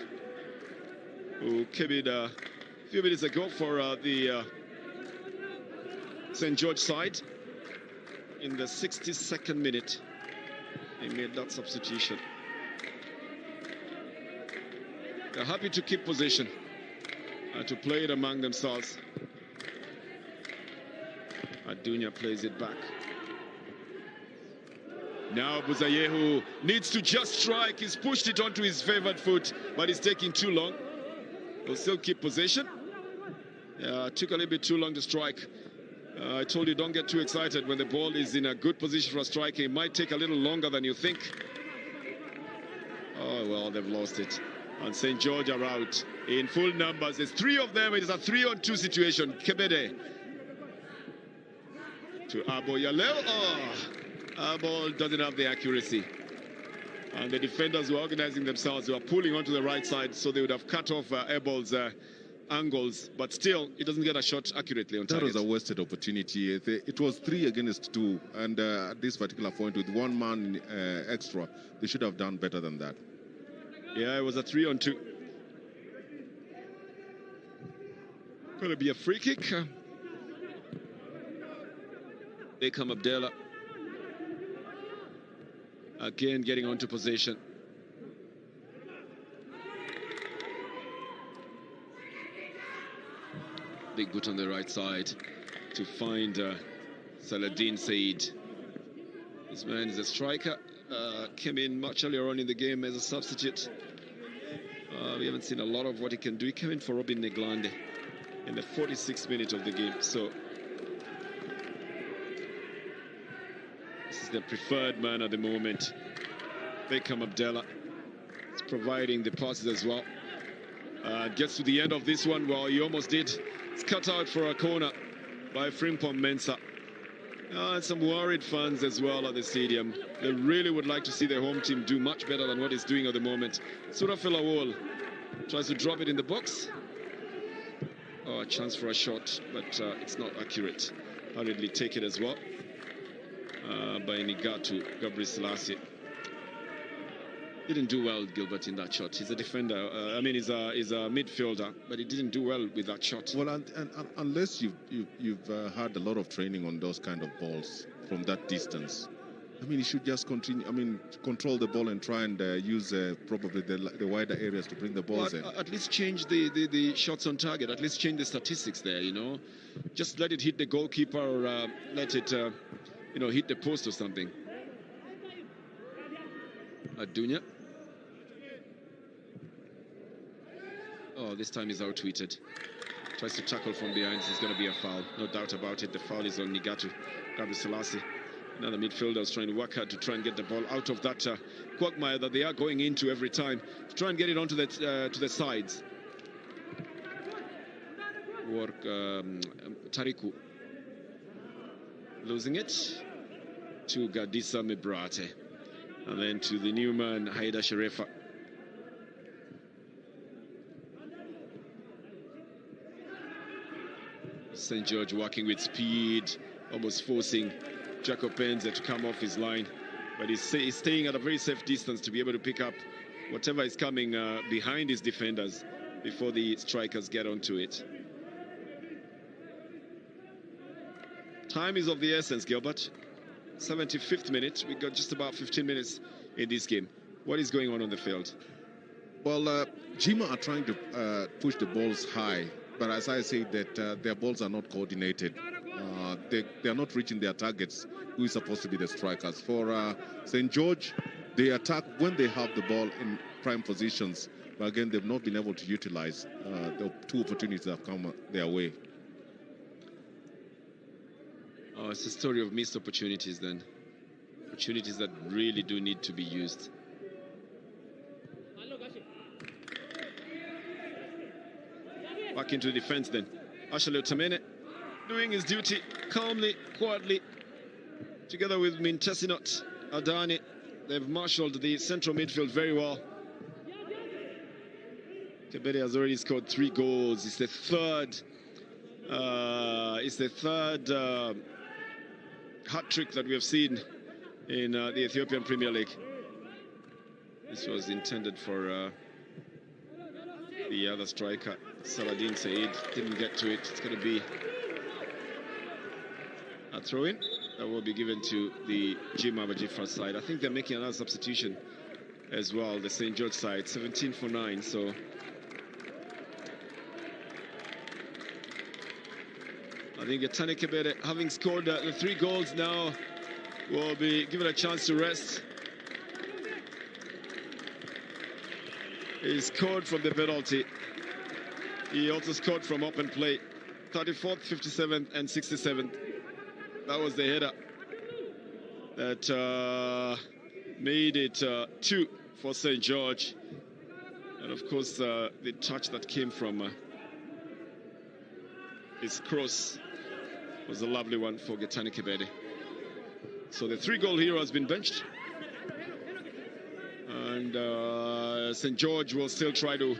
Who came in a few minutes ago for the St. George side. In the 62nd minute, he made that substitution. They're happy to keep possession and to play it among themselves. Adunya plays it back. Now Buzayehu needs to just strike. He's pushed it onto his favored foot, but it's taking too long. He'll still keep possession. Took a little bit too long to strike. I told you, don't get too excited when the ball is in a good position for a strike. It might take a little longer than you think. Oh, well, they've lost it. And St. George are out in full numbers. There's 3 of them. It is a 3-on-2 situation. Kebede to Abo Yaleo. Oh, Abo doesn't have the accuracy. And the defenders were organizing themselves. They were pulling onto the right side, so they would have cut off Abo's angles. But still, he doesn't get a shot accurately on target. That was a wasted opportunity. It was 3 against 2. And at this particular point, with 1 man extra, they should have done better than that. Yeah, it was a 3-on-2. Going to be a free kick. Beckham Abdallah. Again, getting onto possession. Big boot on the right side to find Saladin Said. This man is a striker. Came in much earlier on in the game as a substitute. We haven't seen a lot of what he can do. He came in for Robin Neglande in the 46th minute of the game. So this is the preferred man at the moment. Beckham Abdallah is providing the passes as well. Gets to the end of this one. Well, he almost did. It's cut out for a corner by Frimpong Mensah. And some worried fans as well at the stadium. They really would like to see their home team do much better than what it's doing at the moment. Surafel Awol tries to drop it in the box. Oh, a chance for a shot, but it's not accurate. Hurriedly take it as well by Nigatu Gabriel Selassie. Didn't do well, Gilbert, in that shot. He's a defender. I mean, he's a midfielder, but he didn't do well with that shot. Well, and unless you've had a lot of training on those kind of balls from that distance, I mean, you should just continue. I mean, control the ball and try and use probably the wider areas to bring the balls in. At least change the shots on target. At least change the statistics there. You know, just let it hit the goalkeeper or let it, you know, hit the post or something. Adunya. Oh, this time he's out-tweeted. Tries to tackle from behind. It's going to be a foul. No doubt about it. The foul is on Nigatu Gabriel Selassie. Another midfielder is trying to work hard to try and get the ball out of that quagmire that they are going into every time, to try and get it onto the to the sides. Work Tariku losing it to Gadisa Mebrate, and then to the new man Haida Sherefa. St. George working with speed, almost forcing Jacob Penza to come off his line, but he's staying at a very safe distance to be able to pick up whatever is coming behind his defenders before the strikers get onto it. Time is of the essence, Gilbert. 75th minute. We got just about 15 minutes in this game. What is going on the field? Well, Jima are trying to push the balls high, but as I say, that their balls are not coordinated. They are not reaching their targets, who is supposed to be the strikers. For St. George, they attack when they have the ball in prime positions, but again, they've not been able to utilize the two opportunities that have come their way. Oh, it's a story of missed opportunities then. Opportunities that really do need to be used. Back into the defense then. Ashale Otamene doing his duty calmly, quietly, together with Mintesinot Adani. They've marshaled the central midfield very well. Kebede has already scored 3 goals. It's the third hat trick that we have seen in the Ethiopian Premier League. This was intended for the other striker, Saladin Said. Didn't get to it. It's going to be a throw-in that will be given to the Jima Bajifar side. I think they're making another substitution as well, the St. George side, 17 for 9. So I think Etane Kebede, having scored the 3 goals now, will be given a chance to rest. He scored from the penalty. He also scored from open play. 34th, 57th, and 67th. That was the header that made it 2 for St. George. And of course, the touch that came from his cross was a lovely one for Getani Kebede. So the 3-goal hero has been benched. And St. George will still try to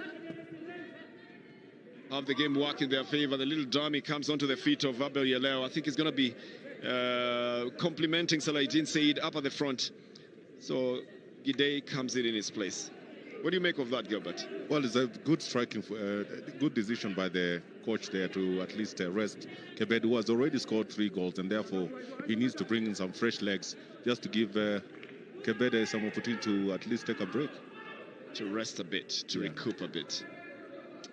have the game work in their favor. The little dummy comes onto the feet of Abel Yeleo. I think he's going to be complimenting Saladin Said up at the front. So Gidey comes in his place. What do you make of that, Gilbert? Well, it's a good striking, good decision by the coach there to at least rest Kebede, who has already scored 3 goals, and therefore he needs to bring in some fresh legs just to give Kebede some opportunity to at least take a break. To rest a bit, to recoup a bit,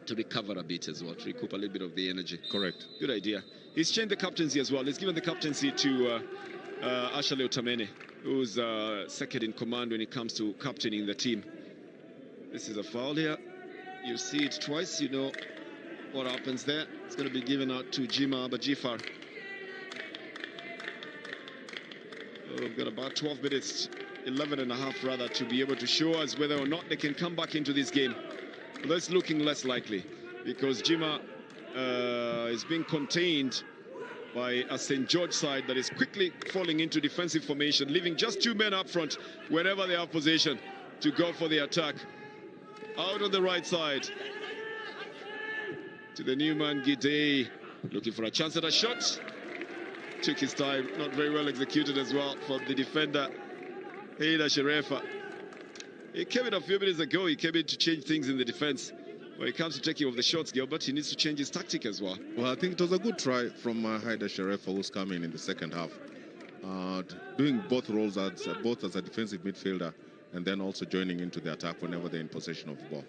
to recover a bit as well, to recoup a little bit of the energy. Correct. Good idea. He's changed the captaincy as well. He's given the captaincy to Ashale Otamene, who's second in command when it comes to captaining the team. This is a foul here. You see it twice, you know what happens there. It's going to be given out to Jima Bajifar. We've got about 12 minutes, 11 and a half rather, to be able to show us whether or not they can come back into this game. But that's looking less likely because Jima is being contained by a St. George side that is quickly falling into defensive formation, leaving just 2 men up front whenever they have possession to go for the attack. Out on the right side to the new man Gidey, looking for a chance at a shot. Took his time, not very well executed as well from the defender Heida Sherefa. He came in a few minutes ago. He came in to change things in the defense. When it comes to taking off the shots, Gilbert, he needs to change his tactic as well. Well, I think it was a good try from Heida Sherefa, who's coming in the second half, doing both roles as a defensive midfielder and then also joining into the attack whenever they're in possession of the ball.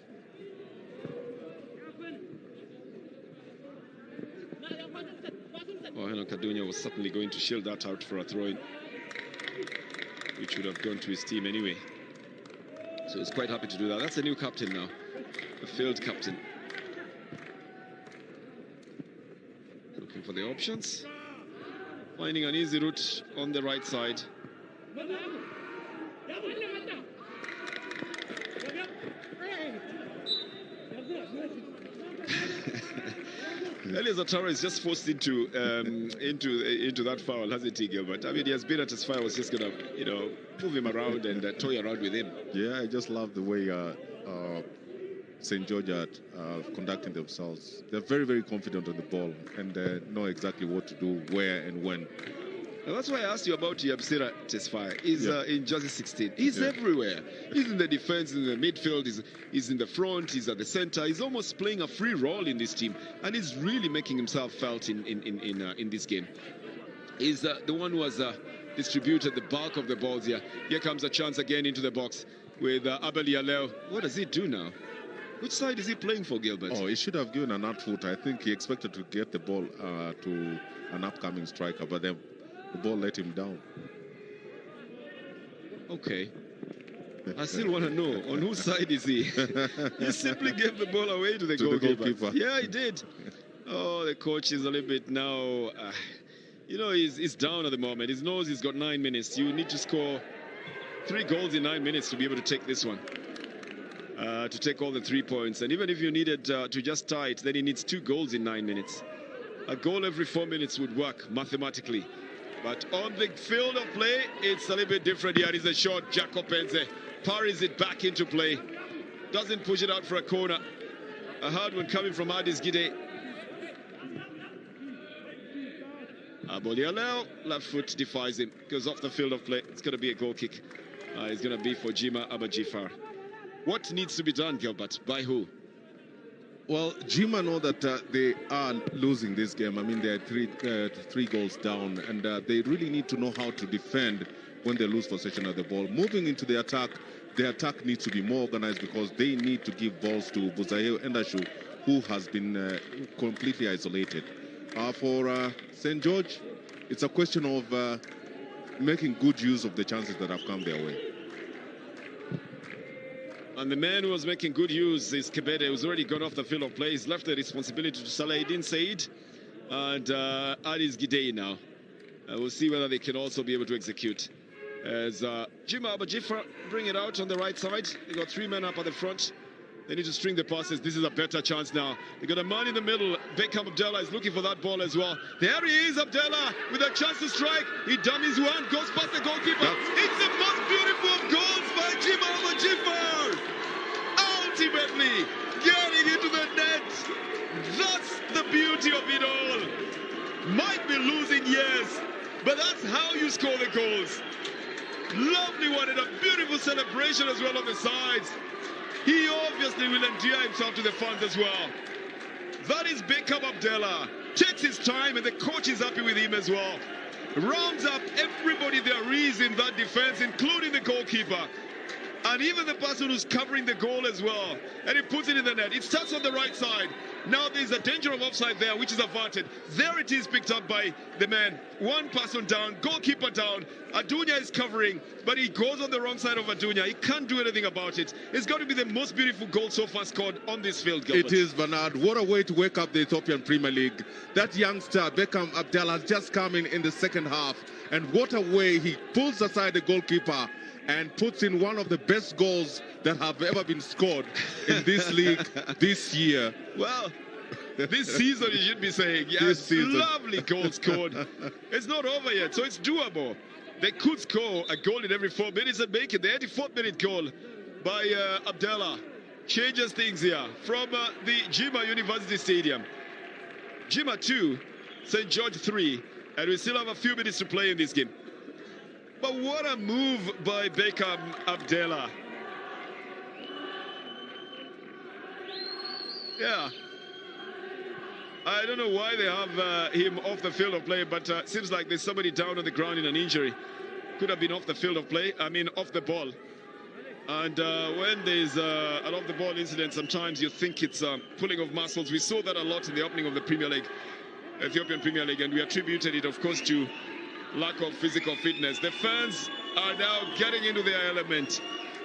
Well, Heno Kadunya was certainly going to shield that out for a throw-in, which would have gone to his team anyway. So he's quite happy to do that. That's a new captain now, a field captain. Looking for the options. Finding an easy route on the right side. Elias Atara is just forced into that foul, hasn't he, Gilbert? I mean, he has been at his foul. Was just gonna, move him around and toy around with him. Yeah, I just love the way St. George are conducting themselves. They're very, very confident on the ball and know exactly what to do, where and when. And that's why I asked you about Yabsira Tesfaye. He's in Jersey 16. He's everywhere. He's in the defense, in the midfield, he's in the front, he's at the center. He's almost playing a free role in this team, and he's really making himself felt in this game. He's the one who has distributed the bulk of the balls here. Here comes a chance again into the box with Abel Yaleo. What does he do now? Which side is he playing for, Gilbert? Oh, he should have given an outfoot. I think he expected to get the ball to an upcoming striker, but then the ball let him down. Okay. I still want to know, on whose side is he? He simply gave the ball away to the goalkeeper. Yeah, he did. Oh, the coach is a little bit now... you know, he's down at the moment. He knows he's got 9 minutes. You need to score 3 goals in 9 minutes to be able to take this one. To take all the 3 points. And even if you needed to just tie it, then he needs 2 goals in 9 minutes. A goal every 4 minutes would work mathematically. But on the field of play, it's a little bit different. Here is a shot. Jacob Penze parries it back into play. Doesn't push it out for a corner. A hard one coming from Adis Gide. Abolialeo, left foot defies him. Goes off the field of play. It's going to be a goal kick. It's going to be for Jima Abajifar. What needs to be done, Gilbert? By who? Well, Jima know that they are losing this game. I mean, they're three goals down, and they really need to know how to defend when they lose possession of the ball. Moving into the attack needs to be more organized because they need to give balls to Buzayo Endashu, who has been completely isolated. For St. George, it's a question of making good use of the chances that have come their way. And the man who was making good use is Kebede, who's already gone off the field of play. He's left the responsibility to Salahidin Said and Adis Gidei now. We'll see whether they can also be able to execute. As Jima Abajifra bring it out on the right side. They got 3 men up at the front. They need to string the passes. This is a better chance now. They got a man in the middle. Beckham Abdallah is looking for that ball as well. There he is, Abdallah, with a chance to strike. He dummies one, goes past the goalkeeper. It's the most beautiful of goals by Jima Abajifar. Ultimately, getting into the net. That's the beauty of it all. Might be losing, yes, but that's how you score the goals. Lovely one and a beautiful celebration as well on the sides. He obviously will endear himself to the fans as well. That is Beckham Abdallah. Takes his time and the coach is happy with him as well. Rounds up everybody there is in that defense, including the goalkeeper. And even the person who's covering the goal as well. And he puts it in the net. It starts on the right side. Now there's a danger of offside there, which is averted. There it is, picked up by the man. One person down, goalkeeper down. Adunya is covering, but he goes on the wrong side of Adunya. He can't do anything about it. It's got to be the most beautiful goal so far scored on this field, Gilbert. It is, Bernard. What a way to wake up the Ethiopian Premier League. That youngster, Beckham Abdallah, has just come in the second half. And what a way he pulls aside the goalkeeper and puts in one of the best goals that have ever been scored in this league this year. Well, this season you should be saying, yes, lovely goal scored. It's not over yet, so it's doable. They could score a goal in every 4 minutes and make it. The 84th minute goal by Abdallah changes things here from the Jima University Stadium. Jima 2, St. George 3, and we still have a few minutes to play in this game. But what a move by Beckham Abdallah. Yeah. I don't know why they have him off the field of play, but seems like there's somebody down on the ground in an injury. Could have been off the field of play, I mean off the ball. And when there's an off-the-ball incident, sometimes you think it's pulling of muscles. We saw that a lot in the opening of the Premier League, Ethiopian Premier League, and we attributed it, of course, to lack of physical fitness. The fans are now getting into their element.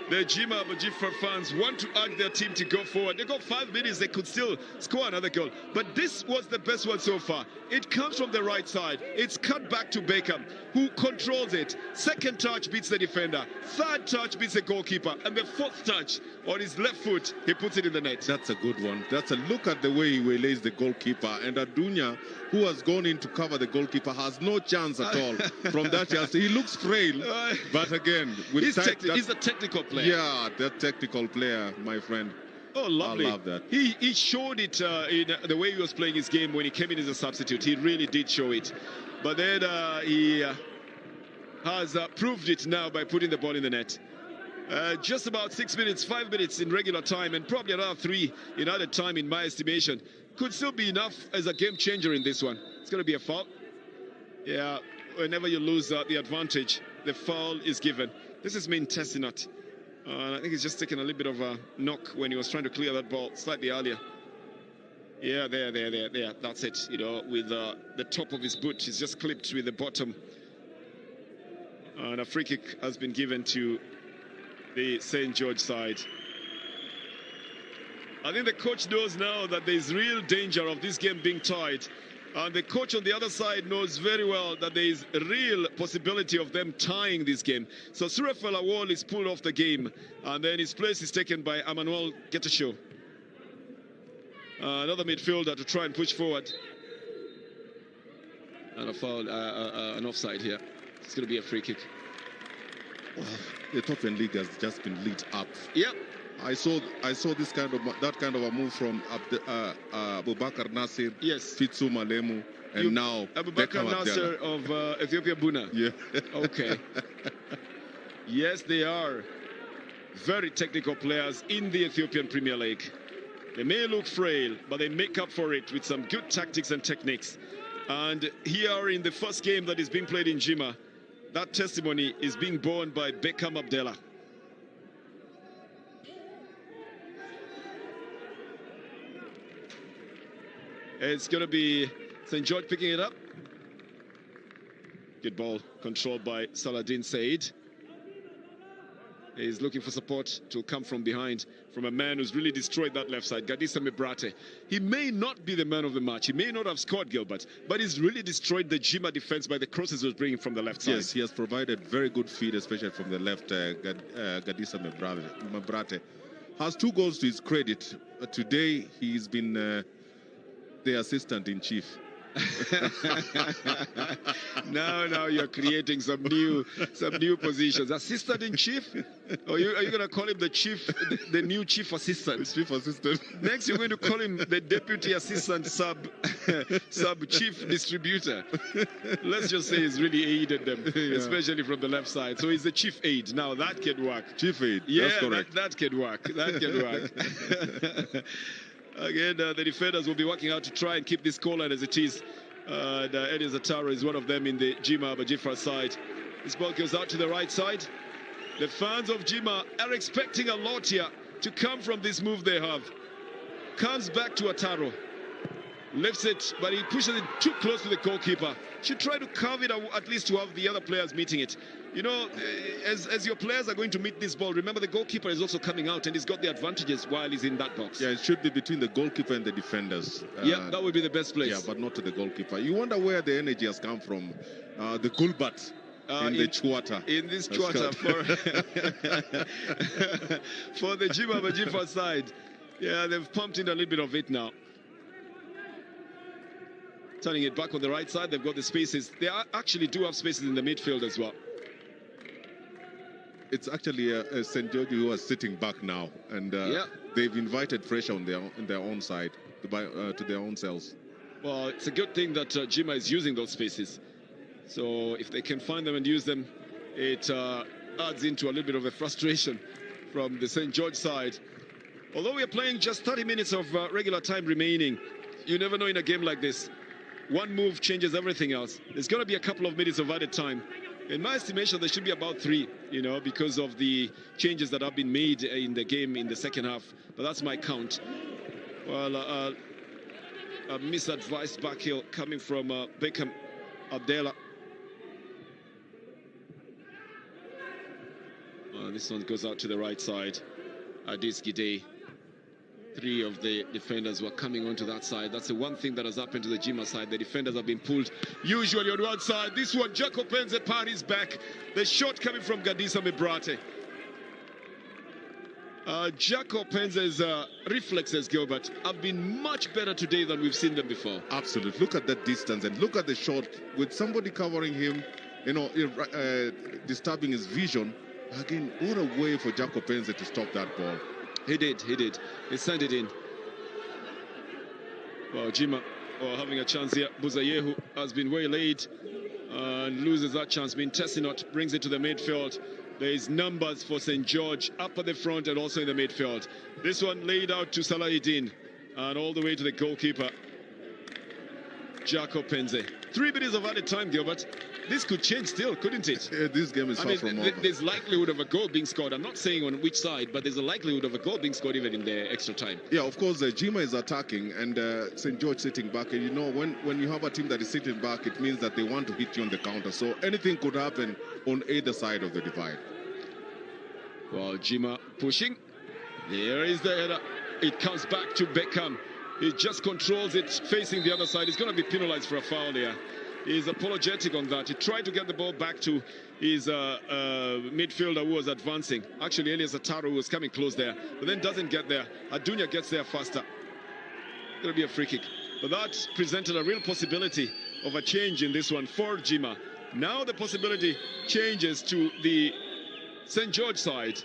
The Jima Abajifar fans want to urge their team to go forward. They got 5 minutes, they could still score another goal. But this was the best one so far. It comes from the right side. It's cut back to Beckham, who controls it. Second touch beats the defender. Third touch beats the goalkeeper. And the fourth touch on his left foot, he puts it in the net. That's a good one. That's a look at the way he waylays the goalkeeper. And Adunya, who has gone in to cover the goalkeeper, has no chance at all from that chance. He looks frail, but again, with he's a technical player. Yeah, that technical player, my friend. Oh, lovely. I love that. He showed it in the way he was playing his game when he came in as a substitute. He really did show it. But then he has proved it now by putting the ball in the net. Just about 6 minutes, 5 minutes in regular time, and probably another 3 in added time in my estimation. Could still be enough as a game changer in this one. It's going to be a foul. Yeah, whenever you lose the advantage, the foul is given. This is Main Tessinat. And I think he's just taken a little bit of a knock when he was trying to clear that ball slightly earlier. Yeah, there. That's it. You know, with the top of his boot, he's just clipped with the bottom. And a free kick has been given to the St. George side. I think the coach knows now that there's real danger of this game being tied. And the coach on the other side knows very well that there is a real possibility of them tying this game. So Surafel Awol is pulled off the game, and then his place is taken by Emmanuel Getasho. Another midfielder to try and push forward. And a foul, an offside here. It's going to be a free kick. Well, the Ethiopian league has just been lit up. Yep. I saw that kind of a move from Abubakar Nasir, yes, Fitsu Malemu, and now Abubakar Nasir of Ethiopia Buna. Yeah. Okay. Yes, they are very technical players in the Ethiopian Premier League. They may look frail, but they make up for it with some good tactics and techniques. And here in the first game that is being played in Jima, that testimony is being borne by Beckham Abdallah. It's going to be St. George picking it up. Good ball controlled by Saladin Said. He's looking for support to come from behind from a man who's really destroyed that left side, Gadisa Mebrate. He may not be the man of the match. He may not have scored, Gilbert, but he's really destroyed the Jima defense by the crosses he was bringing from the left side. Yes, he has provided very good feed, especially from the left. Gadisa Mebrate has 2 goals to his credit. Today, he's been the assistant-in-chief. Now you're creating some new positions. Assistant in chief? Or are you going to call him the chief, the new chief assistant? Chief assistant. Next, you're going to call him the deputy assistant sub chief distributor. Let's just say he's really aided them, especially from the left side. So he's the chief aide. Now that can work. Chief aide. Yeah, that's correct. That can work. That can work. Again, the defenders will be working out to try and keep this score line as it is. Eddie Zatara is one of them in the Jima Bajifra side. This ball goes out to the right side. The fans of Jima are expecting a lot here to come from this move they have. Comes back to Ataro. Lifts it, but he pushes it too close to the goalkeeper. Should try to curve it at least to have the other players meeting it. You know, as your players are going to meet this ball, remember the goalkeeper is also coming out and he's got the advantages while he's in that box. Yeah, it should be between the goalkeeper and the defenders. Yeah, that would be the best place. Yeah, but not to the goalkeeper. You wonder where the energy has come from. The Gulbat in the Chuata. In this Chuata for the Jima Bajifa side. Yeah, they've pumped in a little bit of it now. Turning it back on the right side, they've got the spaces. They actually do have spaces in the midfield as well. It's actually St. George who are sitting back now, and they've invited pressure on their own side to their own selves. Well, it's a good thing that Jima is using those spaces. So if they can find them and use them, it adds into a little bit of a frustration from the St. George side. Although we are playing just 30 minutes of regular time remaining, you never know in a game like this. One move changes everything else. There's going to be a couple of minutes of added time. In my estimation, there should be about 3, you know, because of the changes that have been made in the game in the second half. But that's my count. Well, a misadvised back heel coming from Beckham Abdallah. This one goes out to the right side. Adis Gidey. 3 of the defenders were coming onto that side. That's the one thing that has happened to the Jima side. The defenders have been pulled usually on one side. This one, Jaco Penze parties back. The shot coming from Gadisa Mebrate. Jaco Penze's reflexes, Gilbert, have been much better today than we've seen them before. Absolutely. Look at that distance and look at the shot with somebody covering him, you know, disturbing his vision. Again, what a way for Jaco Penze to stop that ball. He did. He sent it in. Well, Jima having a chance here. Buzayehu has been waylaid and loses that chance. Tessinot brings it to the midfield. There is numbers for St. George up at the front and also in the midfield. This one laid out to Salahuddin and all the way to the goalkeeper. Jacob Penze. 3 minutes of added time, Gilbert. This could change still, couldn't it? This game is far from over. There's likelihood of a goal being scored. I'm not saying on which side, but there's a likelihood of a goal being scored even in the extra time. Yeah, of course, Jima is attacking and St. George sitting back. And you know, when you have a team that is sitting back, it means that they want to hit you on the counter. So anything could happen on either side of the divide. Well, Jima pushing. There is the header. It comes back to Beckham. He just controls it facing the other side. He's going to be penalized for a foul there. He's apologetic on that. He tried to get the ball back to his midfielder who was advancing. Actually, Elias Ataru was coming close there, but then doesn't get there. Adunya gets there faster. Going to be a free kick. But that presented a real possibility of a change in this one for Jima. Now the possibility changes to the St. George side.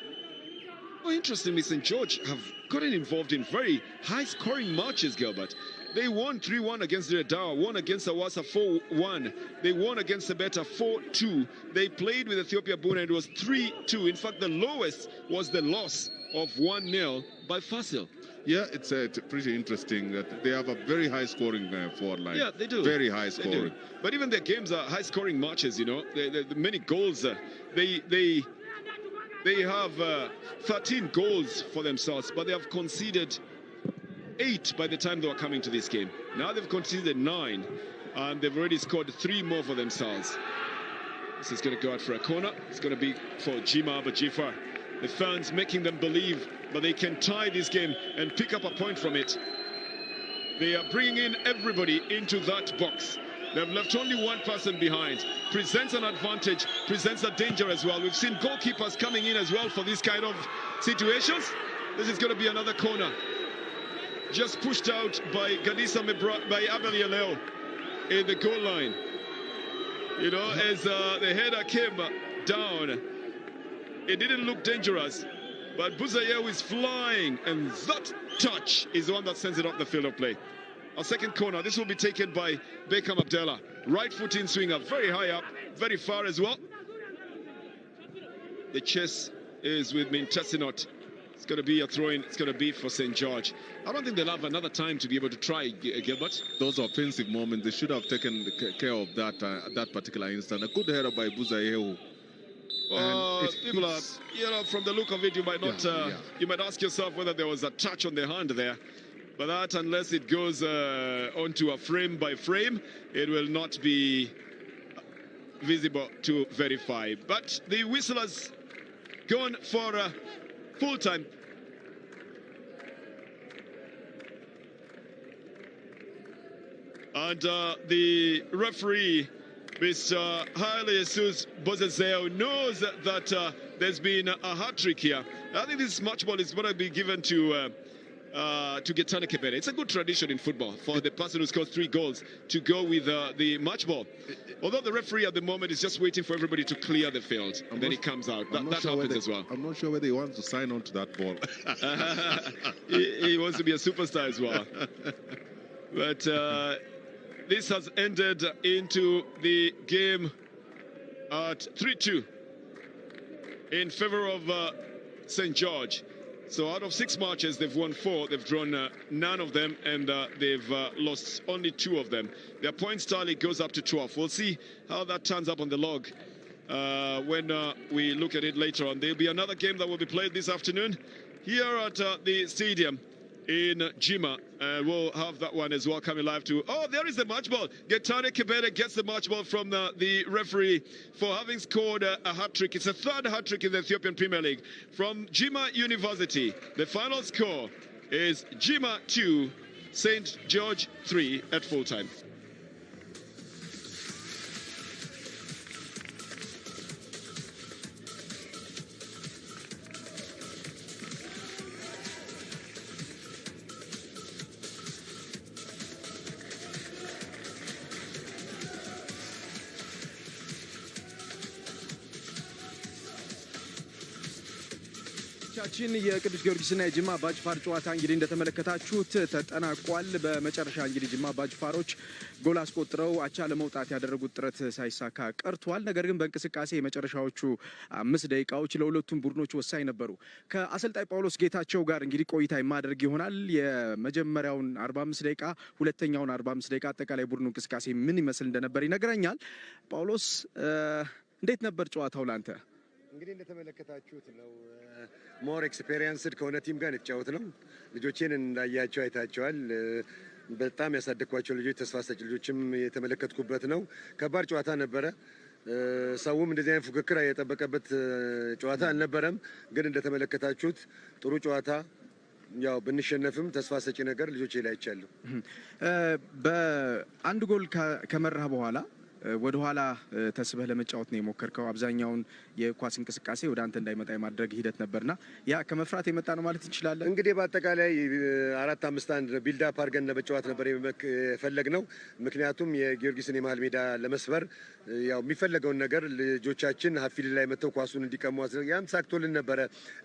Well, interestingly, St. George have gotten involved in very high-scoring matches, Gilbert. They won 3-1 against Redawa, won against Awasa 4-1. They won against Sebeta 4-2. They played with Ethiopia Buna and it was 3-2. In fact, the lowest was the loss of 1-0 by Fasil. Yeah, it's pretty interesting that they have a very high-scoring forward line. Yeah, they do. Very high-scoring. But even their games are high-scoring matches, you know. The many goals. They have 13 goals for themselves, but they have conceded 8 by the time they were coming to this game. Now they've conceded 9, and they've already scored 3 more for themselves. This is going to go out for a corner. It's going to be for Jima Abajifar. The fans making them believe that they can tie this game and pick up a point from it. They are bringing in everybody into that box. They've left only one person behind. Presents an advantage, presents a danger as well. We've seen goalkeepers coming in as well for these kind of situations. This is going to be another corner. Just pushed out by Gadisa Mebra, by Abelia Leo in the goal line. You know, as the header came down, it didn't look dangerous, but Buzayew is flying, and that touch is the one that sends it up the field of play. A second corner. This will be taken by Beckham Abdallah. Right foot in swinger, very high up, very far as well. The chase is with Mintasinot. It's going to be a throw-in. It's going to be for St. George. I don't think they'll have another time to be able to try, Gilbert. Those offensive moments, they should have taken care of that that particular instant. A good header by Buzayew. People are, you know, from the look of it, you might not. You might ask yourself whether there was a touch on the hand there. But that, unless it goes onto a frame by frame, it will not be visible to verify. But the whistle has gone for full time. And the referee, Mr. Haile Jesus Bozezeo, knows that there's been a hat-trick here. I think this match ball is going to be given to Getane Kebere. It's a good tradition in football for the person who scores 3 goals to go with the match ball. Although the referee at the moment is just waiting for everybody to clear the field, and then he comes out. That happens as well. I'm not sure whether he wants to sign on to that ball. he wants to be a superstar as well. But this has ended into the game at 3-2 in favor of St. George. So out of 6 matches, they've won 4. They've drawn none of them, and they've lost only 2 of them. Their points tally goes up to 12. We'll see how that turns up on the log when we look at it later on. There'll be another game that will be played this afternoon here at the stadium in Jima. We'll have that one as well coming live too. Oh, there is the match ball. Getane Kebere gets the match ball from the referee for having scored a hat-trick. It's a 3rd hat-trick in the Ethiopian Premier League from Jima University. The final score is Jima 2, St. George 3 at full time. ተመልካቾቻችን የቅዱስ ጊዮርጊስና የጅማ አባጅፋር ጨዋታ እንግዲህ እንደተመለከታችሁት ተጠናቋል። በመጨረሻ እንግዲህ ጅማ አባጅፋሮች ጎል አስቆጥረው አቻ ለመውጣት ያደረጉት ጥረት ሳይሳካ ቀርቷል። ነገር ግን በእንቅስቃሴ የመጨረሻዎቹ 5 ደቂቃዎች ለሁለቱም ቡድኖች ወሳኝ ነበሩ። ከአሰልጣኝ ጳውሎስ ጌታቸው ጋር እንግዲህ ቆይታ የማደርግ ይሆናል። የመጀመሪያውን 45 ደቂቃ፣ ሁለተኛውን 45 ደቂቃ አጠቃላይ ቡድኑ እንቅስቃሴ ምን ይመስል እንደነበር ይነግረኛል። ጳውሎስ እንዴት ነበር ጨዋታው ላንተ? እንግዲህ እንደተመለከታችሁት ነው። ሞር ኤክስፔሪየንስድ ከሆነ ቲም ጋር የተጫወት ነው። ልጆቼን እንዳያቸው አይታቸዋል። በጣም ያሳደግኳቸው ልጆች፣ ተስፋ ሰጭ ልጆችም የተመለከትኩበት ነው። ከባድ ጨዋታ ነበረ። ሰውም እንደዚህ አይነት ፉክክር የጠበቀበት ጨዋታ አልነበረም። ግን እንደተመለከታችሁት ጥሩ ጨዋታ፣ ያው ብንሸነፍም ተስፋ ሰጪ ነገር ልጆቼ ላይ አይቻለሁ። በአንድ ጎል ከመራህ በኋላ ወደ ኋላ ተስበህ ለመጫወት ነው የሞከርከው። አብዛኛውን የኳስ እንቅስቃሴ ወደ አንተ እንዳይመጣ የማድረግ ሂደት ነበርና ያ ከመፍራት የመጣ ነው ማለት እንችላለን። እንግዲህ በአጠቃላይ 4-5-1 ቢልድ አፕ አድርገን ለመጫወት ነበር የፈለግነው። ምክንያቱም የጊዮርጊስን የመሀል ሜዳ ለመስበር ያው የሚፈለገውን ነገር ልጆቻችን ሀፊል ላይ መተው ኳሱን እንዲቀሙ ያም ሳክቶልን ነበረ።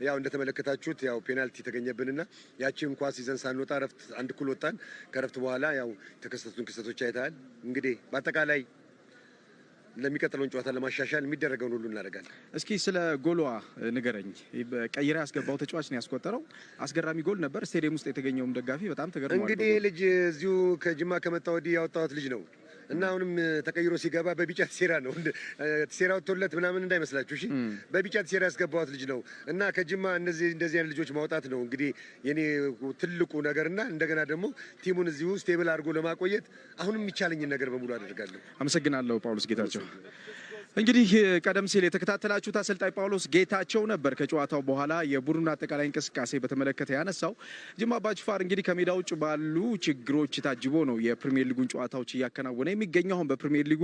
ያው እንደተመለከታችሁት ያው ፔናልቲ ተገኘብንና ያቺን ኳስ ይዘን ሳንወጣ ረፍት አንድ እኩል ወጣን። ከረፍት በኋላ ያው የተከሰቱን ክስተቶች አይተሃል። እንግዲህ በአጠቃላይ ለሚቀጥለውን ጨዋታ ለማሻሻል የሚደረገውን ሁሉ እናደርጋለን። እስኪ ስለ ጎሏ ንገረኝ። ቀይራ ያስገባው ተጫዋች ነው ያስቆጠረው። አስገራሚ ጎል ነበር። ስቴዲየም ውስጥ የተገኘውም ደጋፊ በጣም ተገርሟል። እንግዲህ ልጅ እዚሁ ከጅማ ከመጣ ወዲህ ያወጣሁት ልጅ ነው እና አሁንም ተቀይሮ ሲገባ በቢጫ ሴራ ነው። ሴራ ወጥቶለት ምናምን እንዳይመስላችሁ እሺ። በቢጫ ሴራ ያስገባሁት ልጅ ነው እና ከጅማ እንደዚህ አይነት ልጆች ማውጣት ነው እንግዲህ የኔ ትልቁ ነገርና እንደገና ደግሞ ቲሙን እዚሁ ስቴብል አድርጎ ለማቆየት አሁንም የሚቻለኝን ነገር በሙሉ አደርጋለሁ። አመሰግናለሁ ጳውሎስ ጌታቸው። እንግዲህ ቀደም ሲል የተከታተላችሁት አሰልጣኝ ጳውሎስ ጌታቸው ነበር። ከጨዋታው በኋላ የቡድኑን አጠቃላይ እንቅስቃሴ በተመለከተ ያነሳው። ጅማ አባጅፋር እንግዲህ ከሜዳ ውጭ ባሉ ችግሮች ታጅቦ ነው የፕሪሚየር ሊጉን ጨዋታዎች እያከናወነ የሚገኘው። አሁን በፕሪሚየር ሊጉ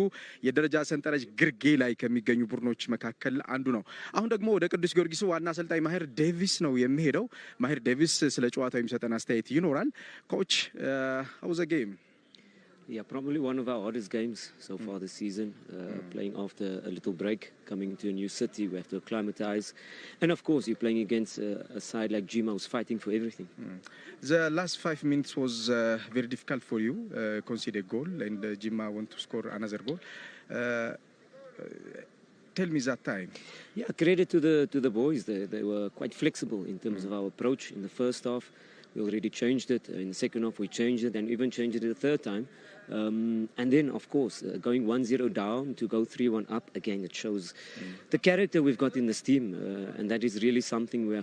የደረጃ ሰንጠረዥ ግርጌ ላይ ከሚገኙ ቡድኖች መካከል አንዱ ነው። አሁን ደግሞ ወደ ቅዱስ ጊዮርጊስ ዋና አሰልጣኝ ማሂር ዴቪስ ነው የሚሄደው። ማሂር ዴቪስ ስለ ጨዋታው የሚሰጠን አስተያየት ይኖራል። ኮች how was the game? Yeah, probably one of our hardest games so far this season. Playing after a little break, coming into a new city, we have to acclimatize, and of course, you're playing against a side like Jima, who's fighting for everything. The last 5 minutes was very difficult for you. Concede a goal, and Jima want to score another goal. Tell me that time. Yeah, credit to the boys. They were quite flexible in terms of our approach in the first half. We already changed it. In the second half, we changed it, and even changed it the third time. And then, of course, going 1-0 down to go 3-1 up again, it shows the character we've got in this team, and that is really something we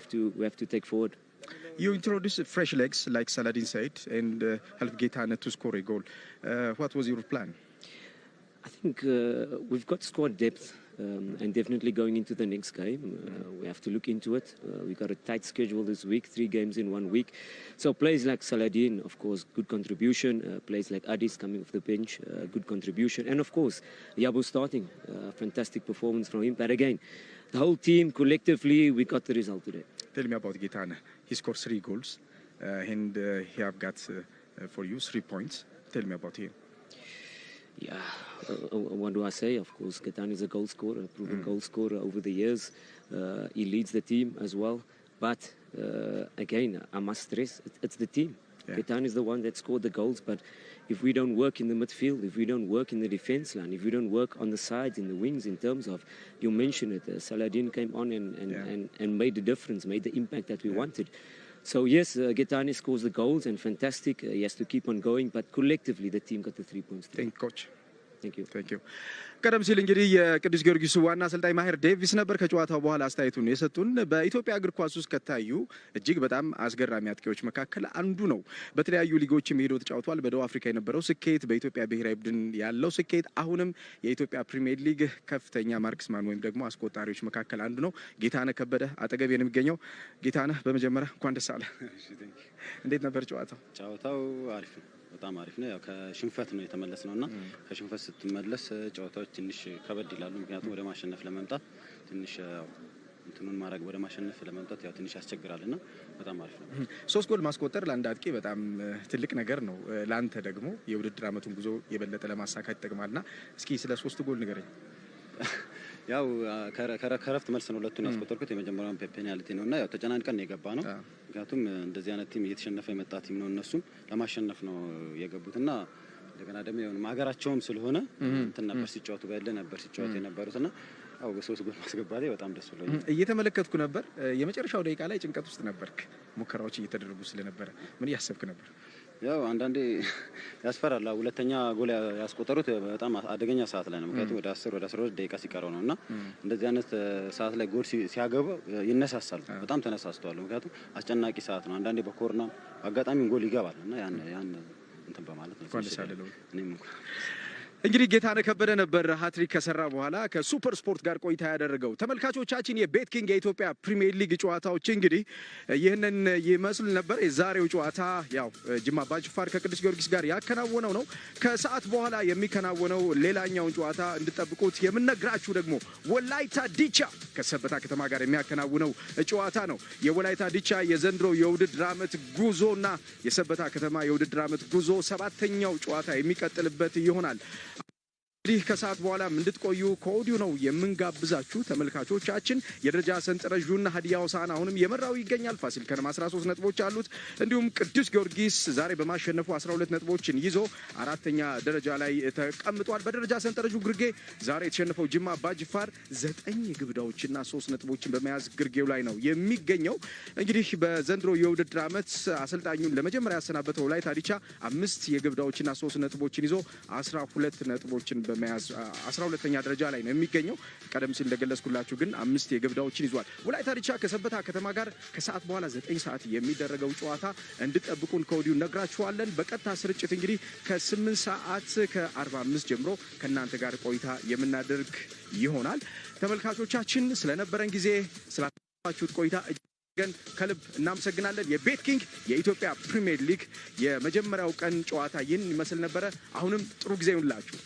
have to take forward. You introduced fresh legs, like Saladin said, and helped Gaetano to score a goal. What was your plan? I think we've got squad depth. And definitely going into the next game, we have to look into it. We've got a tight schedule this week, 3 games in 1 week. So players like Saladin, of course, good contribution. Players like Adis coming off the bench, good contribution. And of course, Yabu starting, fantastic performance from him. But again, the whole team collectively, we got the result today. Tell me about Gaetano. He scored 3 goals and he have got for you 3 points. Tell me about him. Yeah, what do I say? Of course, Gaetano is a goal scorer, a proven goal scorer over the years. He leads the team as well. But again, I must stress, it's the team. Yeah. Gaetano is the one that scored the goals. But if we don't work in the midfield, if we don't work in the defence line, if we don't work on the sides, in the wings, in terms of, you mentioned it, Saladin came on and made the difference, made the impact that we wanted. So yes, Gaetano scores the goals and fantastic. He has to keep on going, but collectively the team got the 3 points. Thank you, coach. Thank you. ቀደም ሲል እንግዲህ የቅዱስ ጊዮርጊስ ዋና አሰልጣኝ ማሂር ዴቪስ ነበር ከጨዋታው በኋላ አስተያየቱን የሰጡን። በኢትዮጵያ እግር ኳስ ውስጥ ከታዩ እጅግ በጣም አስገራሚ አጥቂዎች መካከል አንዱ ነው። በተለያዩ ሊጎችም ሄዶ ተጫውቷል። በደቡብ አፍሪካ የነበረው ስኬት፣ በኢትዮጵያ ብሔራዊ ቡድን ያለው ስኬት፣ አሁንም የኢትዮጵያ ፕሪሚየር ሊግ ከፍተኛ ማርክስማን ወይም ደግሞ አስቆጣሪዎች መካከል አንዱ ነው። ጌታነህ ከበደ አጠገቤ ነው የሚገኘው። ጌታነህ በመጀመሪያ እንኳን ደስ አለ። እንዴት ነበር ጨዋታው? ጨዋታው አሪፍ ነው። በጣም አሪፍ ነው። ያው ከሽንፈት ነው የተመለስ ነውና ከሽንፈት ስትመለስ ጨዋታዎች ትንሽ ከበድ ይላሉ። ምክንያቱም ወደ ማሸነፍ ለመምጣት ትንሽ እንትኑን ማድረግ ወደ ማሸነፍ ለመምጣት ያው ትንሽ ያስቸግራልና በጣም አሪፍ ነው። 3 ጎል ማስቆጠር ለአንድ አጥቂ በጣም ትልቅ ነገር ነው። ላንተ ደግሞ የውድድር አመቱን ጉዞ የበለጠ ለማሳካት ይጠቅማልና እስኪ ስለ 3 ጎል ንገረኝ። ያው ከረፍት መልስ ነው ሁለቱን ያስቆጠርኩት። የመጀመሪያውን ፔናልቲ ነውና ያው ተጨናንቀን ነው የገባ ነው። ምክንያቱም እንደዚህ አይነት ቲም እየተሸነፈ የመጣ ቲም ነው። እነሱም ለማሸነፍ ነው የገቡትና እንደገና ደግሞ ሀገራቸውም ስለሆነ እንትን ነበር ሲጫወቱ በእልህ ነበር ሲጫወቱ የነበሩትና ያው በሶስት ጎል ማስገባቴ በጣም ደስ ብሎኛል። እየተመለከትኩ ነበር። የመጨረሻው ደቂቃ ላይ ጭንቀት ውስጥ ነበርክ። ሙከራዎች እየተደረጉ ስለነበረ ምን ያሰብክ ነበር? ያው አንዳንዴ ያስፈራል። ሁለተኛ ጎል ያስቆጠሩት በጣም አደገኛ ሰዓት ላይ ነው። ምክንያቱም ወደ 10 ወደ 12 ደቂቃ ሲቀረው ነውና እንደዚህ አይነት ሰዓት ላይ ጎል ሲያገቡ ይነሳሳሉ። በጣም ተነሳስተዋል። ምክንያቱም አስጨናቂ ሰዓት ነው። አንዳንዴ በኮርና አጋጣሚውን ጎል ይገባልና ያን እንትን በማለት ነው። እኔም እንግዲህ ጌታነህ ከበደ ነበር ሃትሪክ ከሰራ በኋላ ከሱፐር ስፖርት ጋር ቆይታ ያደረገው። ተመልካቾቻችን የቤት ኪንግ የኢትዮጵያ ፕሪሚየር ሊግ ጨዋታዎች እንግዲህ ይህንን ይመስል ነበር። የዛሬው ጨዋታ ያው ጅማ አባጅፋር ከቅዱስ ጊዮርጊስ ጋር ያከናወነው ነው። ከሰዓት በኋላ የሚከናወነው ሌላኛውን ጨዋታ እንድጠብቁት የምነግራችሁ ደግሞ ወላይታ ዲቻ ከሰበታ ከተማ ጋር የሚያከናውነው ጨዋታ ነው። የወላይታ ዲቻ የዘንድሮ የውድድር ዓመት ጉዞና የሰበታ ከተማ የውድድር ዓመት ጉዞ 7ኛው ጨዋታ የሚቀጥልበት ይሆናል። እንግዲህ ከሰዓት በኋላ እንድትቆዩ ከወዲሁ ነው የምንጋብዛችሁ ተመልካቾቻችን። የደረጃ ሰንጠረዡና ሀዲያ ሆሳዕና አሁንም የመራው ይገኛል። ፋሲል ከነማ 13 ነጥቦች አሉት። እንዲሁም ቅዱስ ጊዮርጊስ ዛሬ በማሸነፉ 12 ነጥቦችን ይዞ 4ኛ ደረጃ ላይ ተቀምጧል። በደረጃ ሰንጠረዡ ግርጌ ዛሬ የተሸነፈው ጅማ አባጅፋር 9 ግብዳዎችና 3 ነጥቦችን በመያዝ ግርጌው ላይ ነው የሚገኘው። እንግዲህ በዘንድሮ የውድድር ዓመት አሰልጣኙን ለመጀመሪያ ያሰናበተው ወላይታ ዲቻ 5 የግብዳዎችና 3 ነጥቦችን ይዞ 12 ነጥቦችን በመያዝ 12ኛ ደረጃ ላይ ነው የሚገኘው። ቀደም ሲል እንደገለጽኩላችሁ ግን 5 የግብዳዎችን ይዟል። ወላይታ ዲቻ ከሰበታ ከተማ ጋር ከሰዓት በኋላ 9 ሰዓት የሚደረገው ጨዋታ እንድጠብቁን ከወዲሁ ነግራችኋለን። በቀጥታ ስርጭት እንግዲህ ከ8 ሰዓት ከ45 ጀምሮ ከእናንተ ጋር ቆይታ የምናደርግ ይሆናል። ተመልካቾቻችን ስለነበረን ጊዜ ስላችሁት ቆይታ ግን ከልብ እናመሰግናለን። የቤት ኪንግ የኢትዮጵያ ፕሪሚየር ሊግ የመጀመሪያው ቀን ጨዋታ ይህን ይመስል ነበረ። አሁንም ጥሩ ጊዜ ይሁንላችሁ።